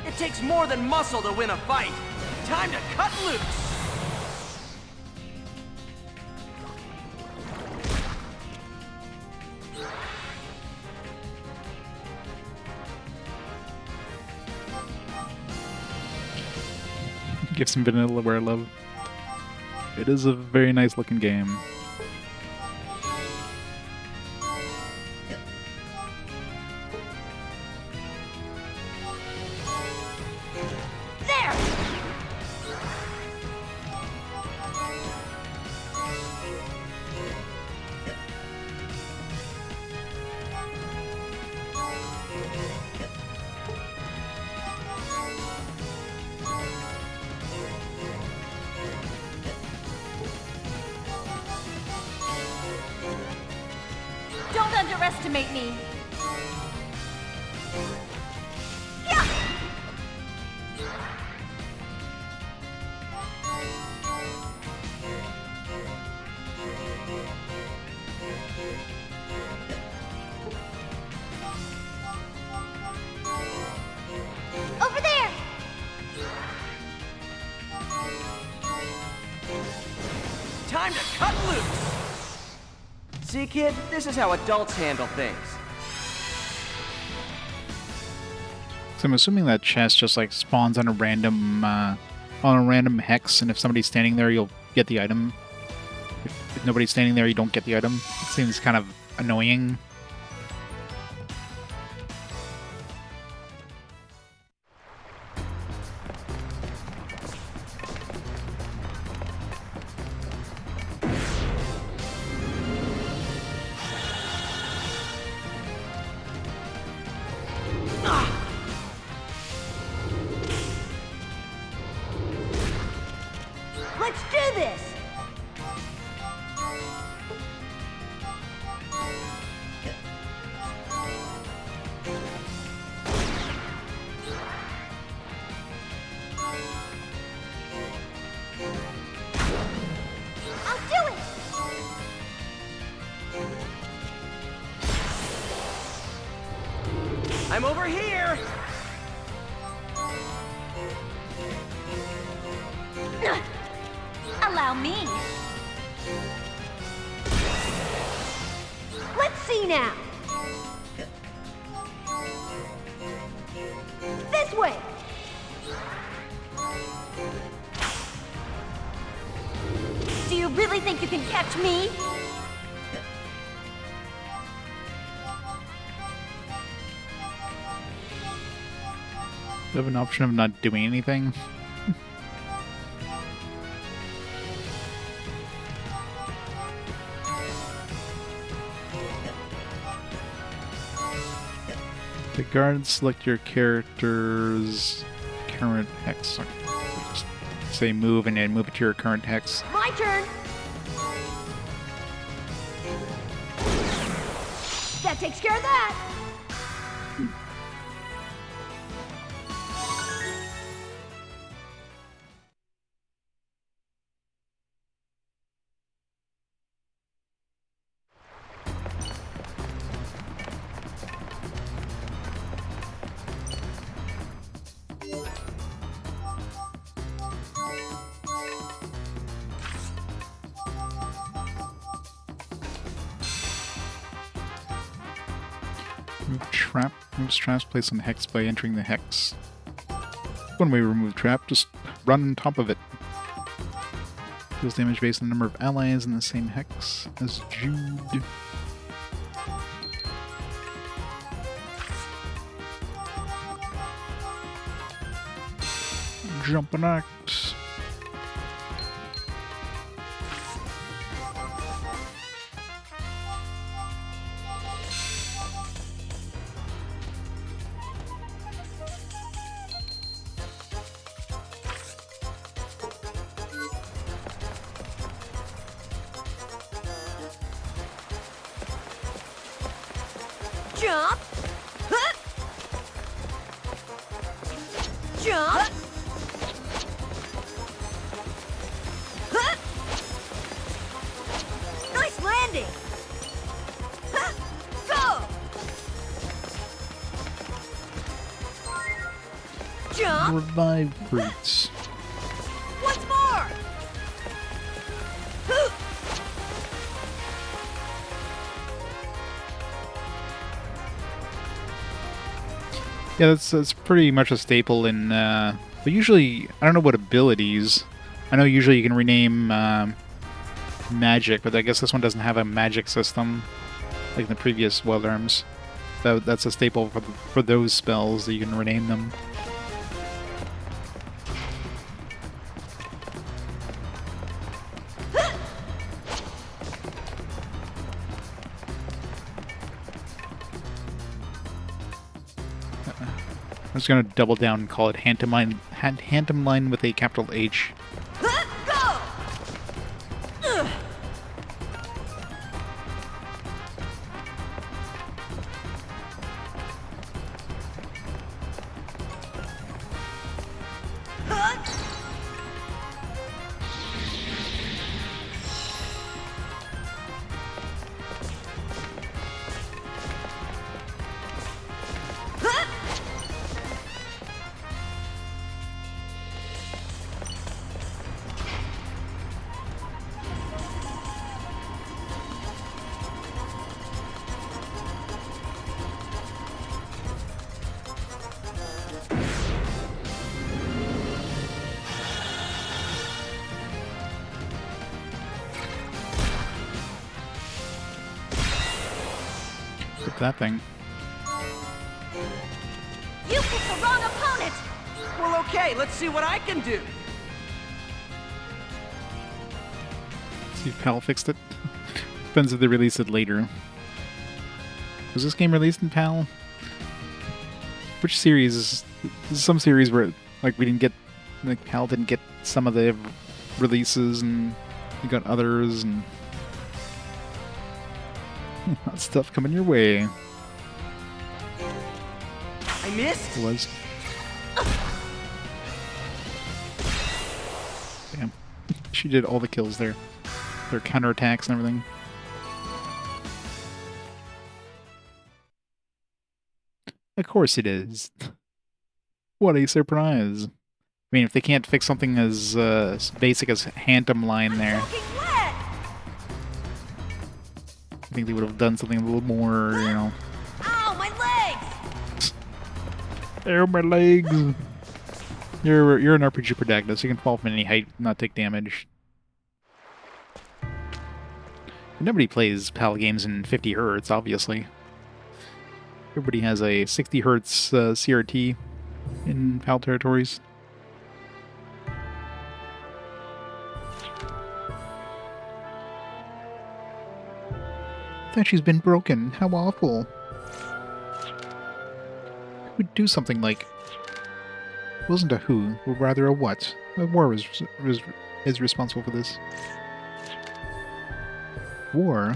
It takes more than muscle to win a fight. Time to cut loose. Give some Vanillaware love. It is a very nice looking game. There! Don't underestimate me. Yeah! Over there! Time to cut loose. See, kid, this is how adults handle things. So I'm assuming that chest just like spawns on a random hex, and if somebody's standing there, you'll get the item. If nobody's standing there, you don't get the item. It seems kind of annoying. Let's do this! I'll do it! I'm over here. Allow me. Let's see now! This way! Do you really think you can catch me? You have an option of not doing anything. The guard, select your character's current hex. Just say move and then move it to your current hex. My turn. That takes care of that. Moves traps placed on the hex by entering the hex. One way to remove trap, just run on top of it. Deals damage based on the number of allies in the same hex as Jude. Jump and act. Jump. Huh. Jump. Huh. Nice landing. Huh. Go. Jump. Revive fruits. Once more. Huh. Yeah, that's pretty much a staple in, but usually, I don't know what abilities. I know usually you can rename magic, but I guess this one doesn't have a magic system like in the previous Wild Arms. That's a staple for those spells that you can rename them. I'm just gonna double down and call it Hantum Line with a capital H. Go. Ugh. Huh. Huh. Look at that thing. You picked the wrong opponent. Well, okay, let's see what I can do. See if PAL fixed it. Depends if they release it later. Was this game released in PAL? Which series? There's some series where like we didn't get, like PAL didn't get some of the releases, and we got others, and that stuff coming your way. I missed. It was. Damn. She did all the kills there. Their counterattacks and everything. Of course it is. What a surprise. I mean, if they can't fix something as basic as Hantum Line there, Soaking wet. I think they would have done something a little more, you know. Ow, my legs. Ow, my legs! You're an RPG protagonist. You can fall from any height and not take damage. Nobody plays PAL games in 50 Hz, obviously. Everybody has a 60 Hz CRT in PAL territories. That she's been broken. How awful. would do something like... It wasn't a who, but rather a what. A war is responsible for this. War?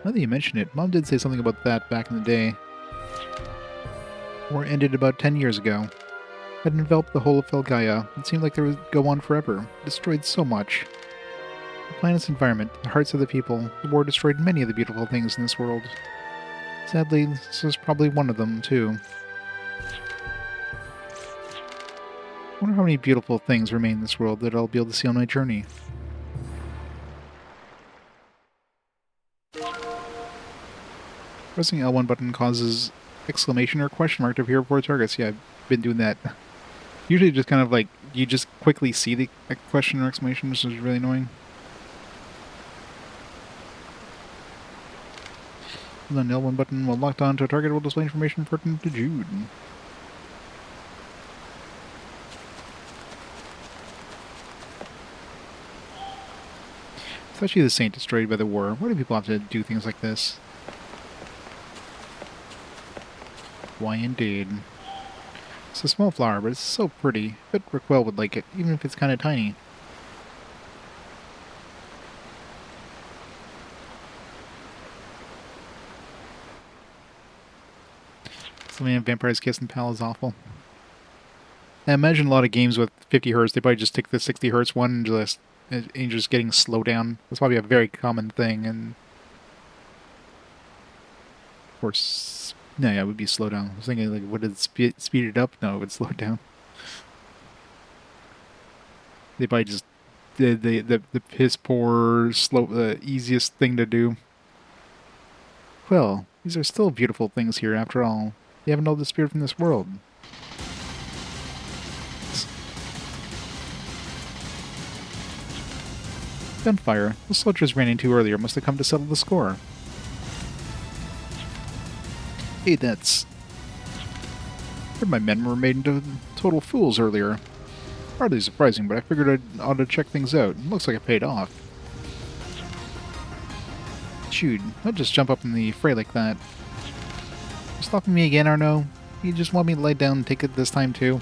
Now that you mention it, Mom did say something about that back in the day. War ended about 10 years ago. It had enveloped the whole of Felgaia. It seemed like it would go on forever. It destroyed so much. The planet's environment, the hearts of the people, the war destroyed many of the beautiful things in this world. Sadly, this was probably one of them, too. I wonder how many beautiful things remain in this world that I'll be able to see on my journey. Pressing L1 button causes exclamation or question mark to appear before targets. Yeah, I've been doing that. Usually just kind of like, you just quickly see the question or exclamation, which is really annoying. The L1 button, while locked on to a target, will display information pertinent to Jude. Especially the saint destroyed by the war. Why do people have to do things like this? Why indeed. It's a small flower, but it's so pretty. I bet Raquel would like it, even if it's kind of tiny. Something in Vampire's Kiss and Pal is awful. I imagine a lot of games with 50 Hz, they probably just take the 60 Hz one and just getting slowed down. That's probably a very common thing, and of course, no, yeah, it would be slow down. I was thinking, like, would it speed it up? No, it would slow it down. They probably just did the piss poor, slow, the easiest thing to do. Well, these are still beautiful things here, after all. They haven't all disappeared from this world. Gunfire. The soldiers ran into earlier must have come to settle the score. Hey, that's... I heard my men were made into total fools earlier. Hardly surprising, but I figured I ought to check things out. It looks like it paid off. Jude, don't just jump up in the fray like that. You stopping me again, Arno? You just want me to lay down and take it this time, too?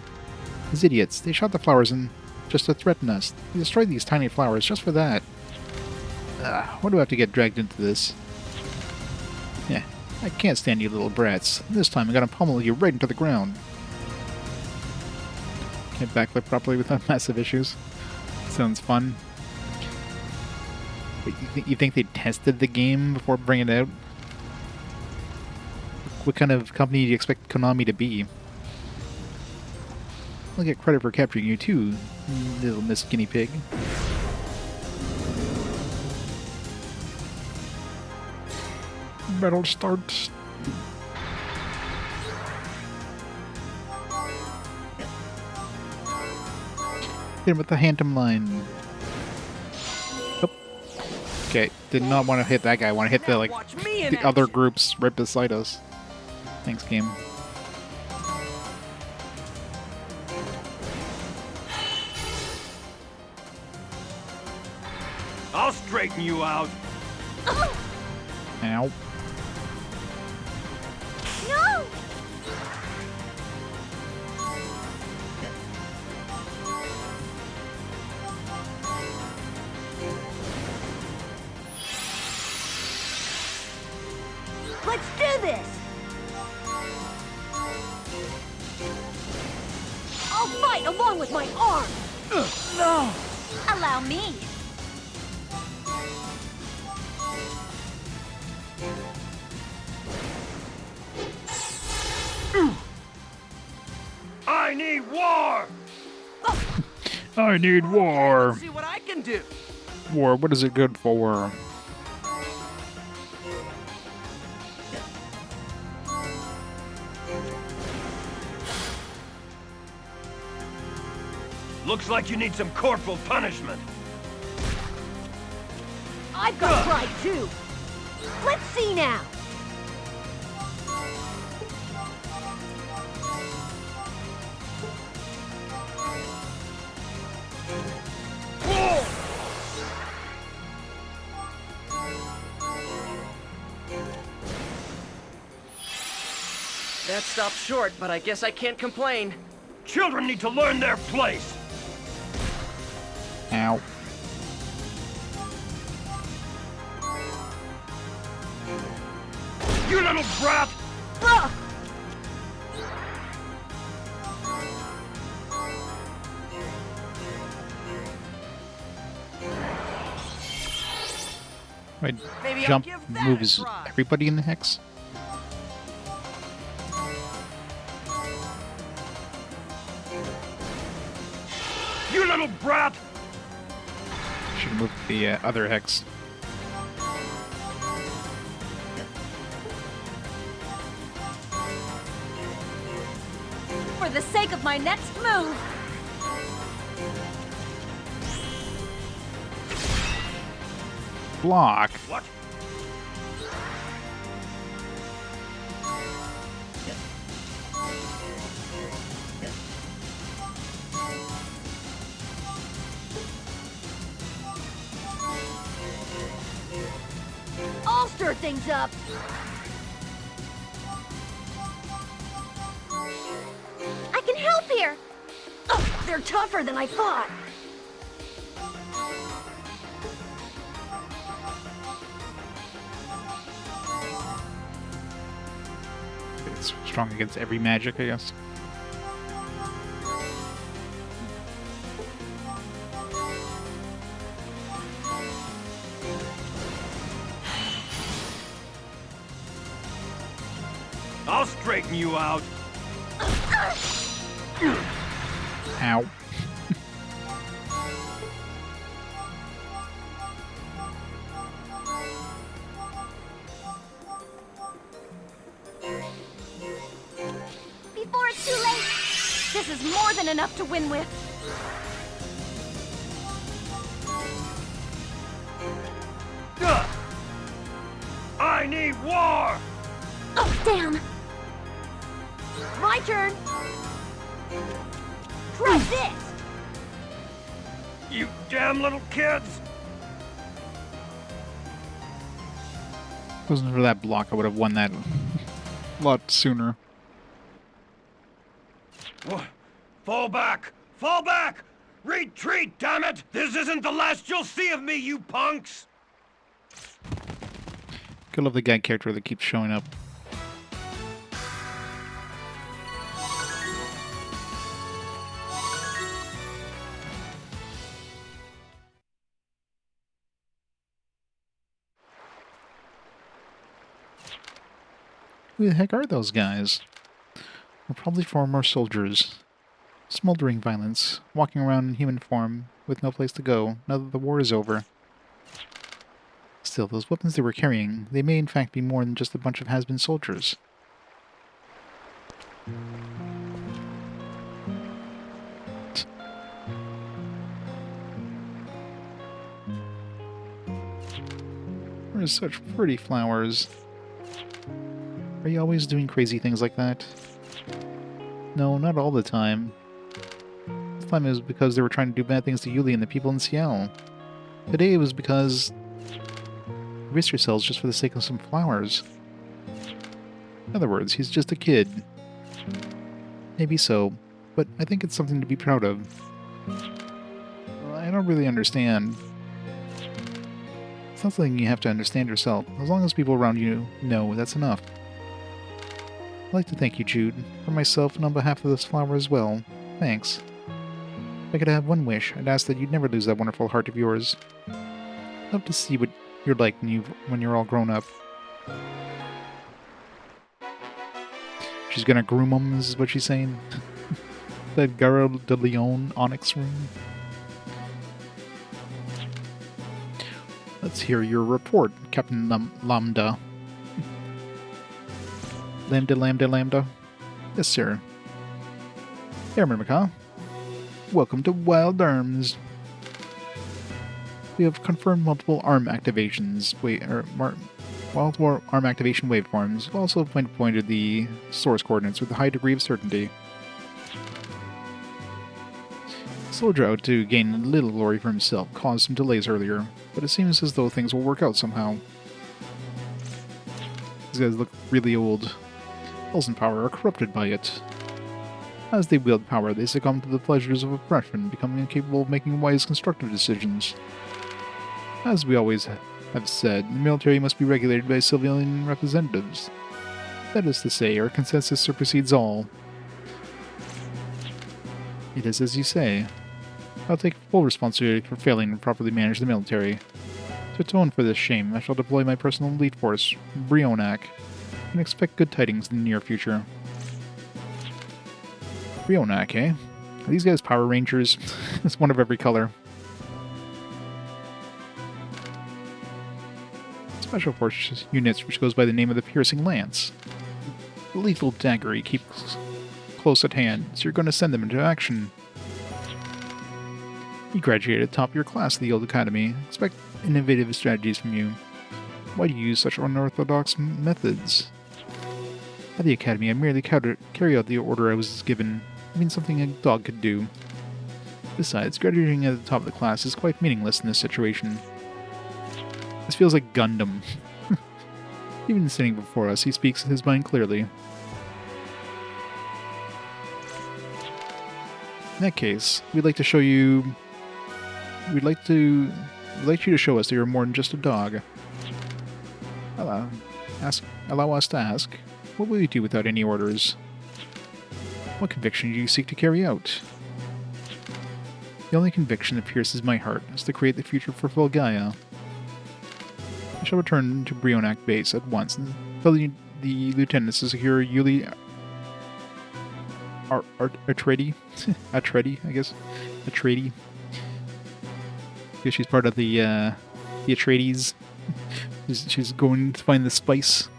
These idiots, they shot the flowers and just to threaten us. They destroyed these tiny flowers just for that. Why do I have to get dragged into this? Yeah, I can't stand you little brats. This time I'm gonna pummel you right into the ground. Can't backflip properly without massive issues. Sounds fun. But you think they tested the game before bringing it out? What kind of company do you expect Konami to be? I'll get credit for capturing you too, little Miss Guinea Pig. Battle starts. Hit him with the Phantom line. Oh. Okay, did not want to hit that guy. I want to hit the the other groups right beside us. Thanks, game. I'll straighten you out. Ow. No! Let's do this! I'll fight along with my arm! No! Allow me. I need war! I need war. Let's see what I can do. War, what is it good for? Looks like you need some corporal punishment. I've got pride too! Let's see now! That stopped short, but I guess I can't complain. Children need to learn their place. Ow. You little brat! Ugh! Right. Maybe I'll Jump give that a moves try. everybody in the hex. You little brat! Should have moved the other hex. For the sake of my next move! Block. What? I'll stir things up! I can help here! Ugh, they're tougher than I thought! It's strong against every magic, I guess. I'll straighten you out. Ow. Before it's too late! This is more than enough to win with! Ugh. I need war! Oh, damn! My turn! Try this! You damn little kids! If it wasn't for that block, I would have won that a lot sooner. Fall back! Fall back! Retreat, damn it! This isn't the last you'll see of me, you punks! I love the gag character that keeps showing up. Who the heck are those guys? They're probably former soldiers. Smoldering violence, walking around in human form, with no place to go, now that the war is over. Still, those weapons they were carrying, they may in fact be more than just a bunch of has-been soldiers. There's such pretty flowers. Are you always doing crazy things like that? No, not all the time. This time it was because they were trying to do bad things to Yuli and the people in Ciel. Today it was because you risk yourselves just for the sake of some flowers. In other words, he's just a kid. Maybe so, but I think it's something to be proud of. Well, I don't really understand. It's not something you have to understand yourself. As long as people around you know, that's enough. I'd like to thank you, Jude, for myself and on behalf of this flower as well. Thanks. If I could have one wish, I'd ask that you'd never lose that wonderful heart of yours. I'd love to see what you're like when you're all grown up. She's gonna groom him, is what she's saying. That Gara de Leon Onyx room. Let's hear your report, Captain Lambda. Lambda. Yes, sir. Airman McCaw. Welcome to Wild Arms. We have confirmed multiple arm activations. Multiple arm activation waveforms. We've also pointed the source coordinates with a high degree of certainty. Soldier out to gain a little glory for himself caused some delays earlier, but it seems as though things will work out somehow. These guys look really old. Those in power are corrupted by it. As they wield power, they succumb to the pleasures of oppression, becoming incapable of making wise, constructive decisions. As we always have said, the military must be regulated by civilian representatives. That is to say, our consensus supersedes all. It is as you say. I'll take full responsibility for failing to properly manage the military. To atone for this shame, I shall deploy my personal elite force, Brionac, and expect good tidings in the near future. Brionac, eh? Are these guys Power Rangers? It's one of every color. Special Forces units which goes by the name of the Piercing Lance. The lethal dagger he keeps close at hand, so you're going to send them into action. You graduated top of your class at the old academy. Expect innovative strategies from you. Why do you use such unorthodox methods? At the academy, I merely carry out the order I was given. I mean something a dog could do. Besides, graduating at the top of the class is quite meaningless in this situation. This feels like Gundam. Even sitting before us, he speaks his mind clearly. In that case, we'd like you to show us that you're more than just a dog. Allow us to ask, what will you do without any orders? What conviction do you seek to carry out? The only conviction that pierces my heart is to create the future for Fulgaia. I shall return to Brionac base at once and tell the lieutenants to secure Yuli Atreides? Atreides, I guess. Atreides. Because she's part of the Atreides. She's going to find the spice.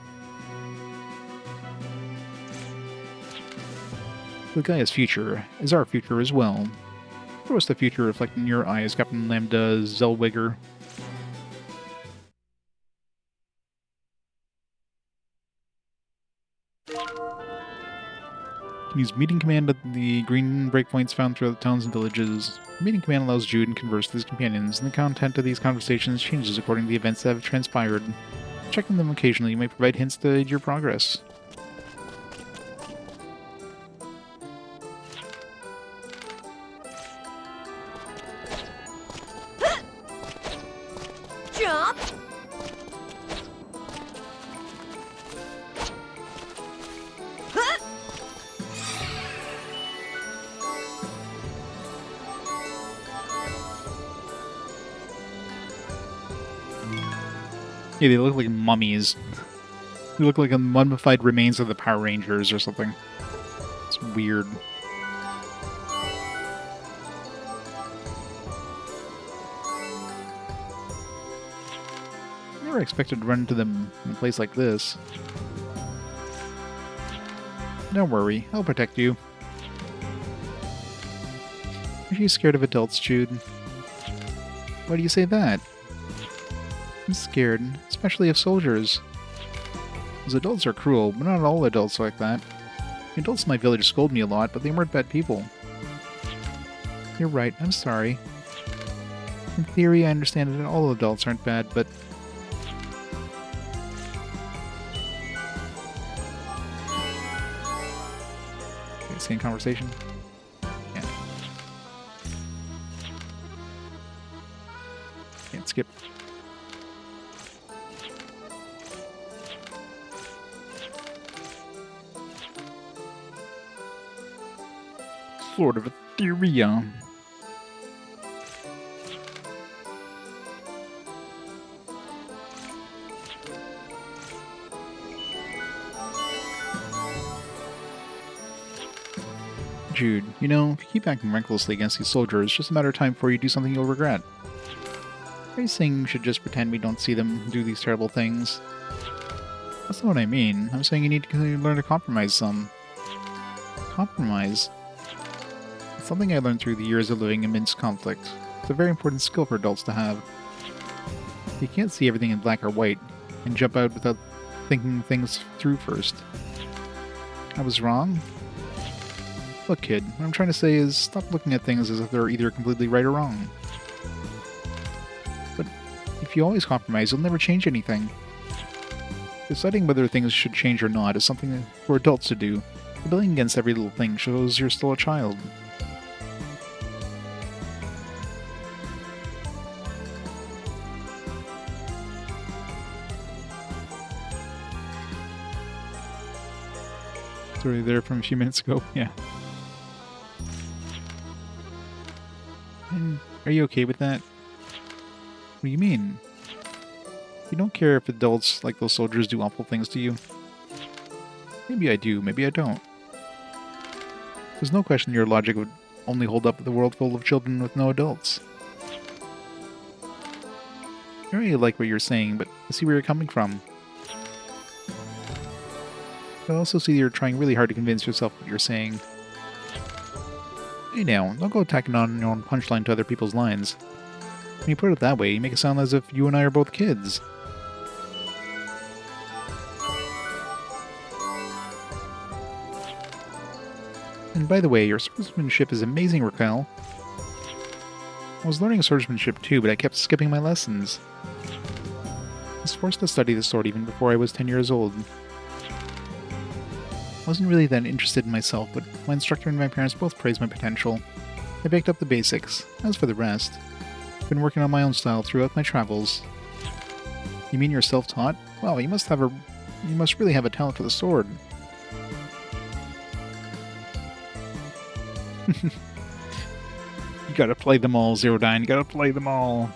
Fulgaia's future is our future as well. Show us the future reflecting in your eyes, Captain Lambda Zellweger. Use meeting command at the green breakpoints found throughout the towns and villages. Meeting command allows Jude to converse with his companions, and the content of these conversations changes according to the events that have transpired. Checking them occasionally may provide hints to aid your progress. Jump! Yeah, they look like mummies. They look like the mummified remains of the Power Rangers or something. It's weird. Never expected to run into them in a place like this. Don't worry, I'll protect you. Are you scared of adults, Jude? Why do you say that? I'm scared, especially of soldiers. Those adults are cruel, but not all adults are like that. The adults in my village scold me a lot, but they weren't bad people. You're right, I'm sorry. In theory, I understand that all adults aren't bad, but... Okay, same conversation? Yeah. Can't skip. Sort of a theory. Jude, you know, if you keep acting recklessly against these soldiers, it's just a matter of time before you do something you'll regret. Are you saying you should just pretend we don't see them do these terrible things? That's not what I mean. I'm saying you need to learn to compromise some. Compromise? It's something I learned through the years of living amidst conflict. It's a very important skill for adults to have. You can't see everything in black or white, and jump out without thinking things through first. I was wrong? Look, kid, what I'm trying to say is stop looking at things as if they're either completely right or wrong. But if you always compromise, you'll never change anything. Deciding whether things should change or not is something for adults to do. Rebelling against every little thing shows you're still a child. It's already there from a few minutes ago. Yeah. And are you okay with that? What do you mean? You don't care if adults like those soldiers do awful things to you? Maybe I do, maybe I don't. There's no question your logic would only hold up with a world full of children with no adults. I really like what you're saying, but I see where you're coming from. I also see you're trying really hard to convince yourself what you're saying. Hey now, don't go attacking on your own punchline to other people's lines. When you put it that way, you make it sound as if you and I are both kids. And by the way, your swordsmanship is amazing, Raquel. I was learning swordsmanship too, but I kept skipping my lessons. I was forced to study the sword even before I was 10 years old. I wasn't really that interested in myself, but my instructor and my parents both praised my potential. I picked up the basics. As for the rest, I've been working on my own style throughout my travels. You mean you're self-taught? Wow, you must really have a talent for the sword. You gotta play them all, Zero Dine. You gotta play them all.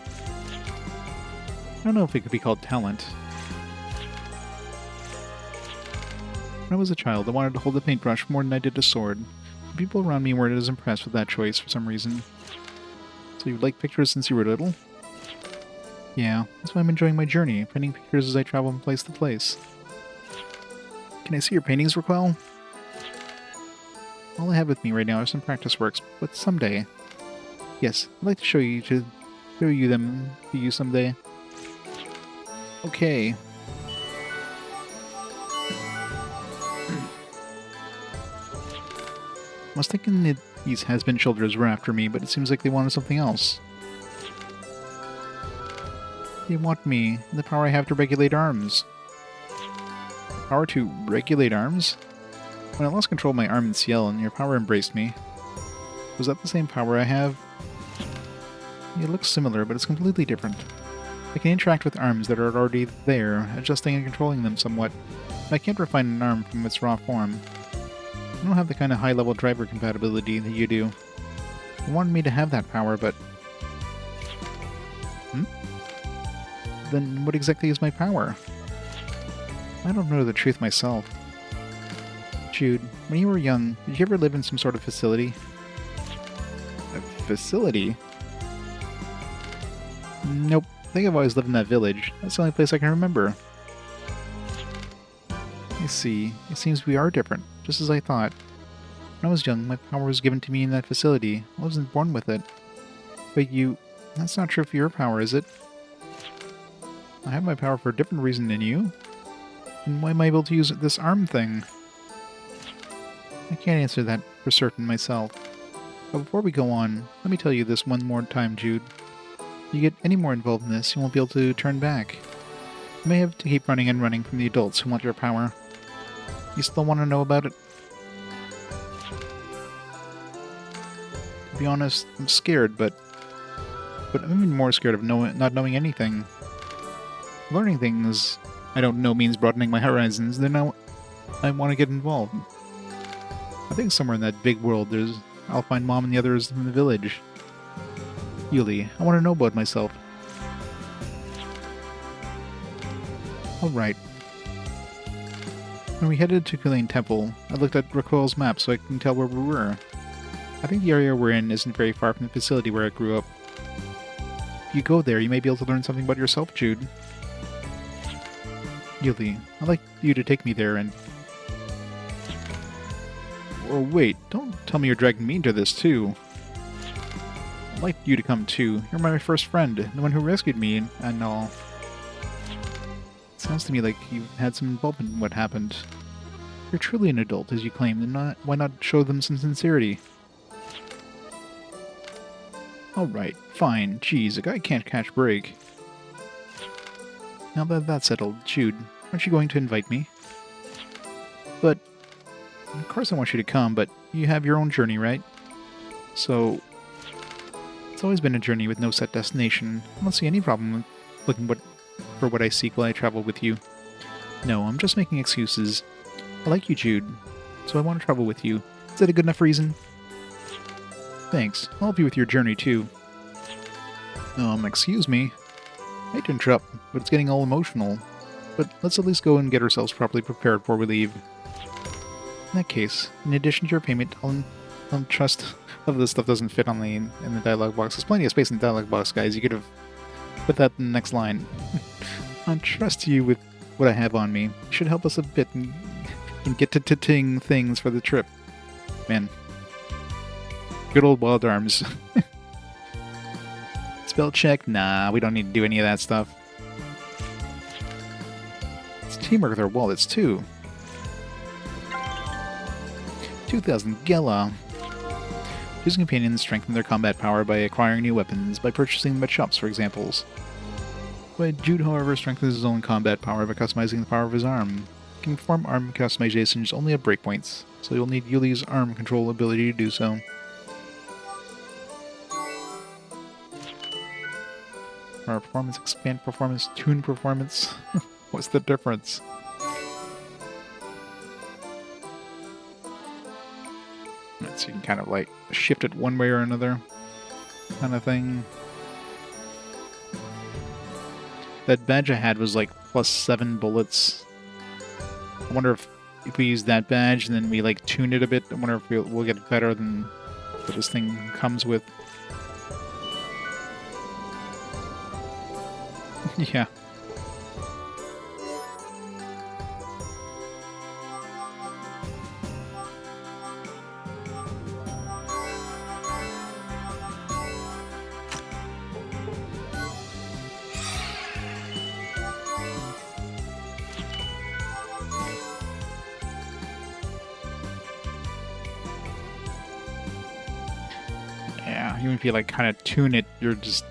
I don't know if it could be called talent. When I was a child, I wanted to hold a paintbrush more than I did a sword. The people around me weren't as impressed with that choice for some reason. So you like pictures since you were little? Yeah, that's why I'm enjoying my journey, painting pictures as I travel from place to place. Can I see your paintings, Raquel? All I have with me right now are some practice works, but someday... Yes, I'd like to show you them to you someday. Okay. I was thinking that these has-been shoulders were after me, but it seems like they wanted something else. They want me, and the power I have to regulate arms. Power to regulate arms? When I lost control of my arm in Ciel and your power embraced me, was that the same power I have? It looks similar, but it's completely different. I can interact with arms that are already there, adjusting and controlling them somewhat, but I can't refine an arm from its raw form. I don't have the kind of high-level driver compatibility that you do. You wanted me to have that power, but... Then what exactly is my power? I don't know the truth myself. Jude, when you were young, did you ever live in some sort of facility? A facility? Nope. I think I've always lived in that village. That's the only place I can remember. I see. It seems we are different, just as I thought. When I was young, my power was given to me in that facility. I wasn't born with it. But you... That's not true for your power, is it? I have my power for a different reason than you. And why am I able to use this arm thing? I can't answer that for certain myself. But before we go on, let me tell you this one more time, Jude. If you get any more involved in this, you won't be able to turn back. You may have to keep running and running from the adults who want your power. You still want to know about it? To be honest, I'm scared, but I'm even more scared of not knowing anything. Learning things I don't know means broadening my horizons, then I want to get involved. I think somewhere in that big world I'll find Mom and the others in the village. Yuli, I want to know about myself. Alright. When we headed to Kulane Temple, I looked at Raquel's map so I can tell where we were. I think the area we're in isn't very far from the facility where I grew up. If you go there, you may be able to learn something about yourself, Jude. Yuli, I'd like you to take me there and... Oh wait, don't tell me you're dragging me into this too. I'd like you to come too. You're my first friend, the one who rescued me and all. It sounds to me like you've had some involvement in what happened. If you're truly an adult, as you claim, then why not show them some sincerity? Alright, fine. Geez, a guy can't catch break. Now that that's settled, Jude, aren't you going to invite me? But, of course I want you to come, but you have your own journey, right? So, it's always been a journey with no set destination. I don't see any problem looking for what I seek while I travel with you. No, I'm just making excuses. I like you, Jude, so I want to travel with you. Is that a good enough reason? Thanks. I'll help you with your journey, too. Excuse me. I hate to interrupt, but it's getting all emotional. But let's at least go and get ourselves properly prepared before we leave. In that case, in addition to your payment, I'll trust... This stuff doesn't fit on in the dialogue box. There's plenty of space in the dialogue box, guys. You could have put that in the next line. I'll trust you with what I have on me. It should help us a bit and get to ting things for the trip. Man. Good old Wild Arms. Spell check? Nah, we don't need to do any of that stuff. It's teamwork with our wallets, too. 2,000 Gela. Choosing companions strengthen their combat power by acquiring new weapons, by purchasing them at shops, for examples. But Jude, however, strengthens his own combat power by customizing the power of his arm. He can perform arm customizations only at breakpoints, so you'll need Yuli's arm control ability to do so. Power performance, expand performance, tune performance. What's the difference? So you can kind of like shift it one way or another, kind of thing. That badge I had was like +7 bullets. I wonder if we use that badge and then we like tune it a bit, I wonder if we'll get better than what this thing comes with. Yeah. Yeah, even if you like kind of tune it, you're just...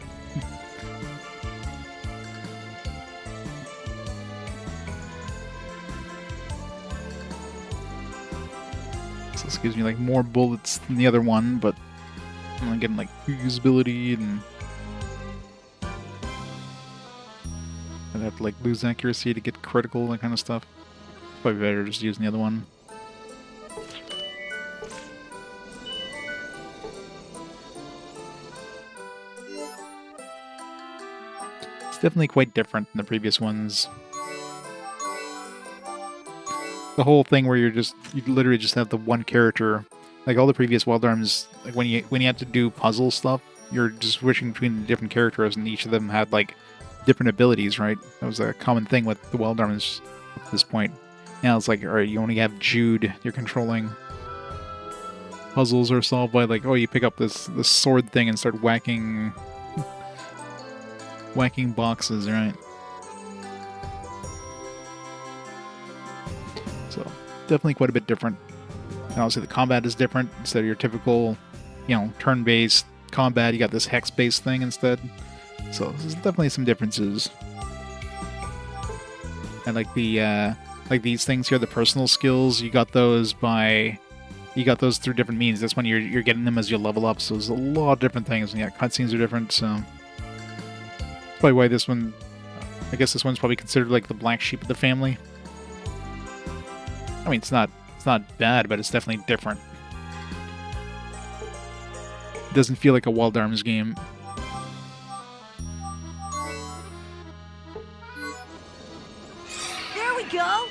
So this gives me like more bullets than the other one, but I'm only getting like usability and... I'd have to like lose accuracy to get critical, that kind of stuff. It's probably better just using the other one. It's definitely quite different than the previous ones. The whole thing where you literally just have the one character. Like all the previous Wild Arms, like when you had to do puzzle stuff, you're just switching between the different characters, and each of them had like different abilities, right? That was a common thing with the Wild Arms at this point. Now it's like, alright, you only have Jude you're controlling. Puzzles are solved by like, oh, you pick up this sword thing and start whacking boxes, right? So, definitely quite a bit different. And obviously the combat is different. Instead of your typical, turn-based combat, you got this hex-based thing instead. So, there's definitely some differences. And like like these things here, the personal skills, you got those through different means. That's when you're getting them as you level up. So there's a lot of different things. And yeah, cutscenes are different, so... Probably why this one, I guess this one's probably considered like the black sheep of the family. I mean, it's not bad, but it's definitely different. It doesn't feel like a Wild Arms game. There we go!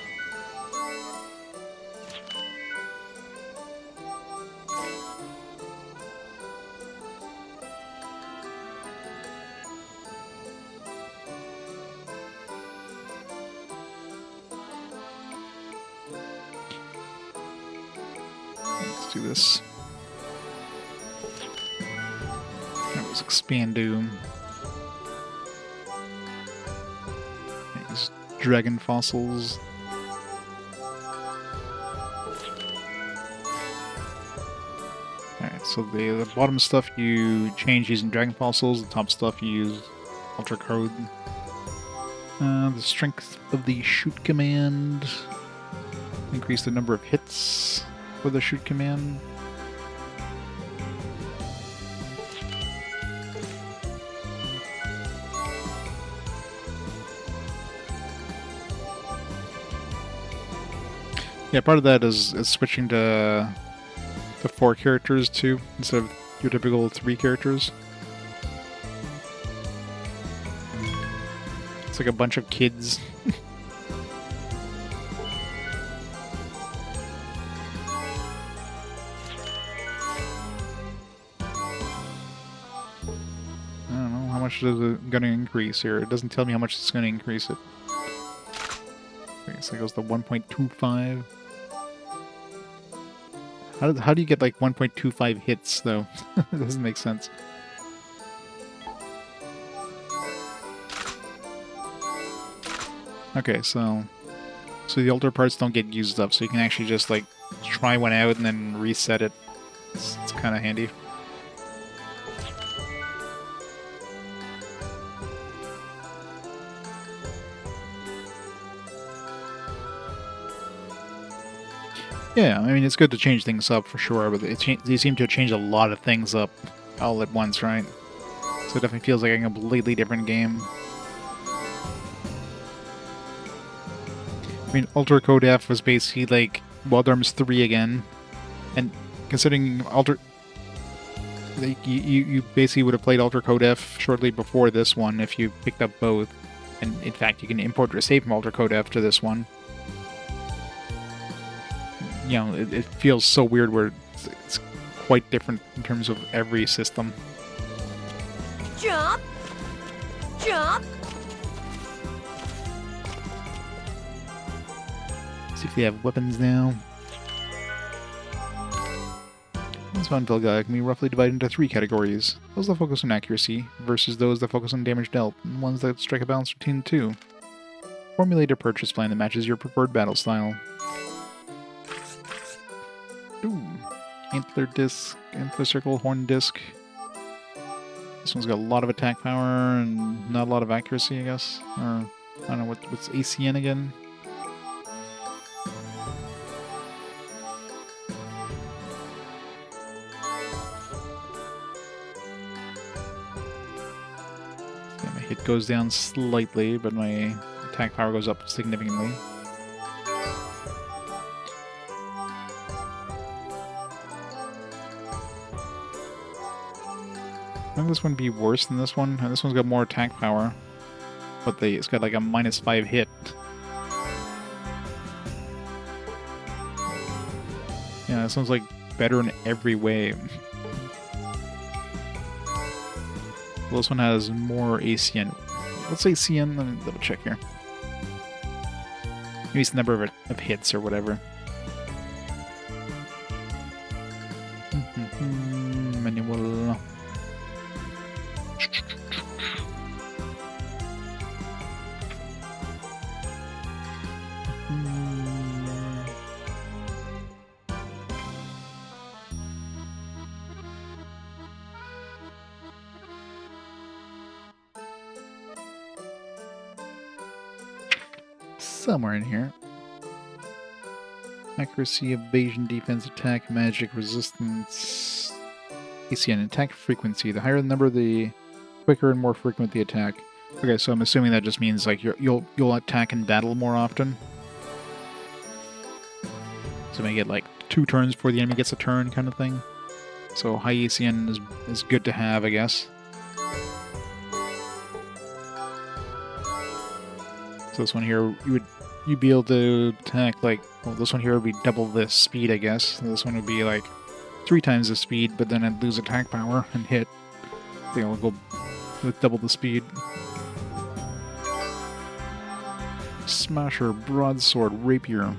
Let's do this. That was Expandu. These dragon fossils. Alright, so the bottom stuff you change using dragon fossils, the top stuff you use Ultra Code. The strength of the shoot command. Increase the number of hits for the shoot command. Yeah, part of that is switching to 4 characters too, instead of your typical 3 characters. It's like a bunch of kids. I don't know, how much is it going to increase here? It doesn't tell me how much it's going to increase it. Okay, so it goes to 1.25. How do you get like 1.25 hits though? It doesn't make sense. Okay, so the altar parts don't get used up, so you can actually just like try one out and then reset it. It's kind of handy. Yeah, I mean, it's good to change things up for sure, but they seem to have changed a lot of things up all at once, right? So it definitely feels like a completely different game. I mean, Ultra Code F was basically like Wild Arms 3 again, and considering you basically would have played Ultra Code F shortly before this one if you picked up both, and in fact you can import your save from Ultra Code F to this one. You know, it feels so weird where it's quite different in terms of every system. Jump! Jump! See if we have weapons now. This Funfill guide can be roughly divided into 3 categories. Those that focus on accuracy versus those that focus on damage dealt, and ones that strike a balance between the two. Formulate a purchase plan that matches your preferred battle style. Ooh. Antler disc, antler circle, horn disc. This one's got a lot of attack power and not a lot of accuracy, I guess. Or, I don't know, what's ACN again? Yeah, my hit goes down slightly, but my attack power goes up significantly. I think this one would be worse than this one. This one's got more attack power, but it's got like a -5 hit. Yeah, this one's like better in every way. Well, this one has more ACN. What's ACN? Let me double check here. Maybe it's the number of hits or whatever. Manual. Somewhere in here. Accuracy, evasion, defense, attack, magic, resistance, ACN, attack frequency. The higher the number, the quicker and more frequent the attack. Okay, so I'm assuming that just means like you'll attack in battle more often. So you may get like 2 turns before the enemy gets a turn, kind of thing. So high ACN is good to have, I guess. So this one here, you'd be able to attack like, well, this one here would be double the speed, I guess. So this one would be like 3 times the speed, but then I'd lose attack power and hit. I think I'll go with double the speed. Smasher, broadsword, rapier.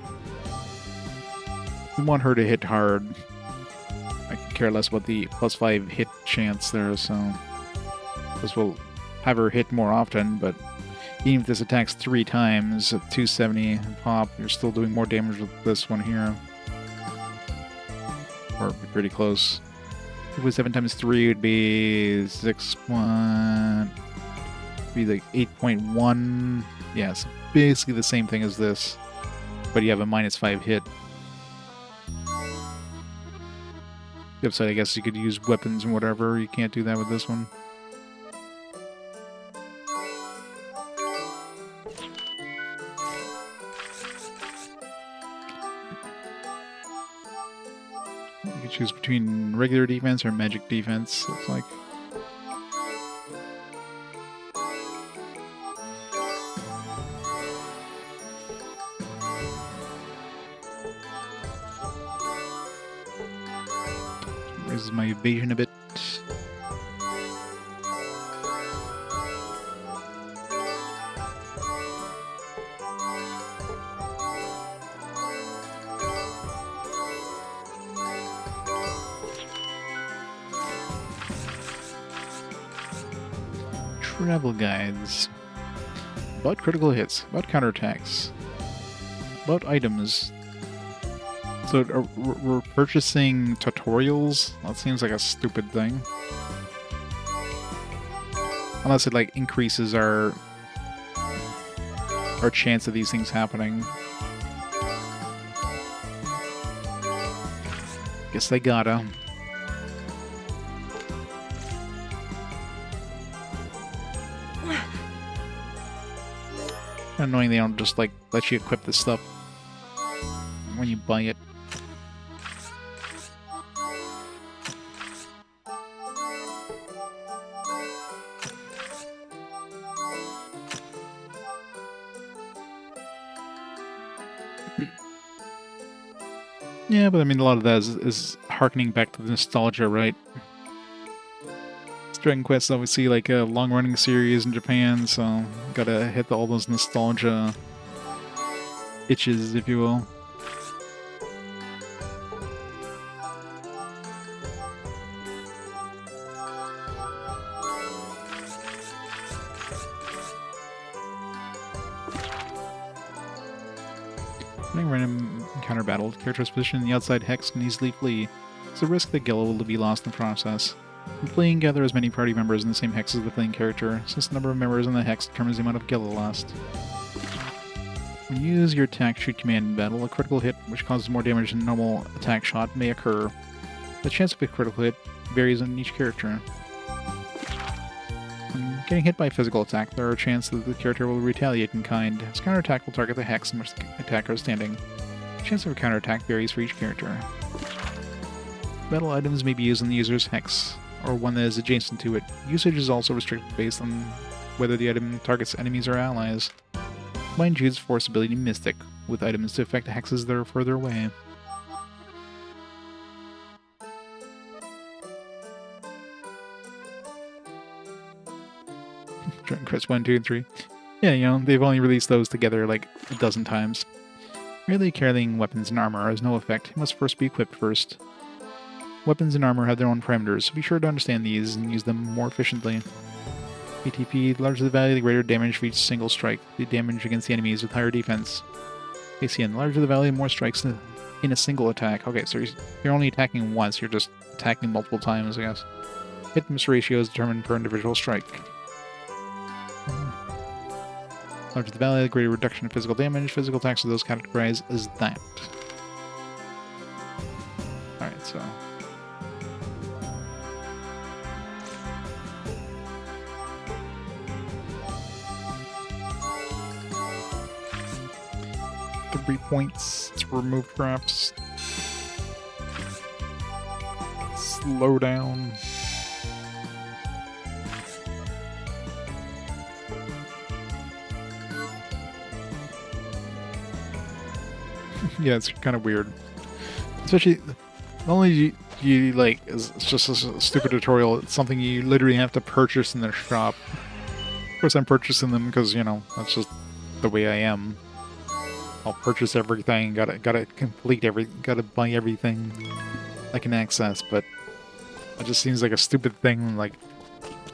We want her to hit hard. I could care less about the +5 hit chance there, so this will have her hit more often, but even if this attacks 3 times at 270 pop, you're still doing more damage with this one here. Or pretty close. If it was 7 times 3, it would be 6. be like 8.1. Yeah, it's basically the same thing as this, but you have a -5 hit. The upside, I guess you could use weapons and whatever. You can't do that with this one. You can choose between regular defense or magic defense, looks like. Raises my evasion a bit. Travel guides. About critical hits, about counterattacks, about items. So we're purchasing tutorials? That seems like a stupid thing. Unless it like increases our chance of these things happening. Guess they gotta. Annoying they don't just like let you equip this stuff when you buy it. Yeah, but I mean a lot of that is harkening back to the nostalgia, right? Dragon Quest is obviously like a long-running series in Japan, so gotta hit all those nostalgia itches, if you will. During random encounter battle, character's position in the outside hex can easily flee. It's a risk that Gilla will be lost in the process. When fleeing, gather as many party members in the same hex as the fleeing character, since the number of members in the hex determines the amount of Gilla lost. When you use your attack shoot command in battle, a critical hit, which causes more damage than a normal attack shot, may occur. The chance of a critical hit varies on each character. When getting hit by a physical attack, there are a chance that the character will retaliate in kind. Its counterattack will target the hex in which the attacker is standing. The chance of a counterattack varies for each character. Battle items may be used in the user's hex, or one that is adjacent to it. Usage is also restricted based on whether the item targets enemies or allies. Combine Jude's Force ability Mystic with items to affect hexes that are further away. Dragon Quest 1, 2, and 3. Yeah, you know, they've only released those together like a dozen times. Merely carrying weapons and armor has no effect. It must first be equipped first. Weapons and armor have their own parameters, so be sure to understand these and use them more efficiently. ATP, the larger the value, the greater damage for each single strike. The damage against the enemies with higher defense. ACN, the larger the value, more strikes in a single attack. Okay, so you're only attacking once, you're just attacking multiple times, I guess. Hit miss ratio is determined per individual strike. Larger the value, the greater reduction in physical damage. Physical attacks are those categorized as that. Alright, so... .3 points to remove traps. Slow down. Yeah, it's kind of weird. Especially, not only do you like, it's just a stupid tutorial, it's something you literally have to purchase in their shop. Of course I'm purchasing them because, you know, that's just the way I am. I'll purchase everything, gotta complete gotta buy everything I can access, but it just seems like a stupid thing, like,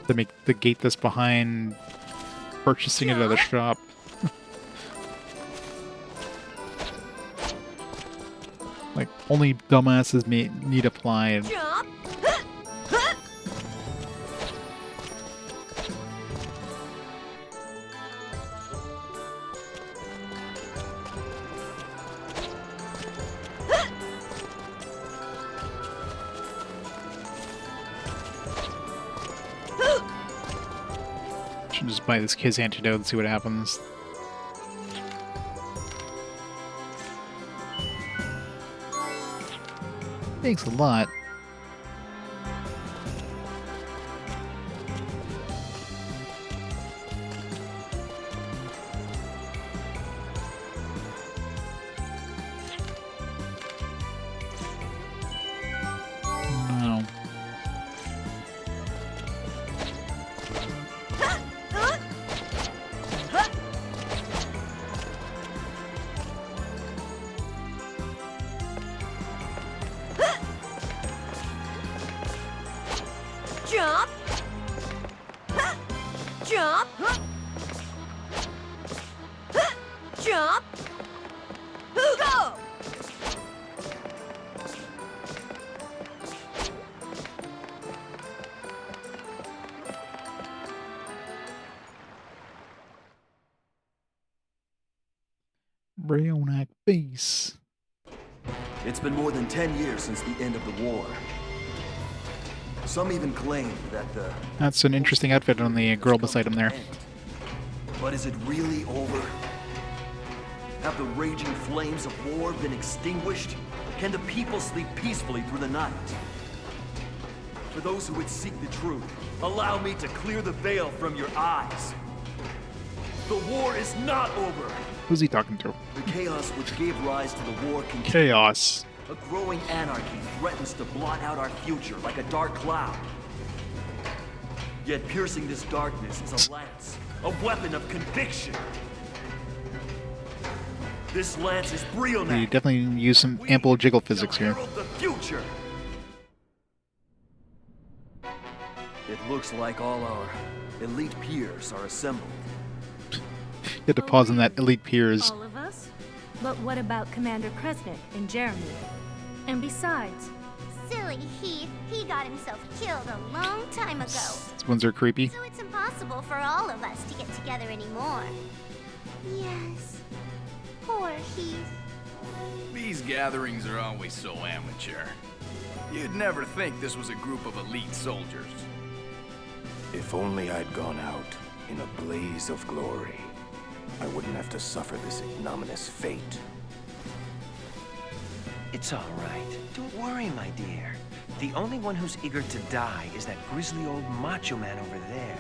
to gate this behind purchasing it at the shop. Like, only dumbasses need apply. Should just buy this kid's antidote and see what happens. Thanks a lot. No. Jump! Jump! Jump! Go! Brionac base. It's been more than 10 years since the end of the war. Some even claim that the... That's an interesting outfit on the girl beside him there. But is it really over? Have the raging flames of war been extinguished? Can the people sleep peacefully through the night? For those who would seek the truth, allow me to clear the veil from your eyes. The war is not over. Who's he talking to? The chaos which gave rise to the war continues. Chaos. A growing anarchy threatens to blot out our future like a dark cloud. Yet piercing this darkness is a lance, a weapon of conviction. This lance is Brionac. You definitely use some ample jiggle physics here. The future. It looks like all our elite peers are assembled. You had to pause on that elite peers. All of us? But what about Commander Kresnik and Jeremy? And besides, Silly Heath, he got himself killed a long time ago. These ones are creepy. So it's impossible for all of us to get together anymore. Yes. Poor Heath. These gatherings are always so amateur. You'd never think this was a group of elite soldiers. If only I'd gone out in a blaze of glory, I wouldn't have to suffer this ignominious fate. It's all right. Don't worry, my dear. The only one who's eager to die is that grisly old macho man over there.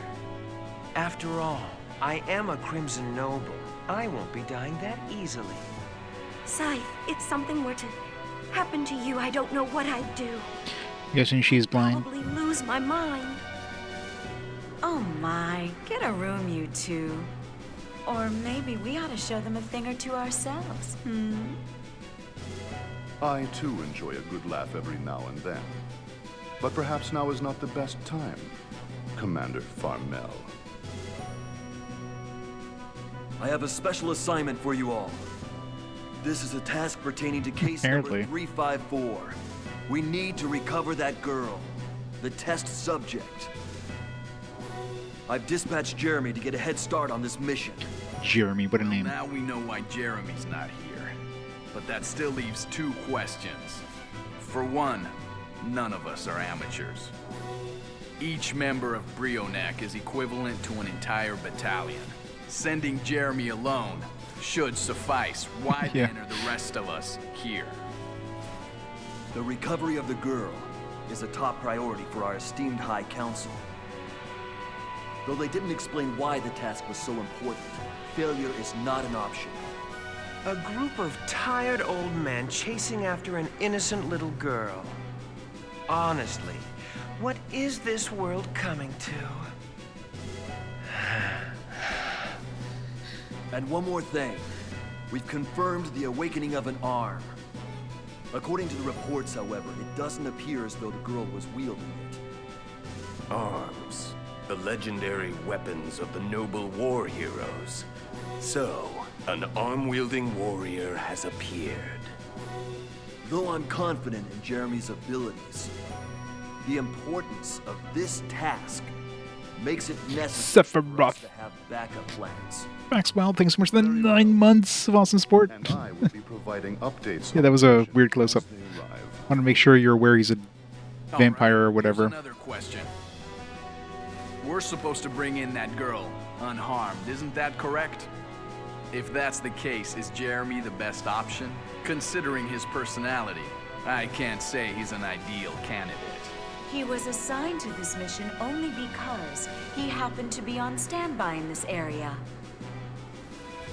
After all, I am a Crimson Noble. I won't be dying that easily. Scythe, if something were to happen to you, I don't know what I'd do. Guessing she's blind. Probably lose my mind. Oh my, get a room, you two. Or maybe we ought to show them a thing or two ourselves, I, too, enjoy a good laugh every now and then. But perhaps now is not the best time, Commander Farmel. I have a special assignment for you all. This is a task pertaining to case number 354. We need to recover that girl, the test subject. I've dispatched Jeremy to get a head start on this mission. Jeremy, what a name. Now we know why Jeremy's not here. But that still leaves two questions. For one, none of us are amateurs. Each member of Brionac is equivalent to an entire battalion. Sending Jeremy alone should suffice. Why then are the rest of us here? The recovery of the girl is a top priority for our esteemed High Council. Though they didn't explain why the task was so important, failure is not an option. A group of tired old men chasing after an innocent little girl. Honestly, what is this world coming to? And one more thing. We've confirmed the awakening of an arm. According to the reports, however, it doesn't appear as though the girl was wielding it. Arms. The legendary weapons of the noble war heroes. So, an arm-wielding warrior has appeared. Though I'm confident in Jeremy's abilities, the importance of this task makes it necessary for us to have backup plans. Maxwell, thanks so much for the 9 months of awesome support. And I will be providing updates. Yeah, that was a weird close-up. Want to make sure you're aware he's a vampire or whatever. Another question. We're supposed to bring in that girl, unharmed, isn't that correct? If that's the case, is Jeremy the best option? Considering his personality, I can't say he's an ideal candidate. He was assigned to this mission only because he happened to be on standby in this area.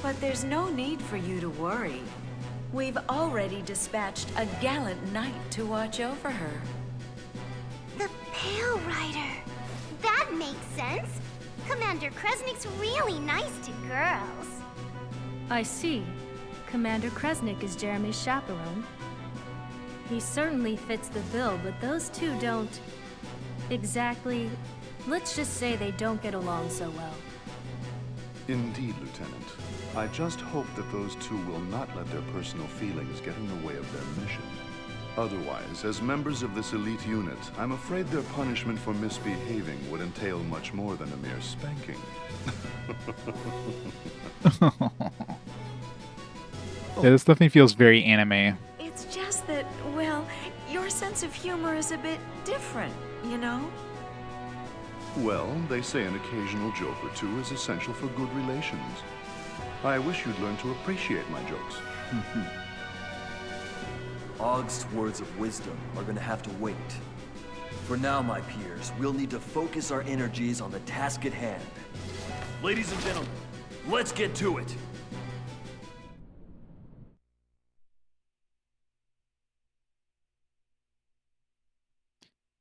But there's no need for you to worry. We've already dispatched a gallant knight to watch over her. The Pale Rider. That makes sense. Commander Kresnik's really nice to girls. I see. Commander Kresnik is Jeremy's chaperone. He certainly fits the bill, but those two don't exactly... Let's just say they don't get along so well. Indeed, Lieutenant. I just hope that those two will not let their personal feelings get in the way of their mission. Otherwise, as members of this elite unit, I'm afraid their punishment for misbehaving would entail much more than a mere spanking. Yeah, this definitely feels very anime. It's just that, well, your sense of humor is a bit different, you know? Well, they say an occasional joke or two is essential for good relations. I wish you'd learn to appreciate my jokes. Augst's words of wisdom are gonna have to wait. For now, my peers, we'll need to focus our energies on the task at hand. Ladies and gentlemen, let's get to it!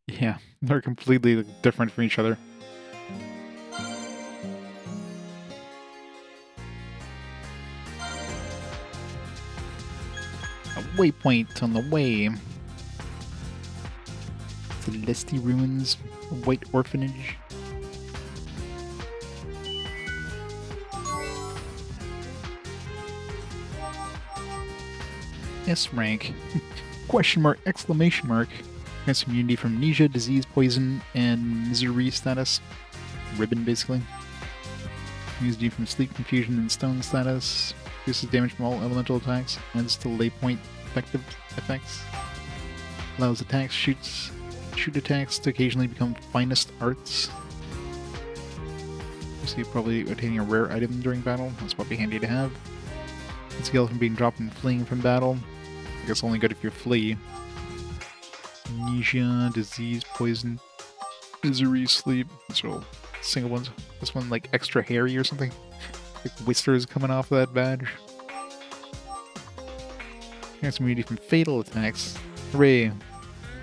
Yeah, they're completely different from each other. A waypoint on the way. Celesti Ruins, White Orphanage. S rank. Question mark, exclamation mark. Grants immunity from amnesia, disease, poison, and misery status. Ribbon, basically. Immunity from sleep, confusion, and stone status. Reduces damage from all elemental attacks. Adds to lay point effective effects. Allows attacks, shoot attacks to occasionally become finest arts. So you're probably obtaining a rare item during battle. That's probably handy to have. Skill from being dropped and fleeing from battle. I guess only good if you flee. Amnesia, disease, poison, misery, sleep. These are all single ones. This one like extra hairy or something. Like whiskers coming off of that badge. Grants immunity from fatal attacks. Hooray!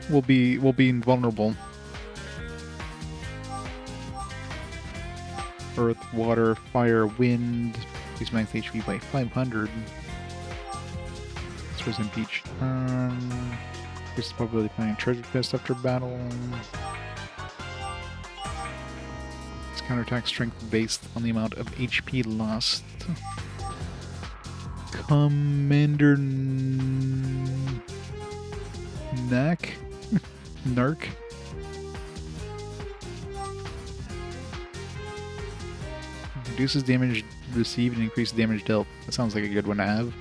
We'll be invulnerable. Earth, water, fire, wind. Increase max HP by 500. This was in each turn. Increase the probability of finding treasure chest after battle. It's counterattack strength based on the amount of HP lost. Commander Nark? Reduces damage received and increases damage dealt. That sounds like a good one to have.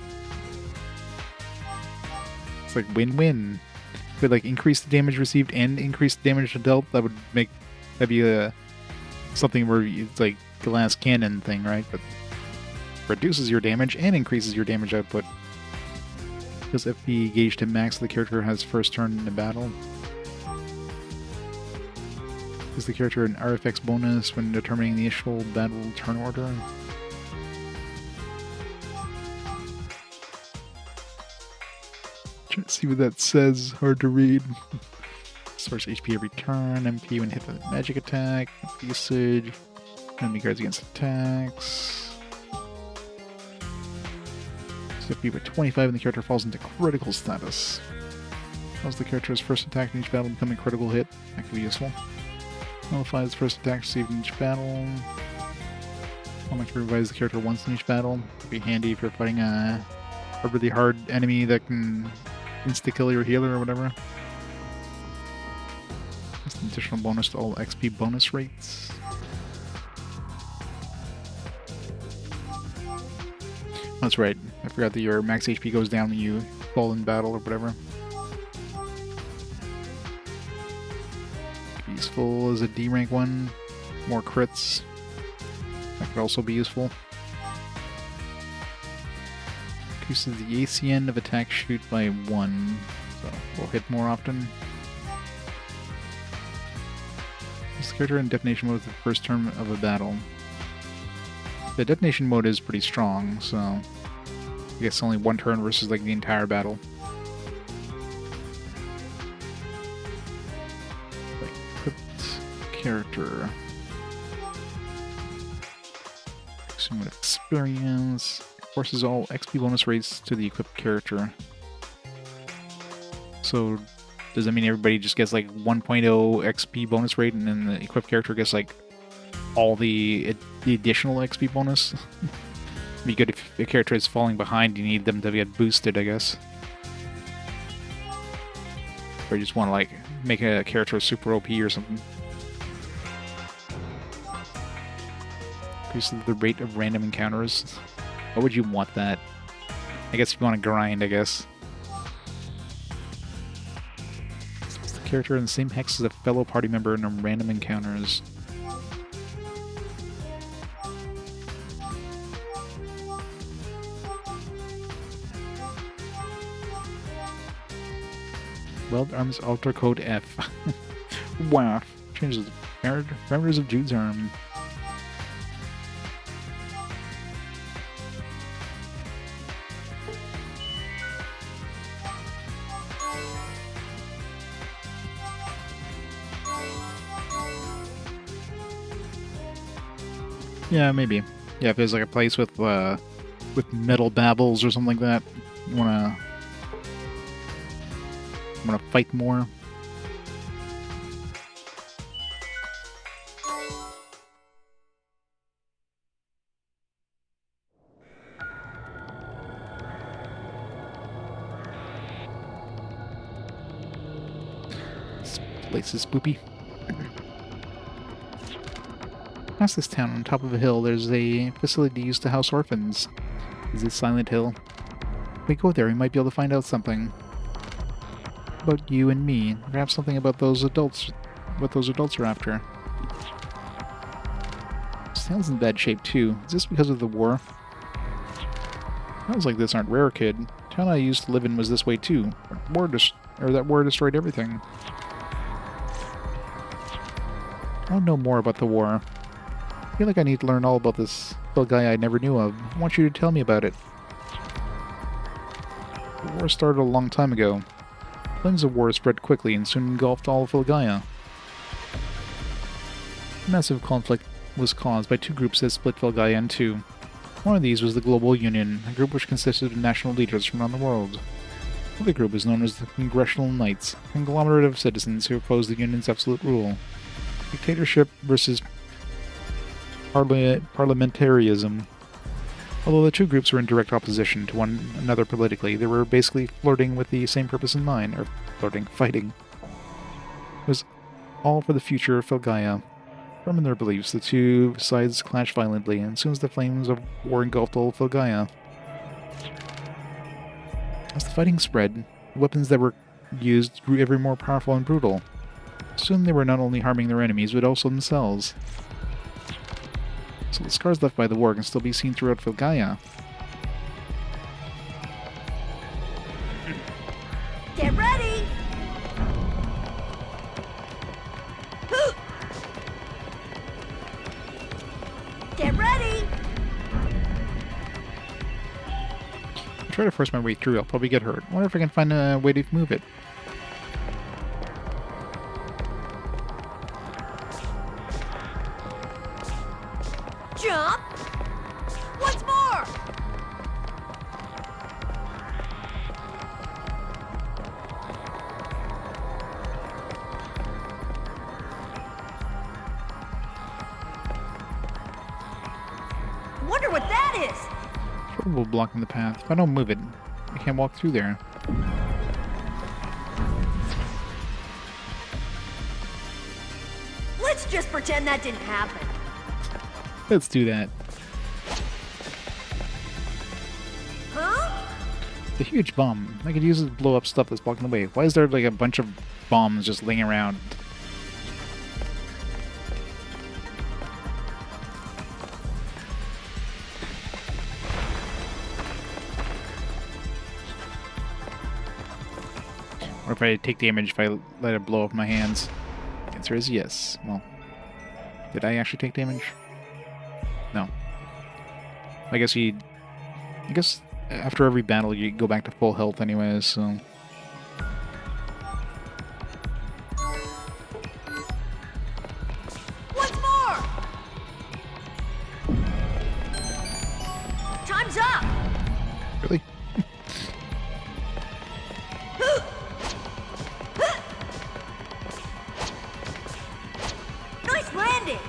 It's like win-win. Could like increase the damage received and increase the damage dealt. That'd be a something where it's like glass cannon thing, right? But reduces your damage and increases your damage output. Because FP gauged to max, the character has first turn in the battle. Gives the character an RFX bonus when determining the initial battle turn order. Trying to see what that says. Hard to read. Source HP every turn. MP when hit with a magic attack. Usage. Enemy guards against attacks. HP by 25 and the character falls into critical status. Allows the character's first attack in each battle become a critical hit. That could be useful. Nullifies the first attack received in each battle. I'll make sure to revise the character once in each battle. It'd be handy if you're fighting a really hard enemy that can insta-kill your healer or whatever. Just an additional bonus to all XP bonus rates. That's right. I forgot that your max HP goes down when you fall in battle or whatever. Useful as a D rank one. More crits. That could also be useful. Increases the ACN of attack shoot by 1, so we'll hit more often. Use the character in detonation mode at the first turn of a battle. The detonation mode is pretty strong, so I guess only one turn versus like the entire battle. Equipped character. Consume experience. Forces all XP bonus rates to the equipped character. So does that mean everybody just gets like 1.0 XP bonus rate and then the equipped character gets like all the additional XP bonus? It'd be good if the character is falling behind, you need them to get boosted, I guess. Or you just want to like make a character super OP or something. Increases the rate of random encounters. Why would you want that? I guess if you want to grind, I guess. It's the character in the same hex as a fellow party member in random encounters. Weld Arms Alter Code F. Wow. Changes the parameters of Jude's arm. Yeah, maybe. Yeah, if there's like a place with metal babbles or something like that, you wanna fight more. This place is spoopy. Past this town, on top of a hill, there's a facility used to house orphans. Is it Silent Hill? If we go there, we might be able to find out something. About you and me. Perhaps something about those adults. What those adults are after. This town's in bad shape, too. Is this because of the war? Towns like this aren't rare, kid. The town I used to live in was this way, too. That war destroyed everything. I want to know more about the war. I feel like I need to learn all about this little guy I never knew of. I want you to tell me about it. The war started a long time ago. Flames of war spread quickly and soon engulfed all of Filgaia. A massive conflict was caused by two groups that split Filgaia in two. One of these was the Global Union, a group which consisted of national leaders from around the world. The other group was known as the Congressional Knights, a conglomerate of citizens who opposed the Union's absolute rule. Dictatorship versus parliamentarism. Although the two groups were in direct opposition to one another politically, they were basically flirting with the same purpose in mind, or fighting. It was all for the future of Filgaia. Firm in their beliefs, the two sides clashed violently, and as soon as the flames of war engulfed all of Filgaia. As the fighting spread, the weapons that were used grew ever more powerful and brutal. Soon they were not only harming their enemies, but also themselves. So the scars left by the war can still be seen throughout Filgaia. Get ready! Get ready! I'll try to force my way through, I'll probably get hurt. I wonder if I can find a way to move it. Jump! Once more! Wonder what that is! Trouble blocking the path. If I don't move it, I can't walk through there. Let's just pretend that didn't happen. Let's do that. Huh? It's a huge bomb. I could use it to blow up stuff that's blocking the way. Why is there like a bunch of bombs just laying around? Or if I take damage if I let it blow up my hands? The answer is yes. Well, did I actually take damage? No. I guess after every battle you go back to full health anyways, so... Once more! Time's up! Really? Nice landing!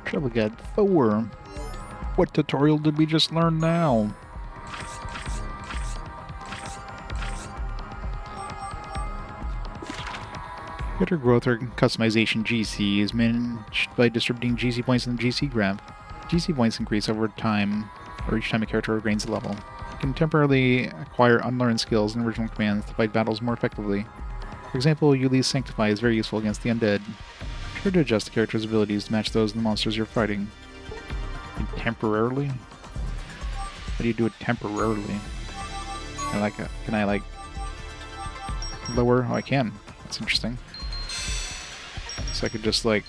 Trouble got Thor. What tutorial did we just learn now? Character growth or customization GC is managed by distributing GC points in the GC graph. GC points increase over time, or each time a character gains a level. You can temporarily acquire unlearned skills and original commands to fight battles more effectively. For example, Yuli's Sanctify is very useful against the undead. Try to adjust the character's abilities to match those of the monsters you're fighting. And temporarily? How do you do it temporarily? Can I lower? Oh, I can. That's interesting. So I could just like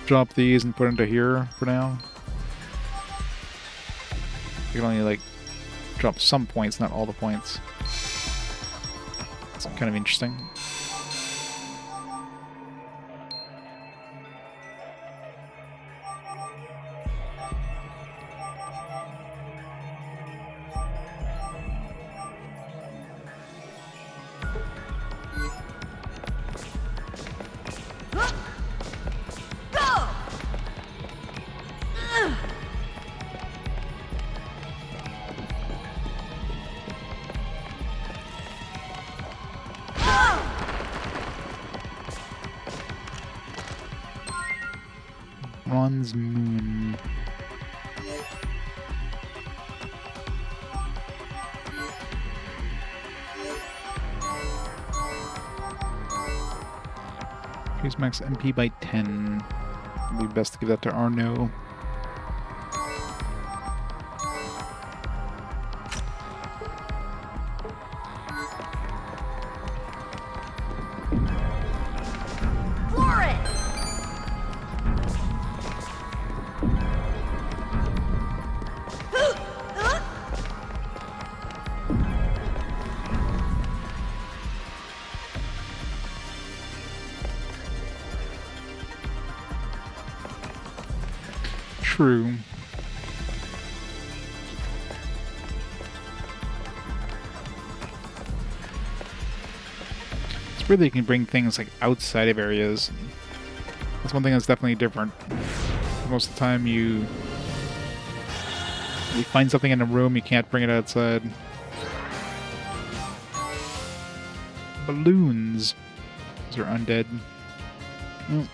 drop these and put into here for now. I can only like drop some points, not all the points. It's kind of interesting. Ron's Moon. Increase max MP by 10. It'd be best to give that to Arno. True. It's weird that you can bring things like outside of areas. That's one thing that's definitely different. Most of the time you find something in a room, you can't bring it outside. Balloons. Those are undead. Well,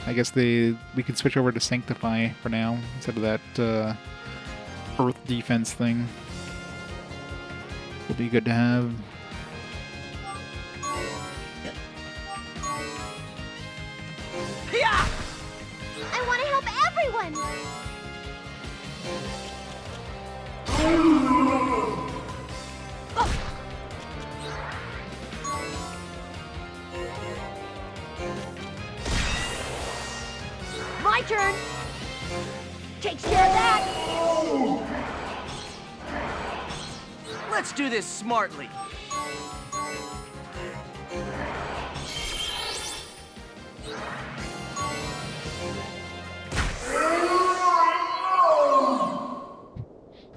I guess we could switch over to Sanctify for now, instead of that Earth defense thing. Will be good to have. I want to help everyone! My turn! Takes care of that! Let's do this smartly.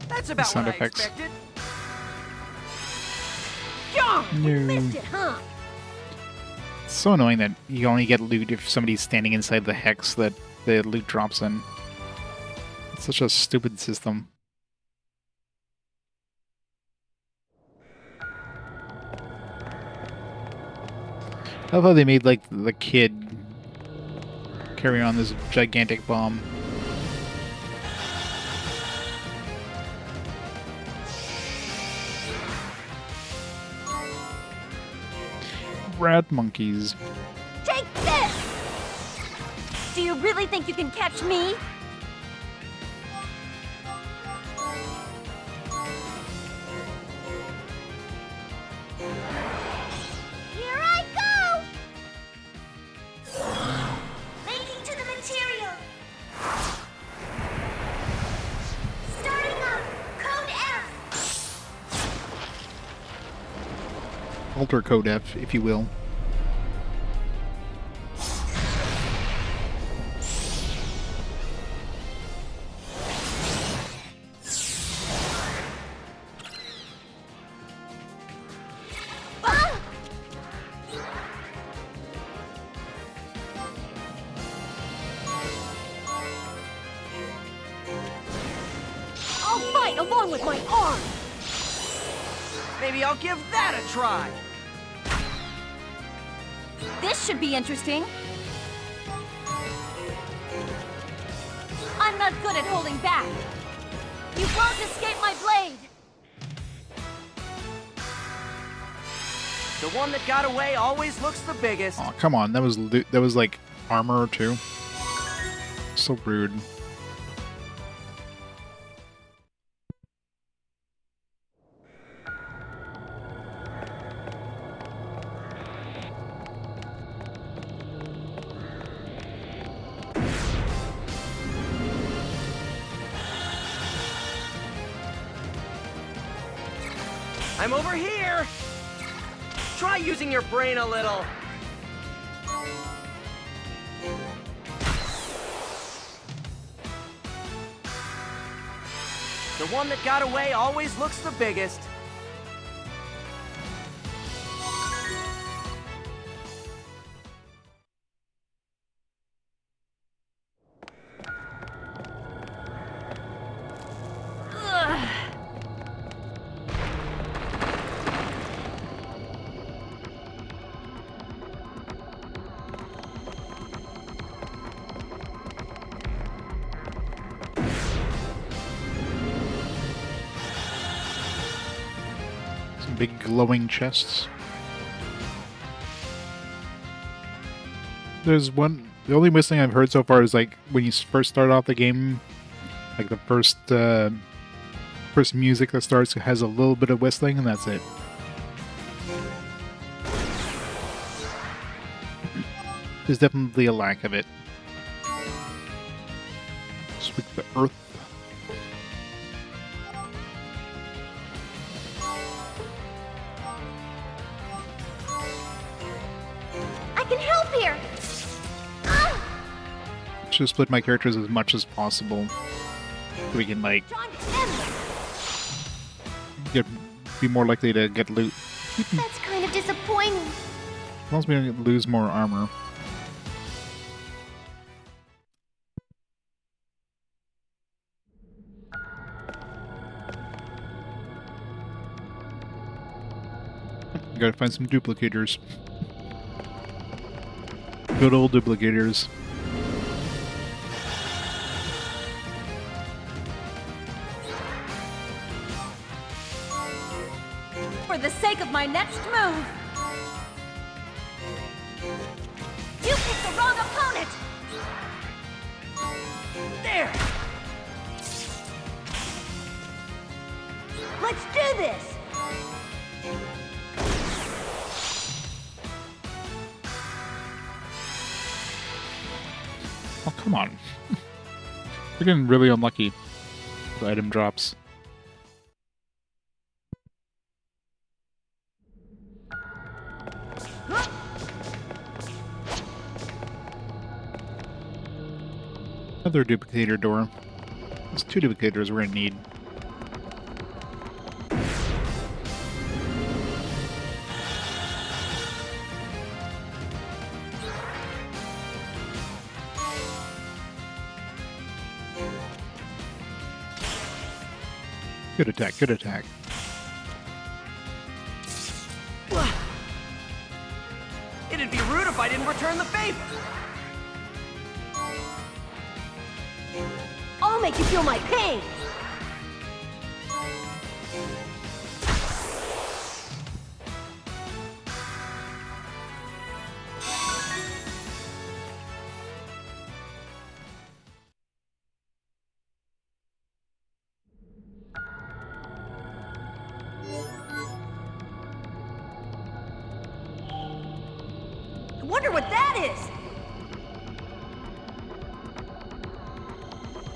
That's about Sound what effects. I expected. Darn! No. Missed it, huh? It's so annoying that you only get loot if somebody's standing inside the hex that the loot drops in. It's such a stupid system. I love how they made like the kid carry on this gigantic bomb. rat monkeys. Take this! Do you really think you can catch me? Here I go! Linking to the material. Starting up. Code F. Alter code F, if you will. I'll fight along with my arm! Maybe I'll give that a try. This should be interesting. I'm not good at holding back. You won't escape my blade! The one that got away always looks the biggest. Oh, come on. That was like armor too. So rude. I'm over here! Try using your brain a little. The one that got away always looks the biggest. Big glowing chests. There's one. The only whistling I've heard so far is like when you first start off the game, like the first music that starts has a little bit of whistling, and that's it. There's definitely a lack of it. Sweep the earth. To split my characters as much as possible so we can like be more likely to get loot. That's kind of disappointing. As long as we don't lose more armor. Gotta find some duplicators. Good old duplicators. For the sake of my next move! You picked the wrong opponent! There! Let's do this! Oh, come on. We're getting really unlucky with item drops. Another duplicator door. There's 2 duplicators we're gonna need. Good attack, good attack. It'd be rude if I didn't return the favor. I'll make you feel my pain!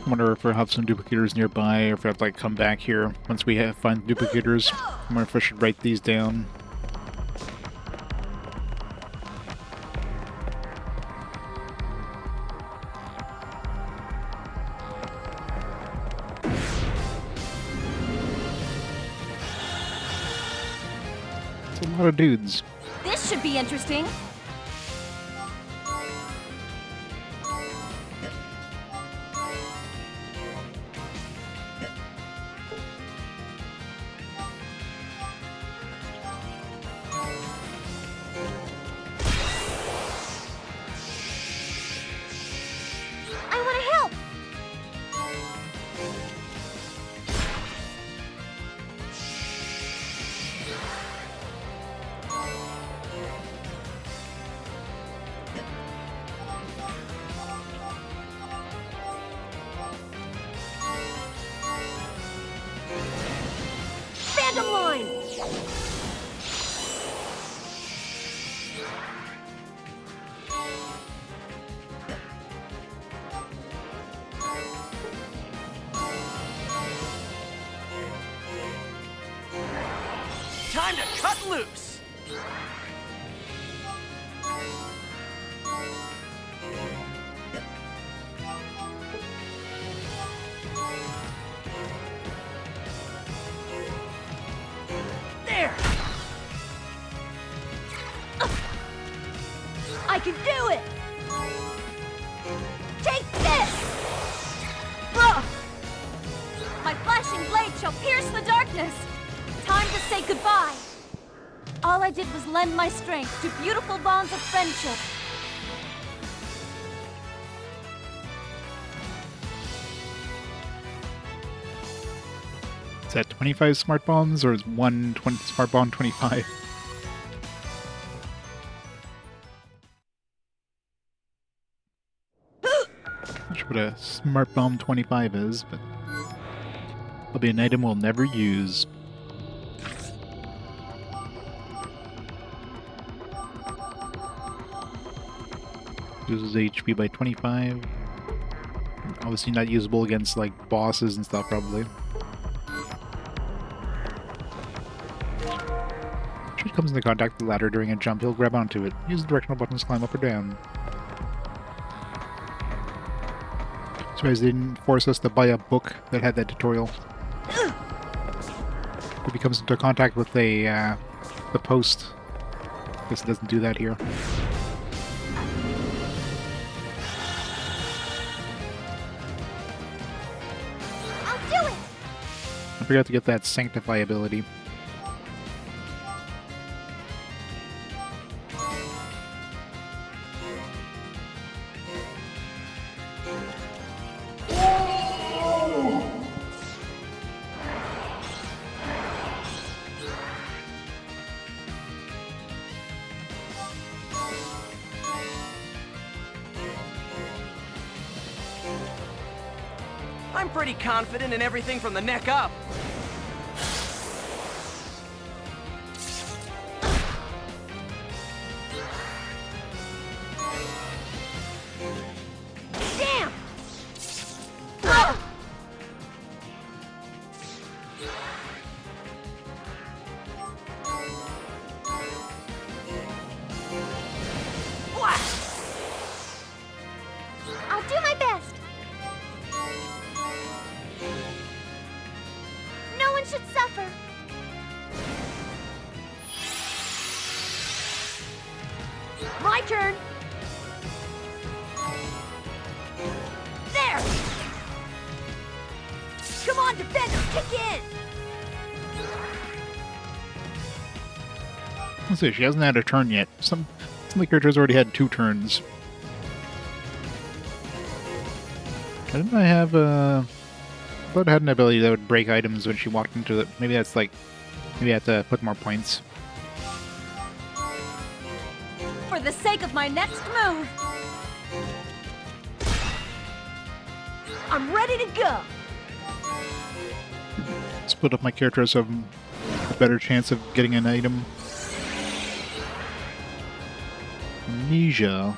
I wonder if we'll have some duplicators nearby, or if I have to like come back here once we find duplicators. I wonder if I should write these down. It's a lot of dudes. This should be interesting. I want to help. Phantom line! Time to cut loose! There! I can do it! Take this! Ugh! My flashing blade shall pierce the darkness! Time to say goodbye! All I did was lend my strength to beautiful bonds of friendship. Is that 25 smart bombs, or is one smart bomb 25? Not sure what a smart bomb 25 is, but it'll be an item we'll never use. Uses HP by 25. Obviously not usable against like bosses and stuff, probably. Jude comes into contact with the ladder during a jump. He'll grab onto it. Use the directional buttons to climb up or down. Surprised they didn't force us to buy a book that had that tutorial. If he comes into contact with the post, I guess it doesn't do that here. I'll do it. I forgot to get that Sanctify ability. I'm pretty confident in everything from the neck up. Damn! Ugh! I'll do my best. No one should suffer. My turn! There! Come on, defender, kick in! Let's see, she hasn't had a turn yet. Some of the characters already had 2 turns. Didn't I have I thought I had an ability that would break items when she walked into it. Maybe that's like, maybe I have to put more points. For the sake of my next move, I'm ready to go! Split up my characters so I have a better chance of getting an item. Amnesia.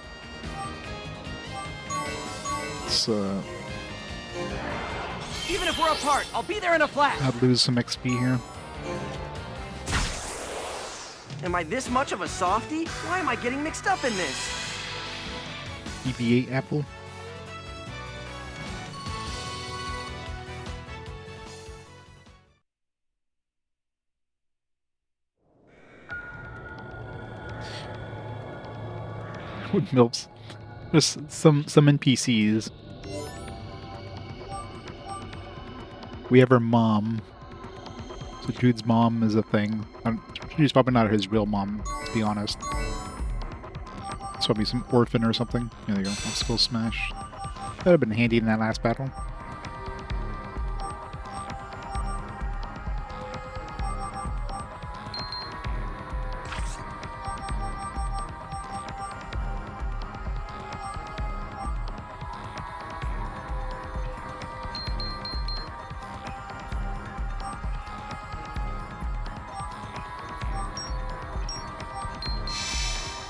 Let's Even if we're apart, I'll be there in a flash. I'd lose some XP here. Am I this much of a softie? Why am I getting mixed up in this? BB-8 apple. Windmills. Just some NPCs. We have her mom. So Jude's mom is a thing. She's probably not his real mom, to be honest. It's probably some orphan or something. There you go. Obstacle smash. That would have been handy in that last battle.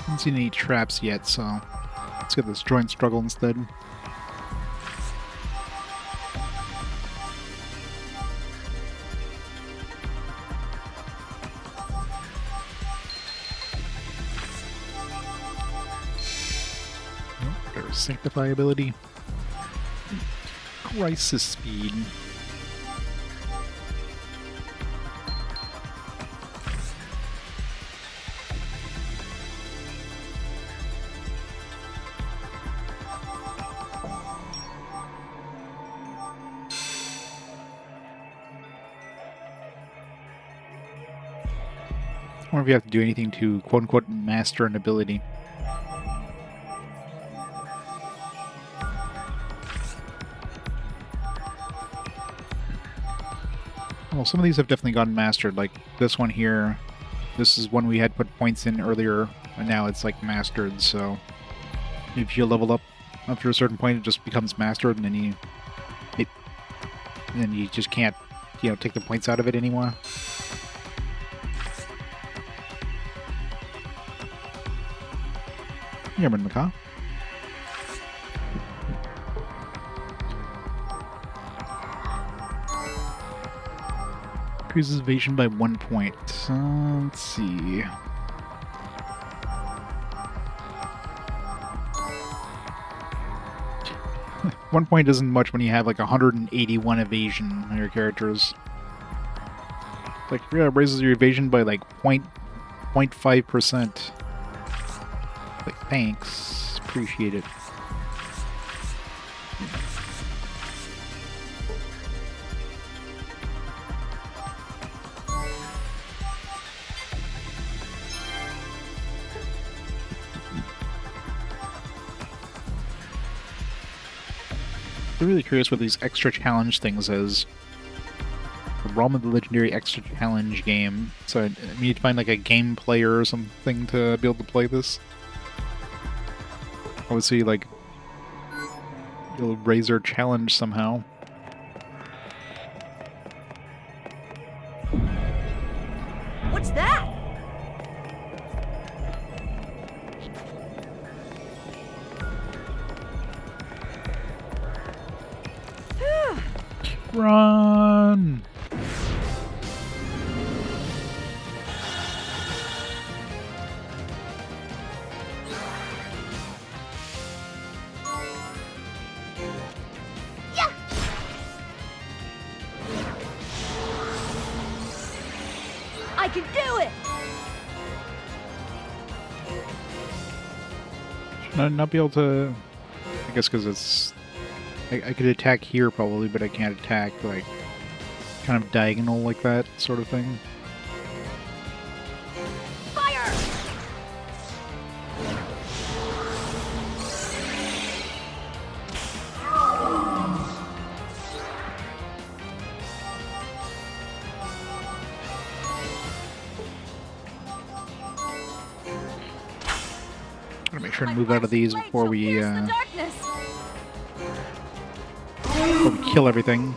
Haven't seen any traps yet, so let's get this joint struggle instead. There's Sanctify ability. Crisis speed. I wonder if you have to do anything to quote-unquote master an ability. Well, some of these have definitely gotten mastered, like this one here. This is one we had put points in earlier, and now it's like mastered, so if you level up to a certain point, it just becomes mastered, and then you just can't, take the points out of it anymore. Yaman Macaw. Increases evasion by 1 point. Let's see. One point isn't much when you have like 181 evasion on your characters. Like, yeah, it raises your evasion by like 0.5%. Like, thanks. Appreciate it. I'm really curious what these extra challenge things is. The Realm of the Legendary extra challenge game. So I need to find like a game player or something to be able to play this. Obviously, like, you'll raise our challenge somehow. What's that? Run! I can do it! Should not be able to... I guess because it's... I could attack here probably, but I can't attack, like, kind of diagonal like that sort of thing. Fire! Gotta make sure to move out of these before we kill everything.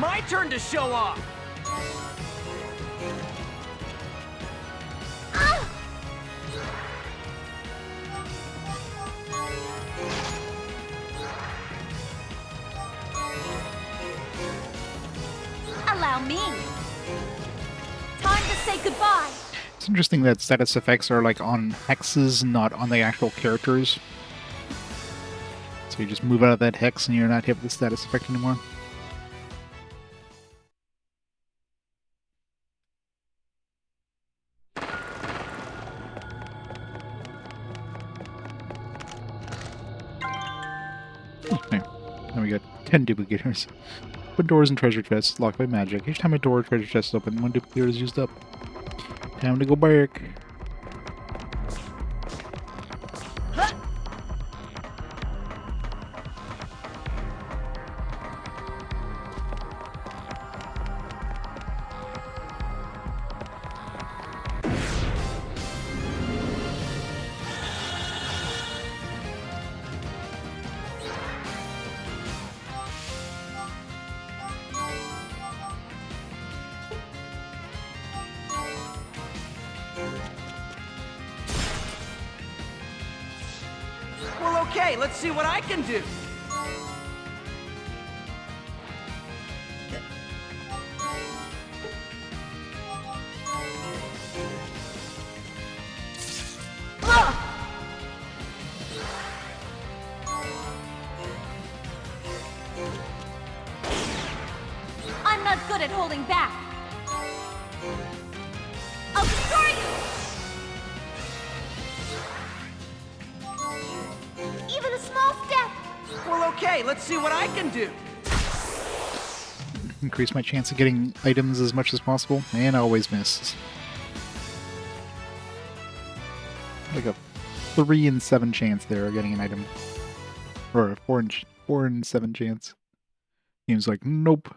my turn to show off! Allow me. Time to say goodbye. It's interesting that status effects are like on hexes, not on the actual characters. So you just move out of that hex and you're not hit with the status effect anymore. Okay. Now we got 10 duplicators. Open doors and treasure chests locked by magic. Each time a door or treasure chest is open, one duplicator is used up. Time to go back. Well, okay, let's see what I can do. I'm not good at holding back. I'll destroy you! Even a small step. Well, okay, let's see what I can do. Increase my chance of getting items as much as possible, and I always miss. Like a 3 in 7 chance there of getting an item. Or a 4 in 7 chance. Game's like, nope.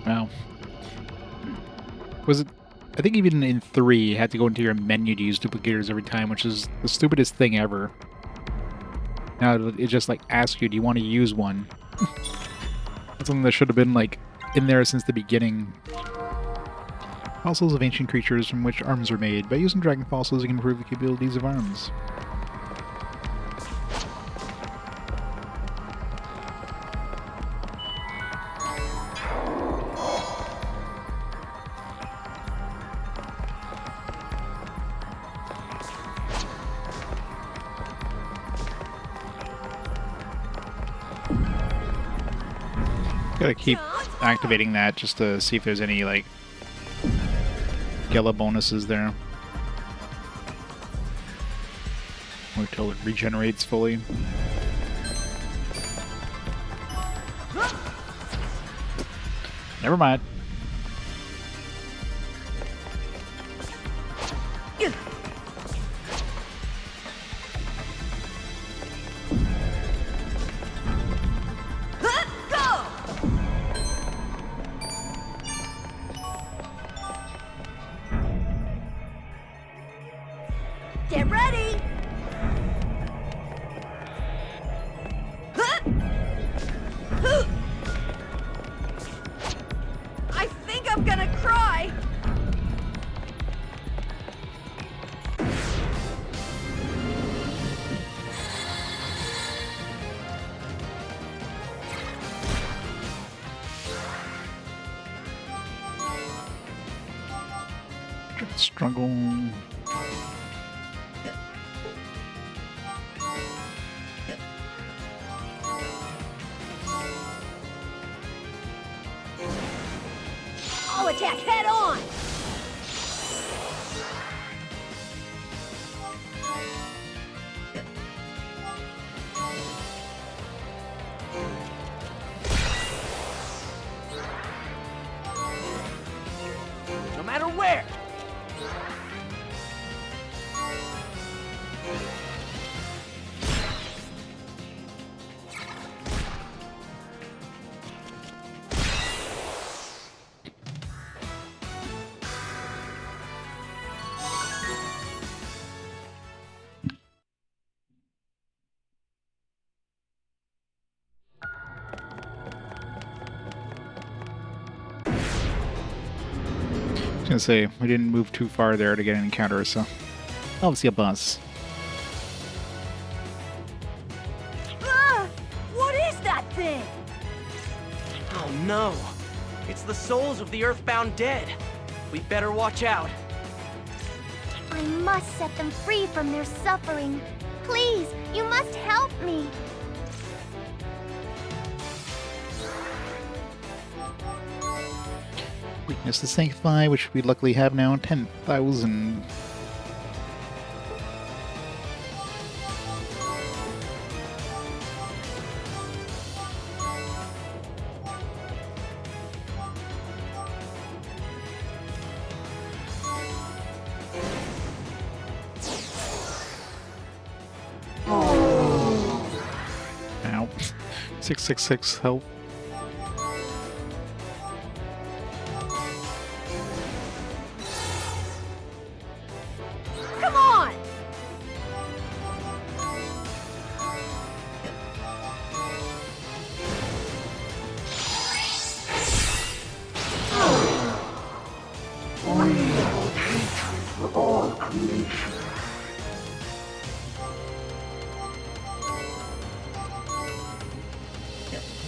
Wow. Was it... I think even in 3, you had to go into your menu to use duplicators every time, which is the stupidest thing ever. Now it just like asks you, do you want to use one? That's something that should have been like in there since the beginning. Fossils of ancient creatures from which arms are made. By using dragon fossils, you can improve the capabilities of arms. Gotta keep activating that just to see if there's any, like, yellow bonuses there. Or till it regenerates fully. Never mind. Get ready! I think I'm gonna cry! Struggle. I'll attack head on! No matter where! was gonna say, we didn't move too far there to get an encounter, so obviously a bus. Ah! What is that thing? Oh no! It's the souls of the Earthbound dead. We better watch out. I must set them free from their suffering. Please, you must help me. Weakness to Sanctify, which we luckily have now, 10,000. Ow. 666 health. Come on!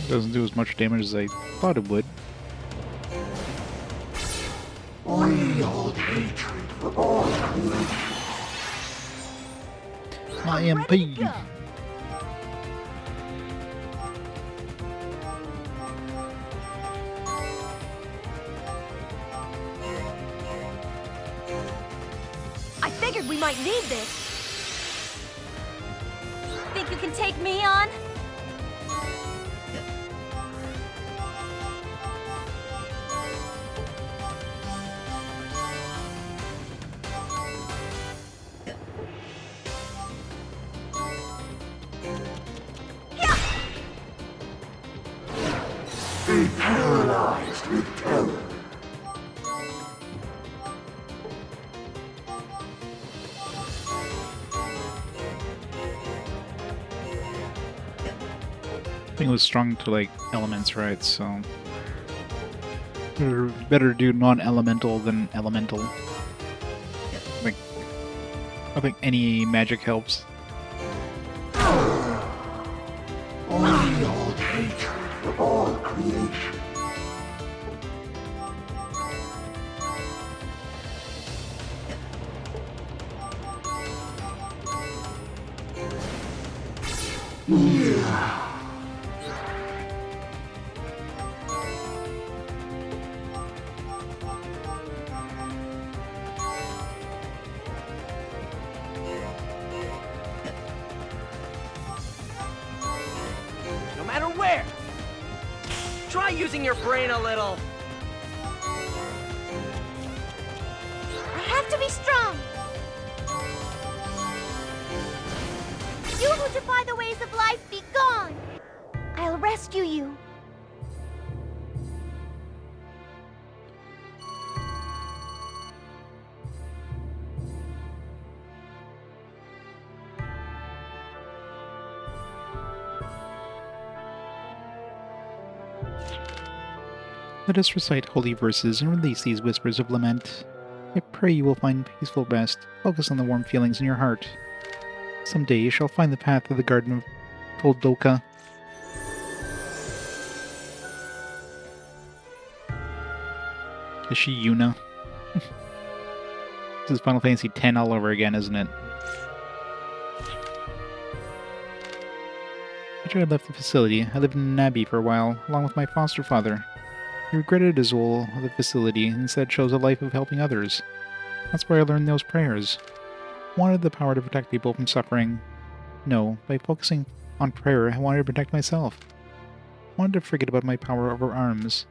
Doesn't do as much damage as I thought it would. My MP. I figured we might need this. Think you can take me on? I think it was strong to like elements, right? So better to do non-elemental than elemental. Like, I think any magic helps. No matter where! Try using your brain a little! I have to be strong. You who defy the ways of life, be gone. I'll rescue you. Let us recite holy verses and release these whispers of lament. I pray you will find peaceful rest. Focus on the warm feelings in your heart. Someday you shall find the path of the Garden of Toldoka. Is she Yuna? This is Final Fantasy X all over again, isn't it? After I left the facility, I lived in an abbey for a while, along with my foster father. He regretted his role of the facility and instead chose a life of helping others. That's where I learned those prayers. Wanted the power to protect people from suffering. No, by focusing on prayer, I wanted to protect myself. Wanted to forget about my power over arms.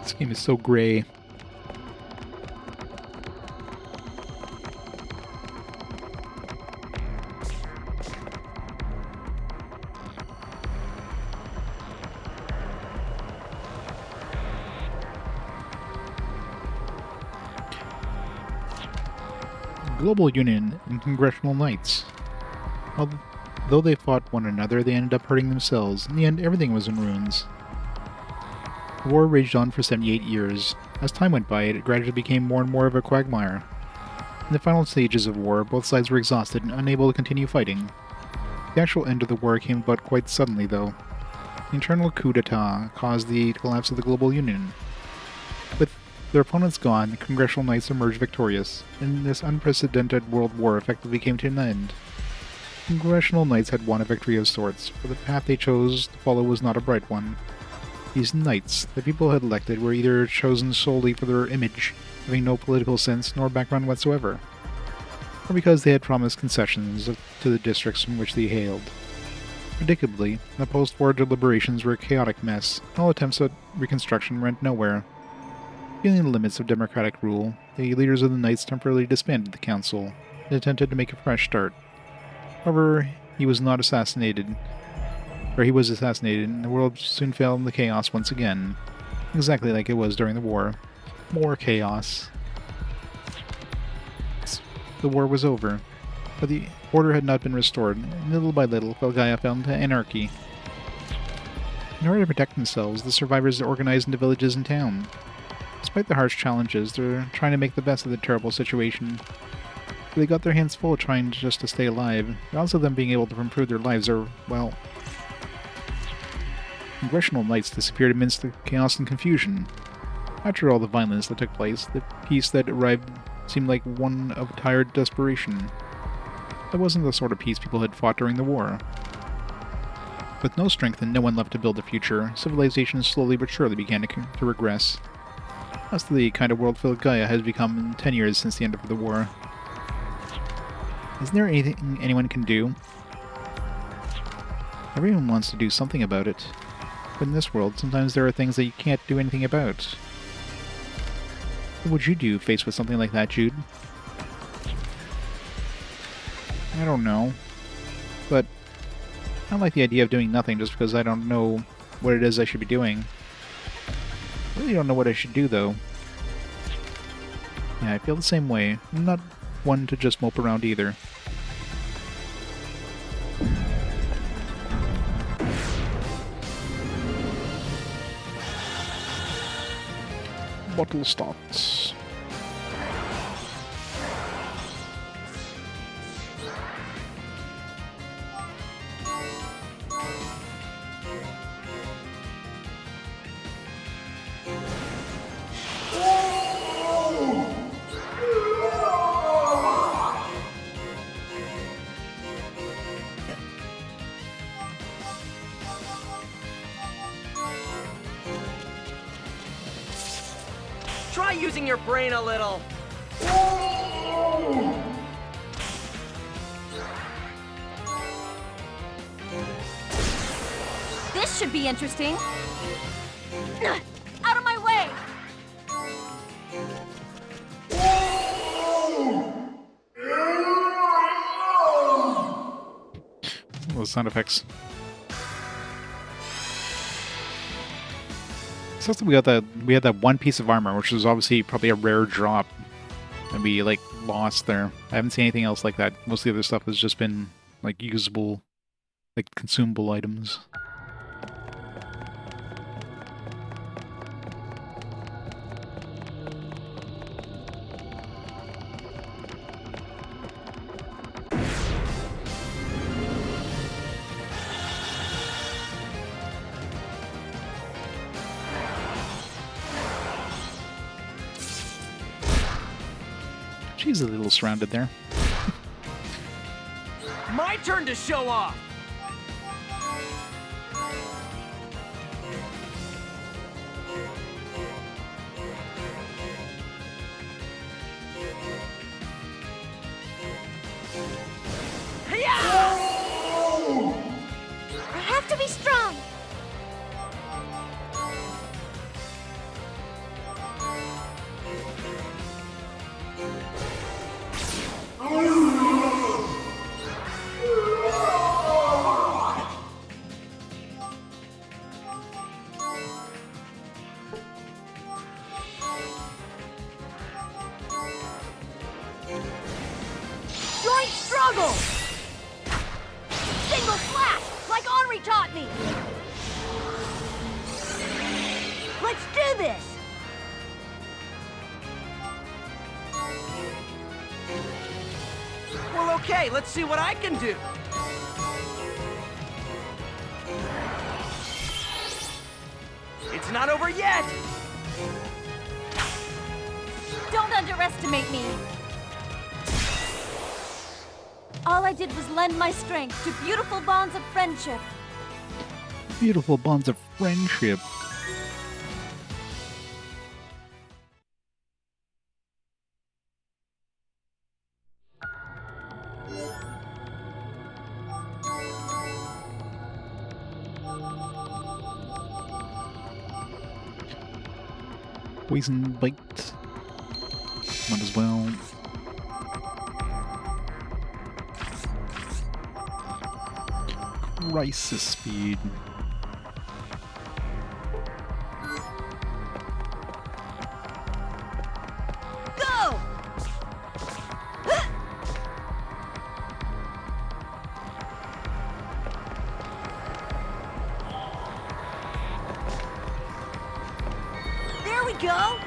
This game is so gray. Global Union and Congressional Knights. Though they fought one another, they ended up hurting themselves. In the end, everything was in ruins. The war raged on for 78 years. As time went by, it gradually became more and more of a quagmire. In the final stages of war, both sides were exhausted and unable to continue fighting. The actual end of the war came about quite suddenly, though. The internal coup d'etat caused the collapse of the global union. With their opponents gone, the Congressional Knights emerged victorious, and this unprecedented world war effectively came to an end. The Congressional Knights had won a victory of sorts, but the path they chose to follow was not a bright one. These knights, the people had elected, were either chosen solely for their image, having no political sense nor background whatsoever, or because they had promised concessions to the districts from which they hailed. Predictably, the post-war deliberations were a chaotic mess, and all attempts at reconstruction went nowhere. Feeling the limits of democratic rule, the leaders of the Knights temporarily disbanded the council and attempted to make a fresh start. However, he was assassinated, and the world soon fell into chaos once again, exactly like it was during the war. More chaos. The war was over, but the order had not been restored, and little by little, Felgaia fell into anarchy. In order to protect themselves, the survivors organized into villages and towns. Despite the harsh challenges, they're trying to make the best of the terrible situation. They got their hands full trying just to stay alive, and also them being able to improve their lives are, well... Congressional Knights disappeared amidst the chaos and confusion. After all the violence that took place, the peace that arrived seemed like one of tired desperation. That wasn't the sort of peace people had fought during the war. With no strength and no one left to build a future, civilization slowly but surely began to regress. That's the kind of world Felgaia has become in 10 years since the end of the war. Isn't there anything anyone can do? Everyone wants to do something about it. But in this world, sometimes there are things that you can't do anything about. What would you do faced with something like that, Jude? I don't know. But I don't like the idea of doing nothing just because I don't know what it is I should be doing. I really don't know what I should do, though. Yeah, I feel the same way. I'm not one to just mope around either. Bottle starts. Try using your brain a little. This should be interesting. Out of my way! Those sound effects. So we had that one piece of armor, which was obviously probably a rare drop, and we like lost there. I haven't seen anything else like that. Most of the other stuff has just been like usable, like consumable items. She's a little surrounded there. My turn to show off! I have to be strong. me! Let's do this! Well, okay, let's see what I can do. It's not over yet! Don't underestimate me! All I did was lend my strength to beautiful bonds of friendship. Beautiful bonds of friendship. Poison bite. Might as well. Crisis speed. Go! There we go!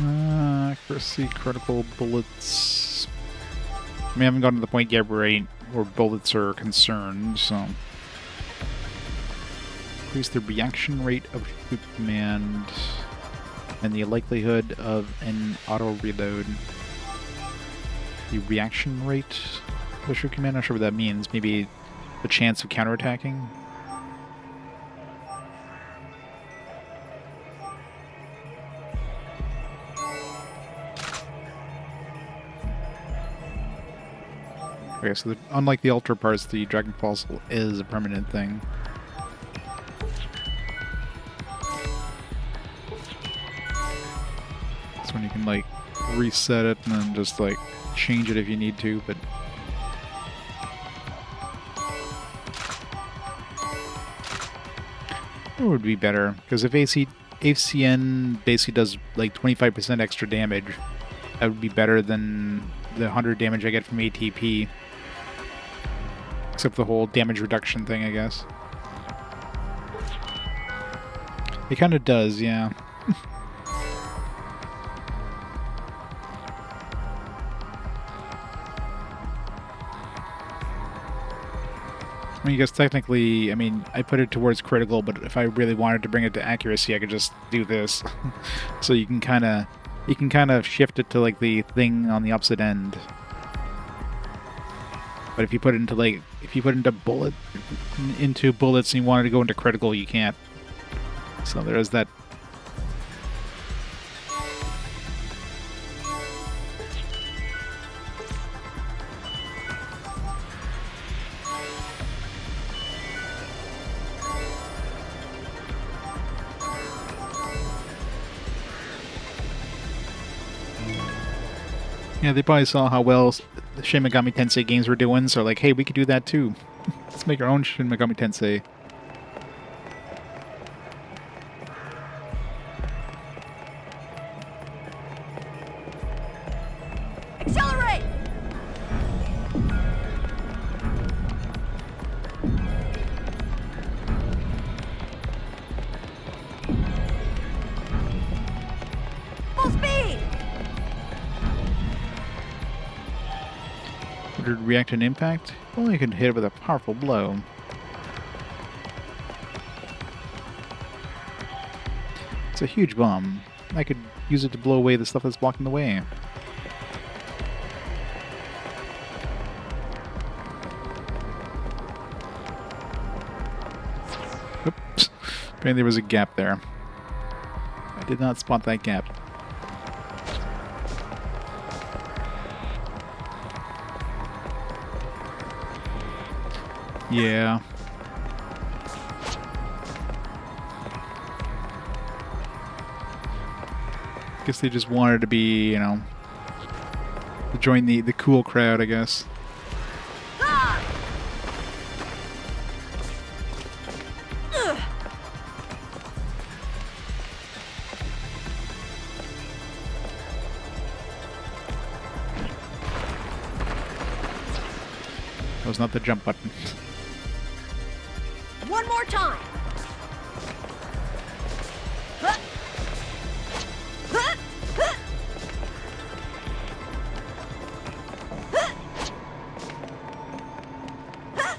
Accuracy, critical bullets. We haven't gotten to the point yet where bullets are concerned, so. Increase the reaction rate of shoot command and the likelihood of an auto reload. The reaction rate of shoot command, not sure what that means. Maybe the chance of counterattacking. Okay, so unlike the Ultra parts, the Dragon Fossil is a permanent thing. That's when you can, like, reset it and then just, like, change it if you need to, but... It would be better, because if ACN basically does, like, 25% extra damage, that would be better than the 100 damage I get from ATP. Except the whole damage reduction thing, I guess. It kind of does, yeah. I mean, I guess technically, I mean, I put it towards critical, but if I really wanted to bring it to accuracy, I could just do this. So you can kind of shift it to, like, the thing on the opposite end. But if you put it into, like, into bullets and you wanted to go into critical, you can't. So there is that. Yeah, they probably saw how well the Shin Megami Tensei games were doing, so like, hey, we could do that too. Let's make our own Shin Megami Tensei. Accelerate! Full speed! Would it react to an impact? Only could hit it with a powerful blow. It's a huge bomb. I could use it to blow away the stuff that's blocking the way. Oops. Apparently there was a gap there. I did not spot that gap. Yeah. Guess they just wanted to be, you know, to join the cool crowd, I guess. Ah! That was not the jump button. One more time. Huh. Huh. Huh. Huh.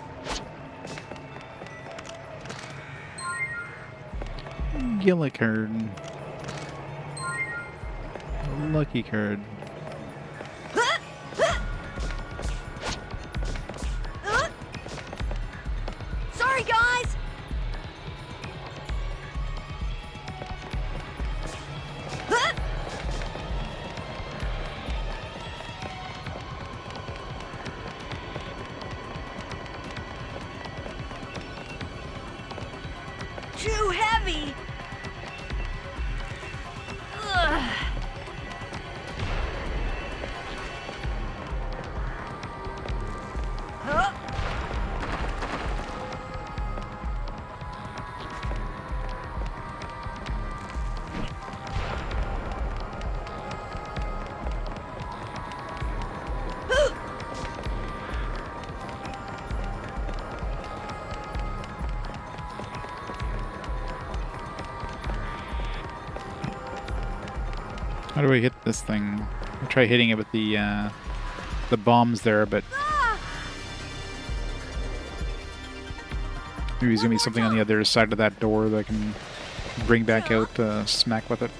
Yellow card. Lucky card. Sorry, guys. Too heavy. Ugh. Huh? How do I hit this thing? I'll try hitting it with the bombs there, but maybe there's gonna be something on the other side of that door that I can bring back out, smack with it.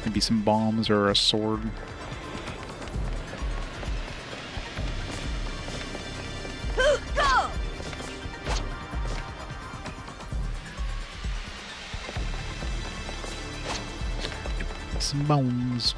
Maybe some bombs or a sword. Go! Some bombs.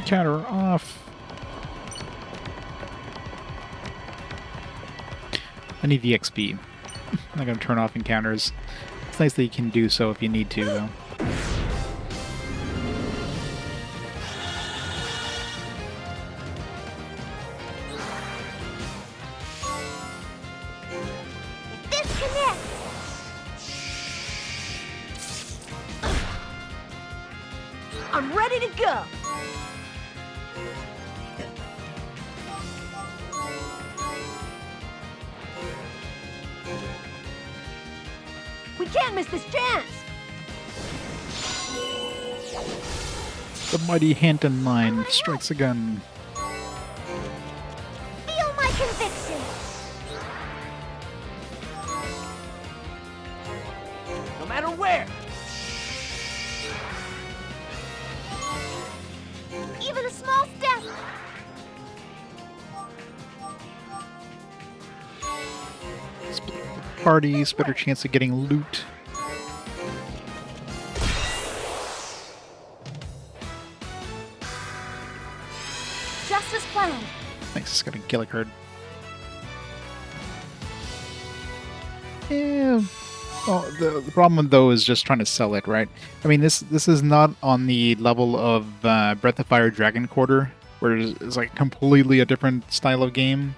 Counter off. I need the XP. I'm not gonna turn off encounters. It's nice that you can do so if you need to, though. This connects. I'm ready to go. We can't miss this chance. The mighty Hampton line strikes again. Feel my conviction. No matter where. Even a small step. Parties, better chance of getting loot. Just as planned. Nice, got a Gillick card. Yeah. Well, the problem though is just trying to sell it, right? I mean, this is not on the level of Breath of Fire Dragon Quarter, where it's like completely a different style of game.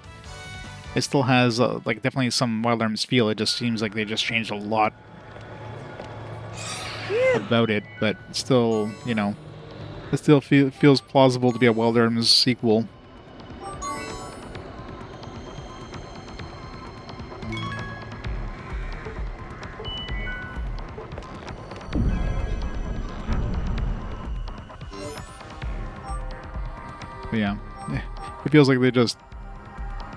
It still has like definitely some Wild Arms feel. It just seems like they just changed a lot about it, but still, you know, it still feels plausible to be a Wild Arms sequel. But yeah, it feels like they just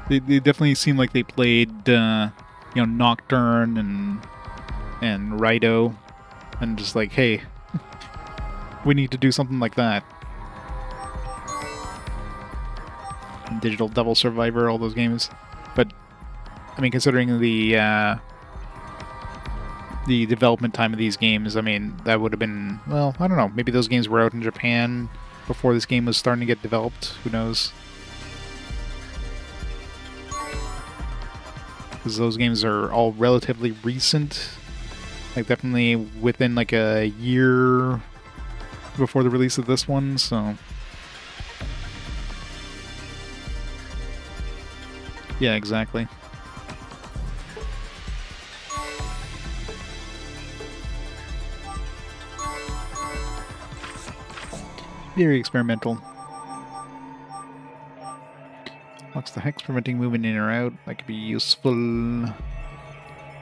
they definitely seem like they played you know, Nocturne and Rido, and just like, hey, we need to do something like that. And Digital Devil Survivor, all those games, but I mean, considering the development time of these games, I mean, that would have been, well, I don't know, maybe those games were out in Japan before this game was starting to get developed. Who knows? because those games are all relatively recent. Like, definitely within like a year before the release of this one, so... Yeah, exactly. Very experimental. Locks the hex, preventing movement in or out. That could be useful.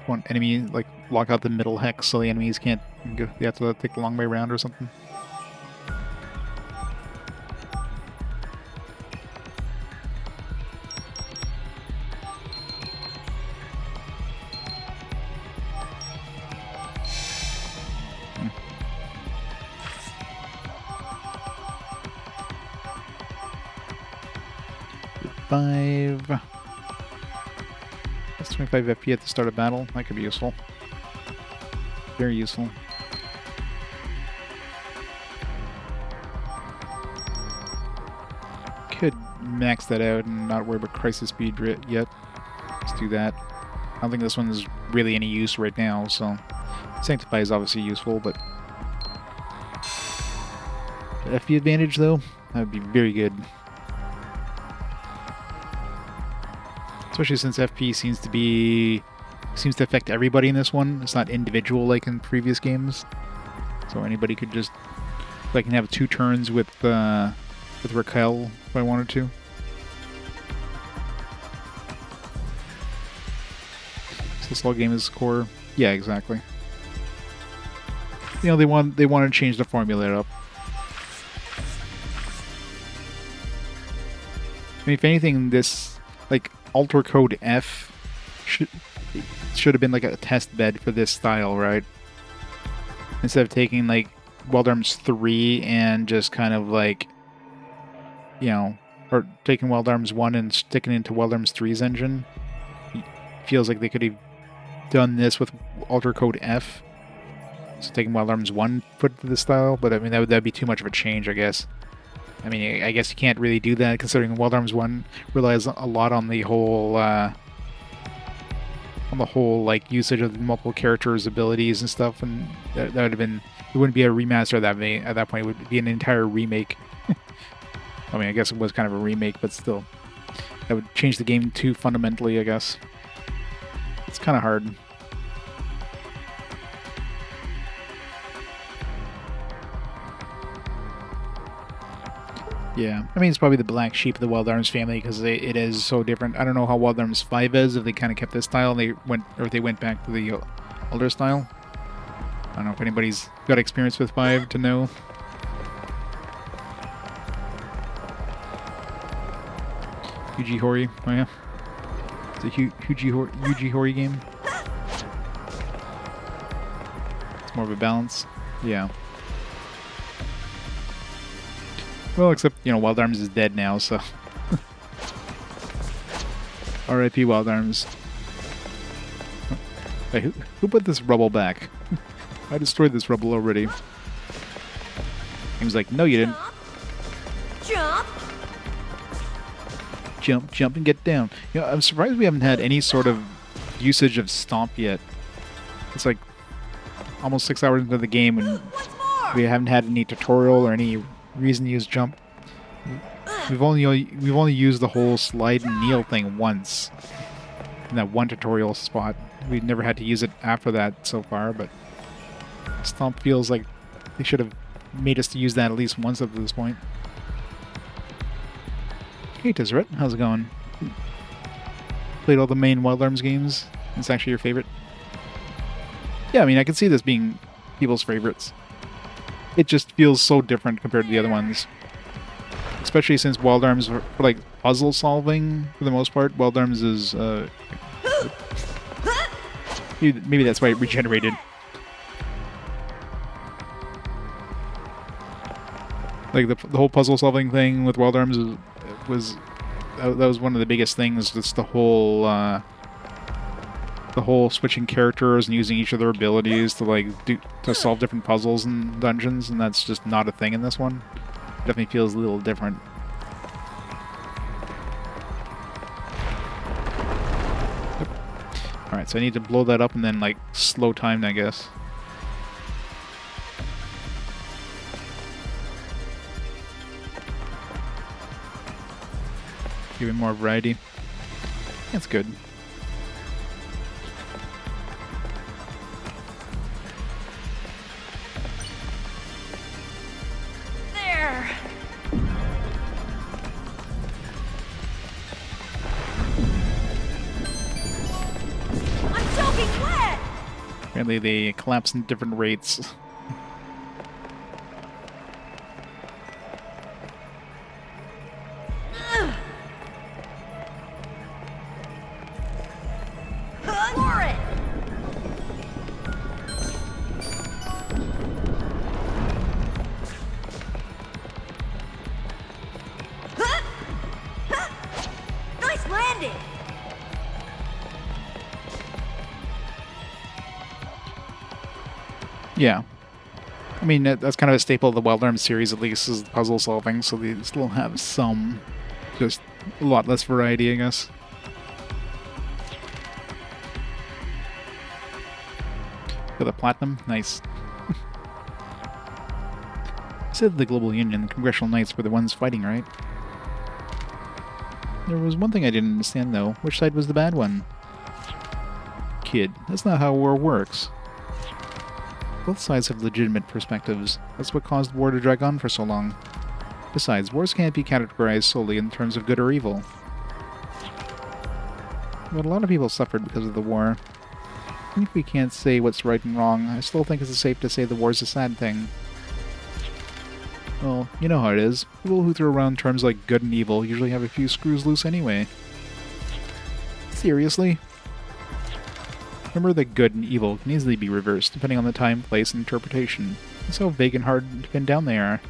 One enemy, like, lock out the middle hex so the enemies can't go. They have to take the long way around or something. That's 25 FP at the start of battle. That could be useful. Very useful. Could max that out and not worry about crisis speed yet. Let's do that. I don't think this one's really any use right now, so... Sanctify is obviously useful, but... FP advantage, though? That would be very good. Especially since FP seems to affect everybody in this one. It's not individual like in previous games. So anybody could just... I can have 2 turns with Raquel if I wanted to. So this whole game is core. Yeah, exactly. You know, they want to change the formula up. I mean, if anything, this, like, Alter Code F should have been like a test bed for this style, right? Instead of taking like Wild Arms 3 and just kind of like, you know, or taking Wild Arms 1 and sticking it into Wild Arms 3's engine. It feels like they could have done this with Alter Code F. So taking Wild Arms 1 put to this style, but I mean that'd be too much of a change, I guess. I mean, I guess you can't really do that considering Wild Arms 1 relies a lot on the whole, like, usage of multiple characters' abilities and stuff, and that would have been... It wouldn't be a remaster at that point. It would be an entire remake. I mean, I guess it was kind of a remake, but still. That would change the game too fundamentally, I guess. It's kind of hard. Yeah, I mean, it's probably the black sheep of the Wild Arms family because it is so different. I don't know how Wild Arms 5 is, if they kind of kept this style, they went back to the older style. I don't know if anybody's got experience with 5 to know. Yuji Horii, oh yeah. It's a Yuji Horii game. It's more of a balance. Yeah. Well, except, you know, Wild Arms is dead now, so... R.I.P. Wild Arms. Hey, who put this rubble back? I destroyed this rubble already. He was like, no you didn't. Jump! Jump, jump, and get down. You know, I'm surprised we haven't had any sort of usage of Stomp yet. It's like almost 6 hours into the game and we haven't had any tutorial or any reason to use jump. We've only used the whole slide and kneel thing once in that one tutorial spot. We've never had to use it after that so far, but Stomp feels like they should have made us to use that at least once up to this point. Hey Tizeret, how's it going? Played all the main Wild Arms games? It's actually your favorite? Yeah, I mean, I can see this being people's favorites. It just feels so different compared to the other ones. Especially since Wild Arms, for like puzzle solving, for the most part, Wild Arms is, maybe that's why it regenerated. Like the whole puzzle solving thing with Wild Arms was one of the biggest things. Just the whole switching characters and using each of their abilities to solve different puzzles and dungeons, and that's just not a thing in this one. Definitely feels a little different. Yep. Alright, so I need to blow that up and then, like, slow time, I guess. Give it more variety. That's good. There! I'm soaking wet! Apparently they collapse in different rates. For it! Nice landing! Yeah. I mean, that's kind of a staple of the Wild Arms series, at least, is puzzle solving, so they still have some, just a lot less variety, I guess. Got the platinum? Nice. Said the Global Union, the Congressional Knights were the ones fighting, right? There was one thing I didn't understand, though. Which side was the bad one? Kid, that's not how war works. Both sides have legitimate perspectives. That's what caused war to drag on for so long. Besides, wars can't be categorized solely in terms of good or evil. But a lot of people suffered because of the war. Even if we can't say what's right and wrong, I still think it's safe to say the war's a sad thing. Well, you know how it is. People who throw around terms like good and evil usually have a few screws loose anyway. Seriously? Remember that good and evil can easily be reversed depending on the time, place, and interpretation. That's how vague and hard to pin down they are.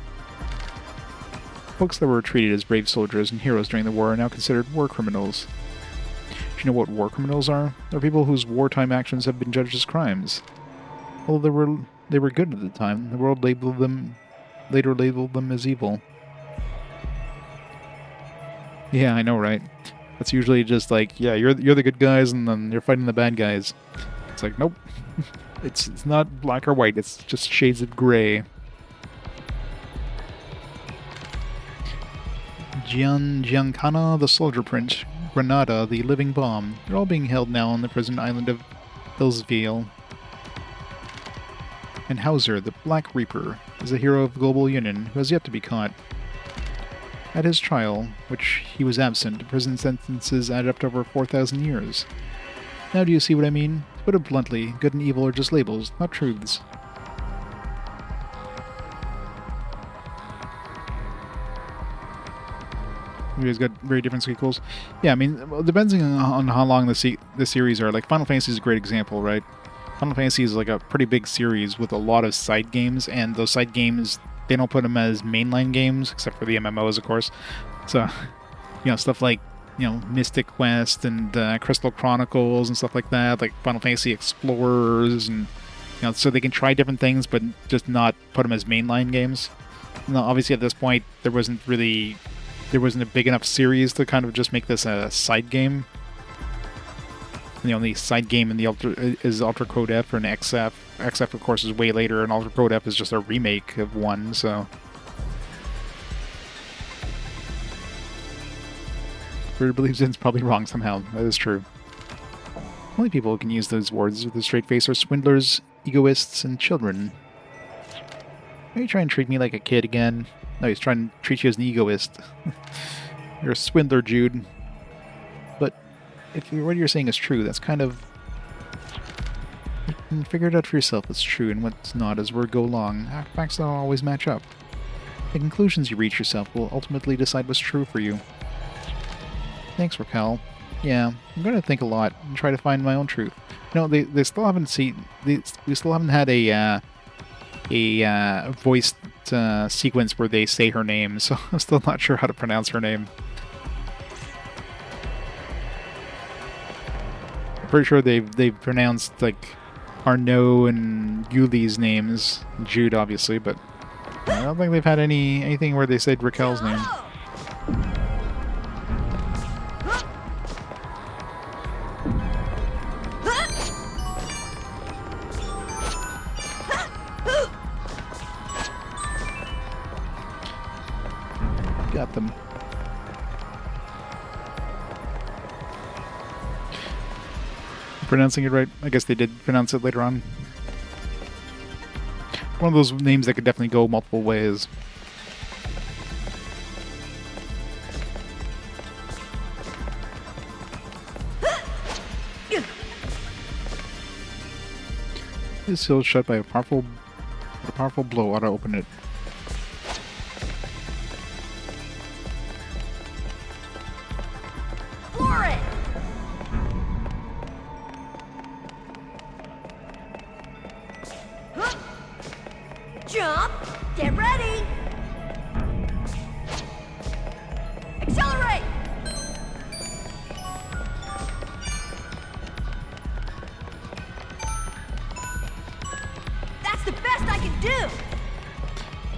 Folks that were treated as brave soldiers and heroes during the war are now considered war criminals. Do you know what war criminals are? They're people whose wartime actions have been judged as crimes. Although they were good at the time, the world later labeled them as evil. Yeah, I know, right? That's usually just like, yeah, you're the good guys, and then you're fighting the bad guys. It's like, nope. It's not black or white, it's just shades of gray. Giancana, the soldier prince, Granada, the living bomb. They're all being held now on the prison island of Hillsvale. And Hauser, the Black Reaper, is a hero of the Global Union who has yet to be caught. At his trial, which he was absent, prison sentences added up to over 4,000 years. Now do you see what I mean? To put it bluntly, good and evil are just labels, not truths. You guys got very different sequels. Yeah, I mean, depending on how long the series are. Like, Final Fantasy is a great example, right? Final Fantasy is like a pretty big series with a lot of side games, and those side games, they don't put them as mainline games, except for the MMOs, of course. So, stuff like, Mystic Quest and Crystal Chronicles and stuff like that, like Final Fantasy Explorers, and, so they can try different things, but just not put them as mainline games. Now, obviously, at this point, there wasn't a big enough series to kind of just make this a side game. The only side game in the is Ultra Code F or an XF. XF, of course, is way later, and Ultra Code F is just a remake of one, so... Whoever believes it's probably wrong somehow. That is true. Only people who can use those words with a straight face are swindlers, egoists, and children. Are you trying to treat me like a kid again? No, he's trying to treat you as an egoist. You're a swindler, Jude. But if what you're saying is true, that's kind of... You can figure it out for yourself what's true and what's not as we go along. Facts don't always match up. The conclusions you reach yourself will ultimately decide what's true for you. Thanks, Raquel. Yeah, I'm going to think a lot and try to find my own truth. They still haven't we still haven't had a voiced sequence where they say her name, so I'm still not sure how to pronounce her name. I'm pretty sure they've pronounced like Arnaud and Yuli's names, Jude obviously, but I don't think they've had anything where they said Raquel's name. pronouncing it right. I guess they did pronounce it later on. One of those names that could definitely go multiple ways. This seal is shut by a powerful blow ought to open it. Floor it! Jump! Get ready! Accelerate! That's the best I can do!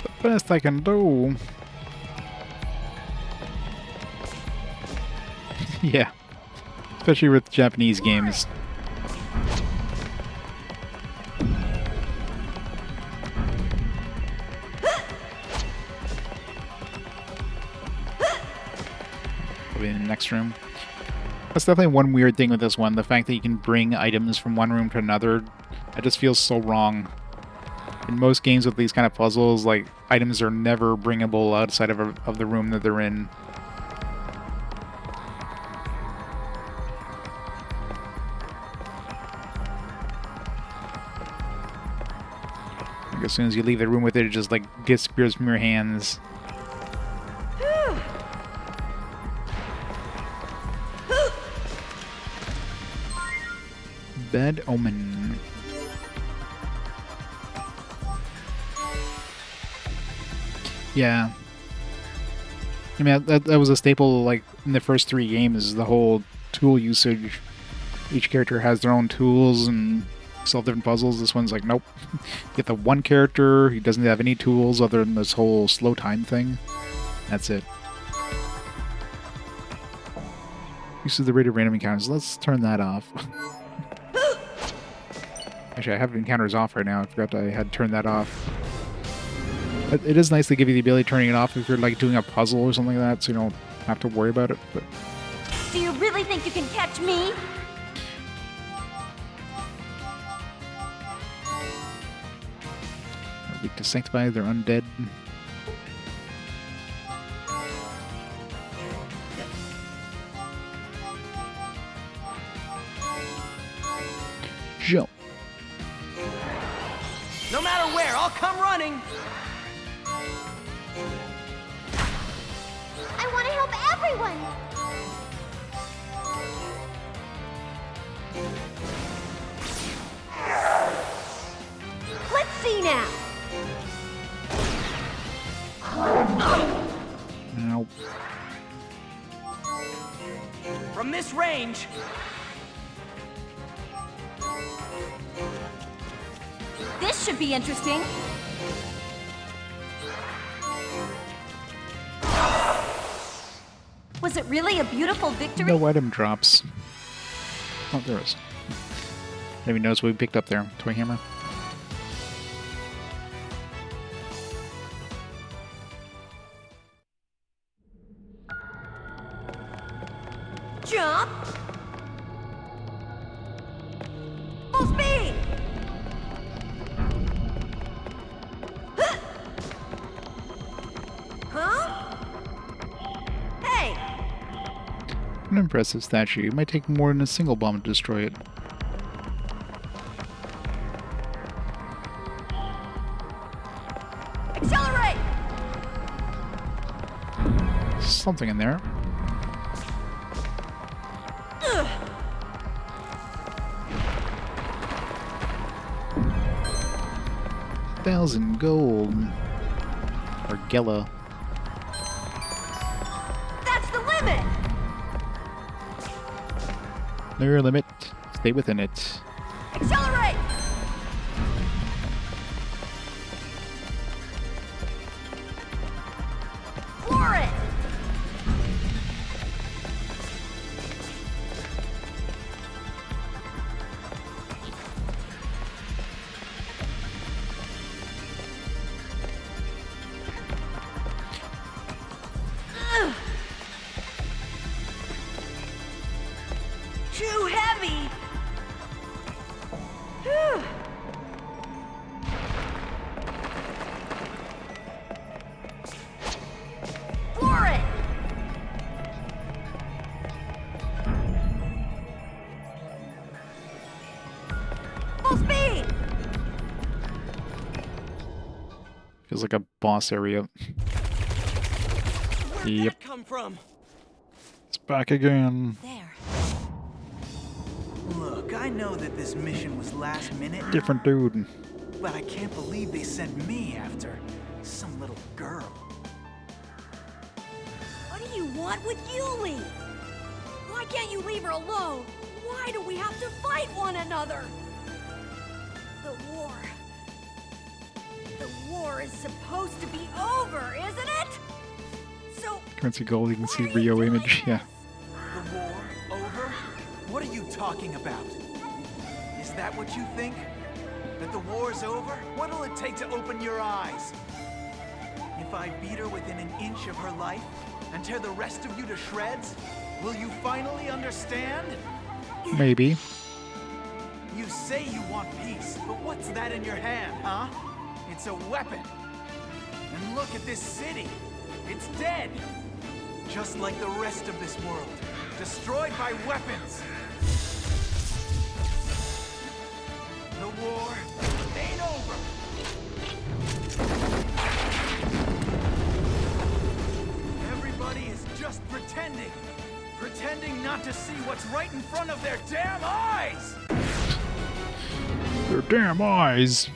The best I can do. Yeah. Especially with Japanese games. Probably in the next room. That's definitely one weird thing with this one. The fact that you can bring items from one room to another. It just feels so wrong. In most games with these kind of puzzles, like, items are never bringable outside of the room that they're in. Like, as soon as you leave the room with it, it just, like, disappears from your hands. Bad Omen. Yeah. I mean, that was a staple, like, in the first 3 games, the whole tool usage. Each character has their own tools and solve different puzzles. This one's like, nope. You get the one character, he doesn't have any tools other than this whole slow time thing. That's it. Uses the rate of random encounters. Let's turn that off. Actually, I have encounters off right now. I forgot I had turned that off. It is nice to give you the ability of turning it off if you're like doing a puzzle or something like that, so you don't have to worry about it. But do you really think you can catch me? Weak to sanctify, they're undead. Jump. No matter where, I'll come running. I want to help everyone. Let's see now. Nope. From this range. This should be interesting. Was it really a beautiful victory? No item drops. Oh, there is. Maybe knows what we picked up there. Toy hammer. Jump! Full speed! Huh? Hey! An impressive statue. It might take more than a single bomb to destroy it. Accelerate! Something in there. Ugh. 1,000 gold. Or Gela. That's the limit! Know your limit. Stay within it. Accelerate! Floor it! Ugh. Too heavy! For it! Full speed! Feels like a boss area. Where'd Yep. that come from? It's back again. There. Look, I know that this mission was last minute, Different dude. but I can't believe they sent me after some little girl. What do you want with Yuli? Why can't you leave her alone? Why do we have to fight one another? The war is supposed to be over, isn't it? So Currency gold, you can see Rio image. Yeah. The war over? What are you talking about? Is that what you think? That the war's over? What'll it take to open your eyes? If I beat her within an inch of her life and tear the rest of you to shreds, will you finally understand? Maybe. You say you want peace, but what's that in your hand, huh? It's a weapon. And look at this city. It's dead. Just like the rest of this world. Destroyed by weapons. The war ain't over. Everybody is just pretending. Pretending not to see what's right in front of their damn eyes! Their damn eyes.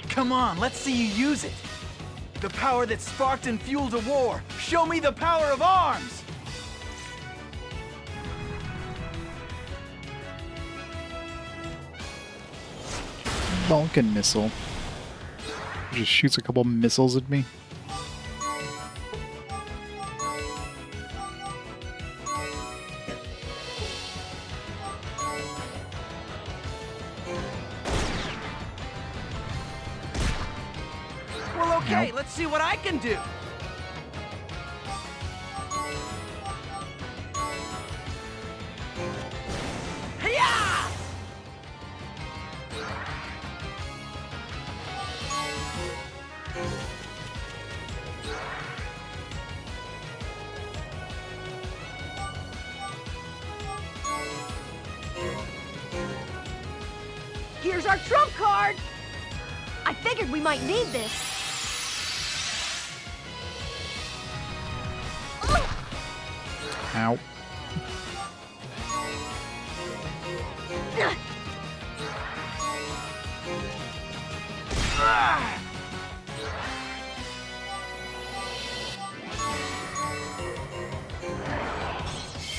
Come on, let's see you use it. The power that sparked and fueled a war. Show me the power of arms! Vulcan missile. Just shoots a couple missiles at me. Well, okay, Nope. let's see what I can do. Hiya! here's our trump card! I figured we might need this. Ow.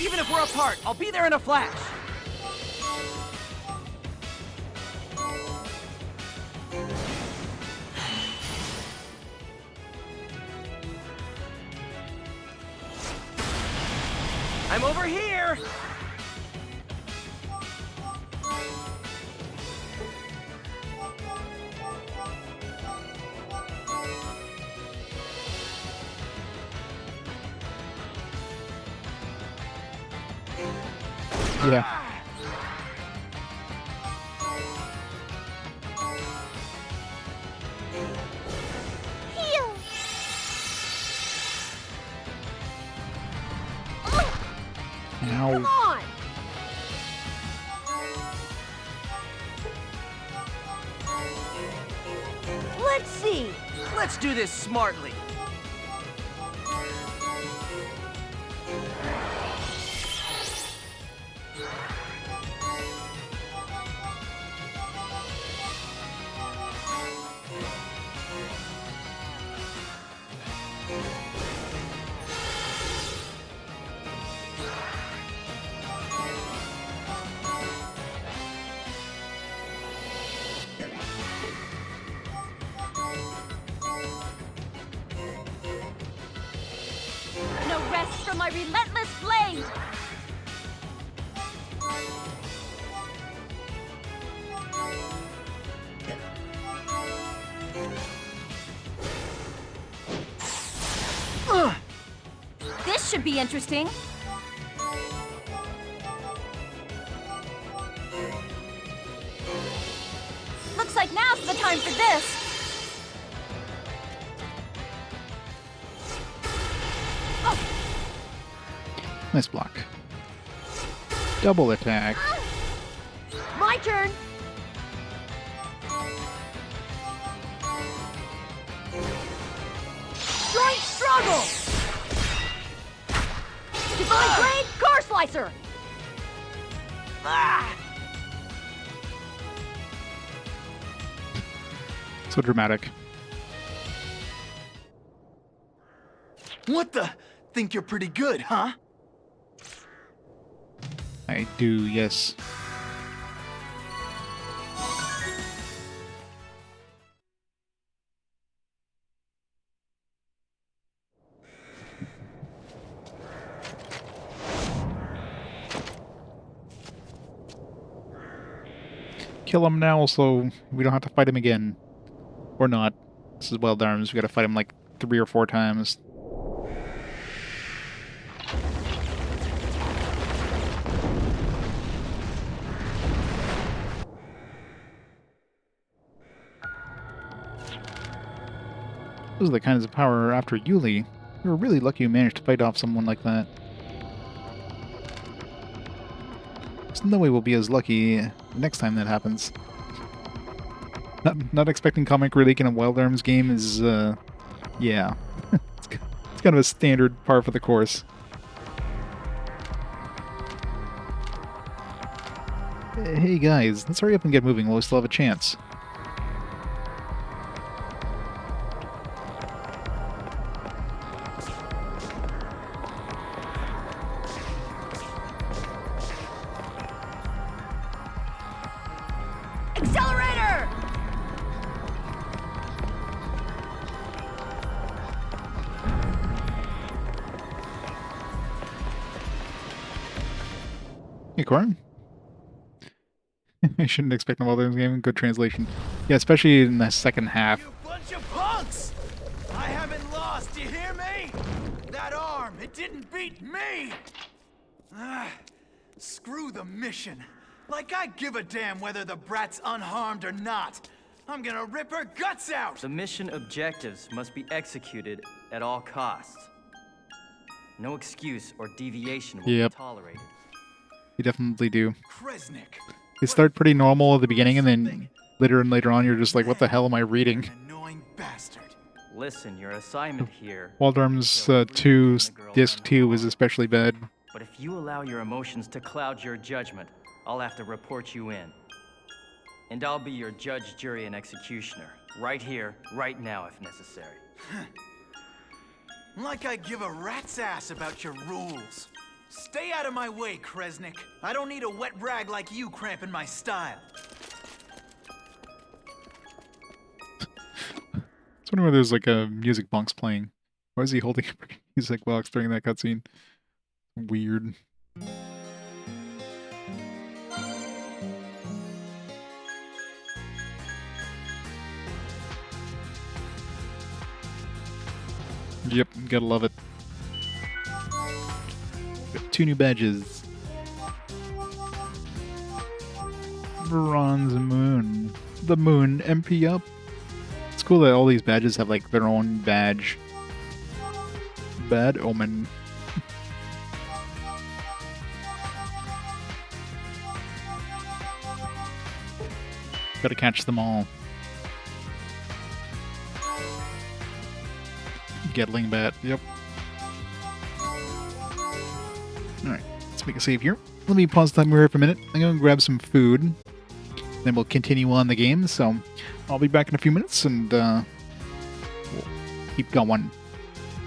Even if we're apart, I'll be there in a flash. I'm over here! Yeah. Heal! Ow. Come on! Let's see. Let's do this smartly. No rest from my relentless blade! This should be interesting. time for this! Nice block. Double attack. My turn! Joint struggle! Divine Blade, Car Slicer! Ah! So dramatic. What the? Think you're pretty good, huh? I do, yes. Kill him now so we don't have to fight him again. Or not. This is Wild Arms, we gotta fight him like 3 or 4 times. Those are the kinds of power after Yuli. We were really lucky you managed to fight off someone like that. There's no way we'll be as lucky next time that happens. Not expecting comic relic in a Wild Arms game is, yeah. It's kind of a standard par for the course. Hey guys, let's hurry up and get moving while we still have a chance. Accelerator! Hey, Corin. I shouldn't expect a Wild Arms game. Good translation. Yeah, especially in the second half. You bunch of punks! I haven't lost, you hear me? That arm, it didn't beat me! Screw the mission. Like I give a damn whether the brat's unharmed or not. I'm gonna rip her guts out! The mission objectives must be executed at all costs. No excuse or deviation will be tolerated. You definitely do. Kresnik. They start pretty normal at the beginning, and then later and later on, you're just like, what the hell am I reading? Annoying bastard. Listen, your assignment here... Wild Arms 2, Disc 2 is especially bad. But if you allow your emotions to cloud your judgment, I'll have to report you in. And I'll be your judge, jury, and executioner. Right here, right now, if necessary. Like I give a rat's ass about your rules. Stay out of my way, Kresnik. I don't need a wet rag like you cramping my style. I was wondering why there's like a music box playing. Why is he holding a music box during that cutscene? Weird. Yep, gotta love it. Got 2 new badges. Bronze Moon. The Moon MP up. It's cool that all these badges have like their own badge. Bad Omen. Gotta catch them all. Gatling bat, yep. Alright, let's make a save here. Let me pause the timer here for a minute. I'm gonna grab some food. Then we'll continue on the game, so I'll be back in a few minutes and we'll keep going.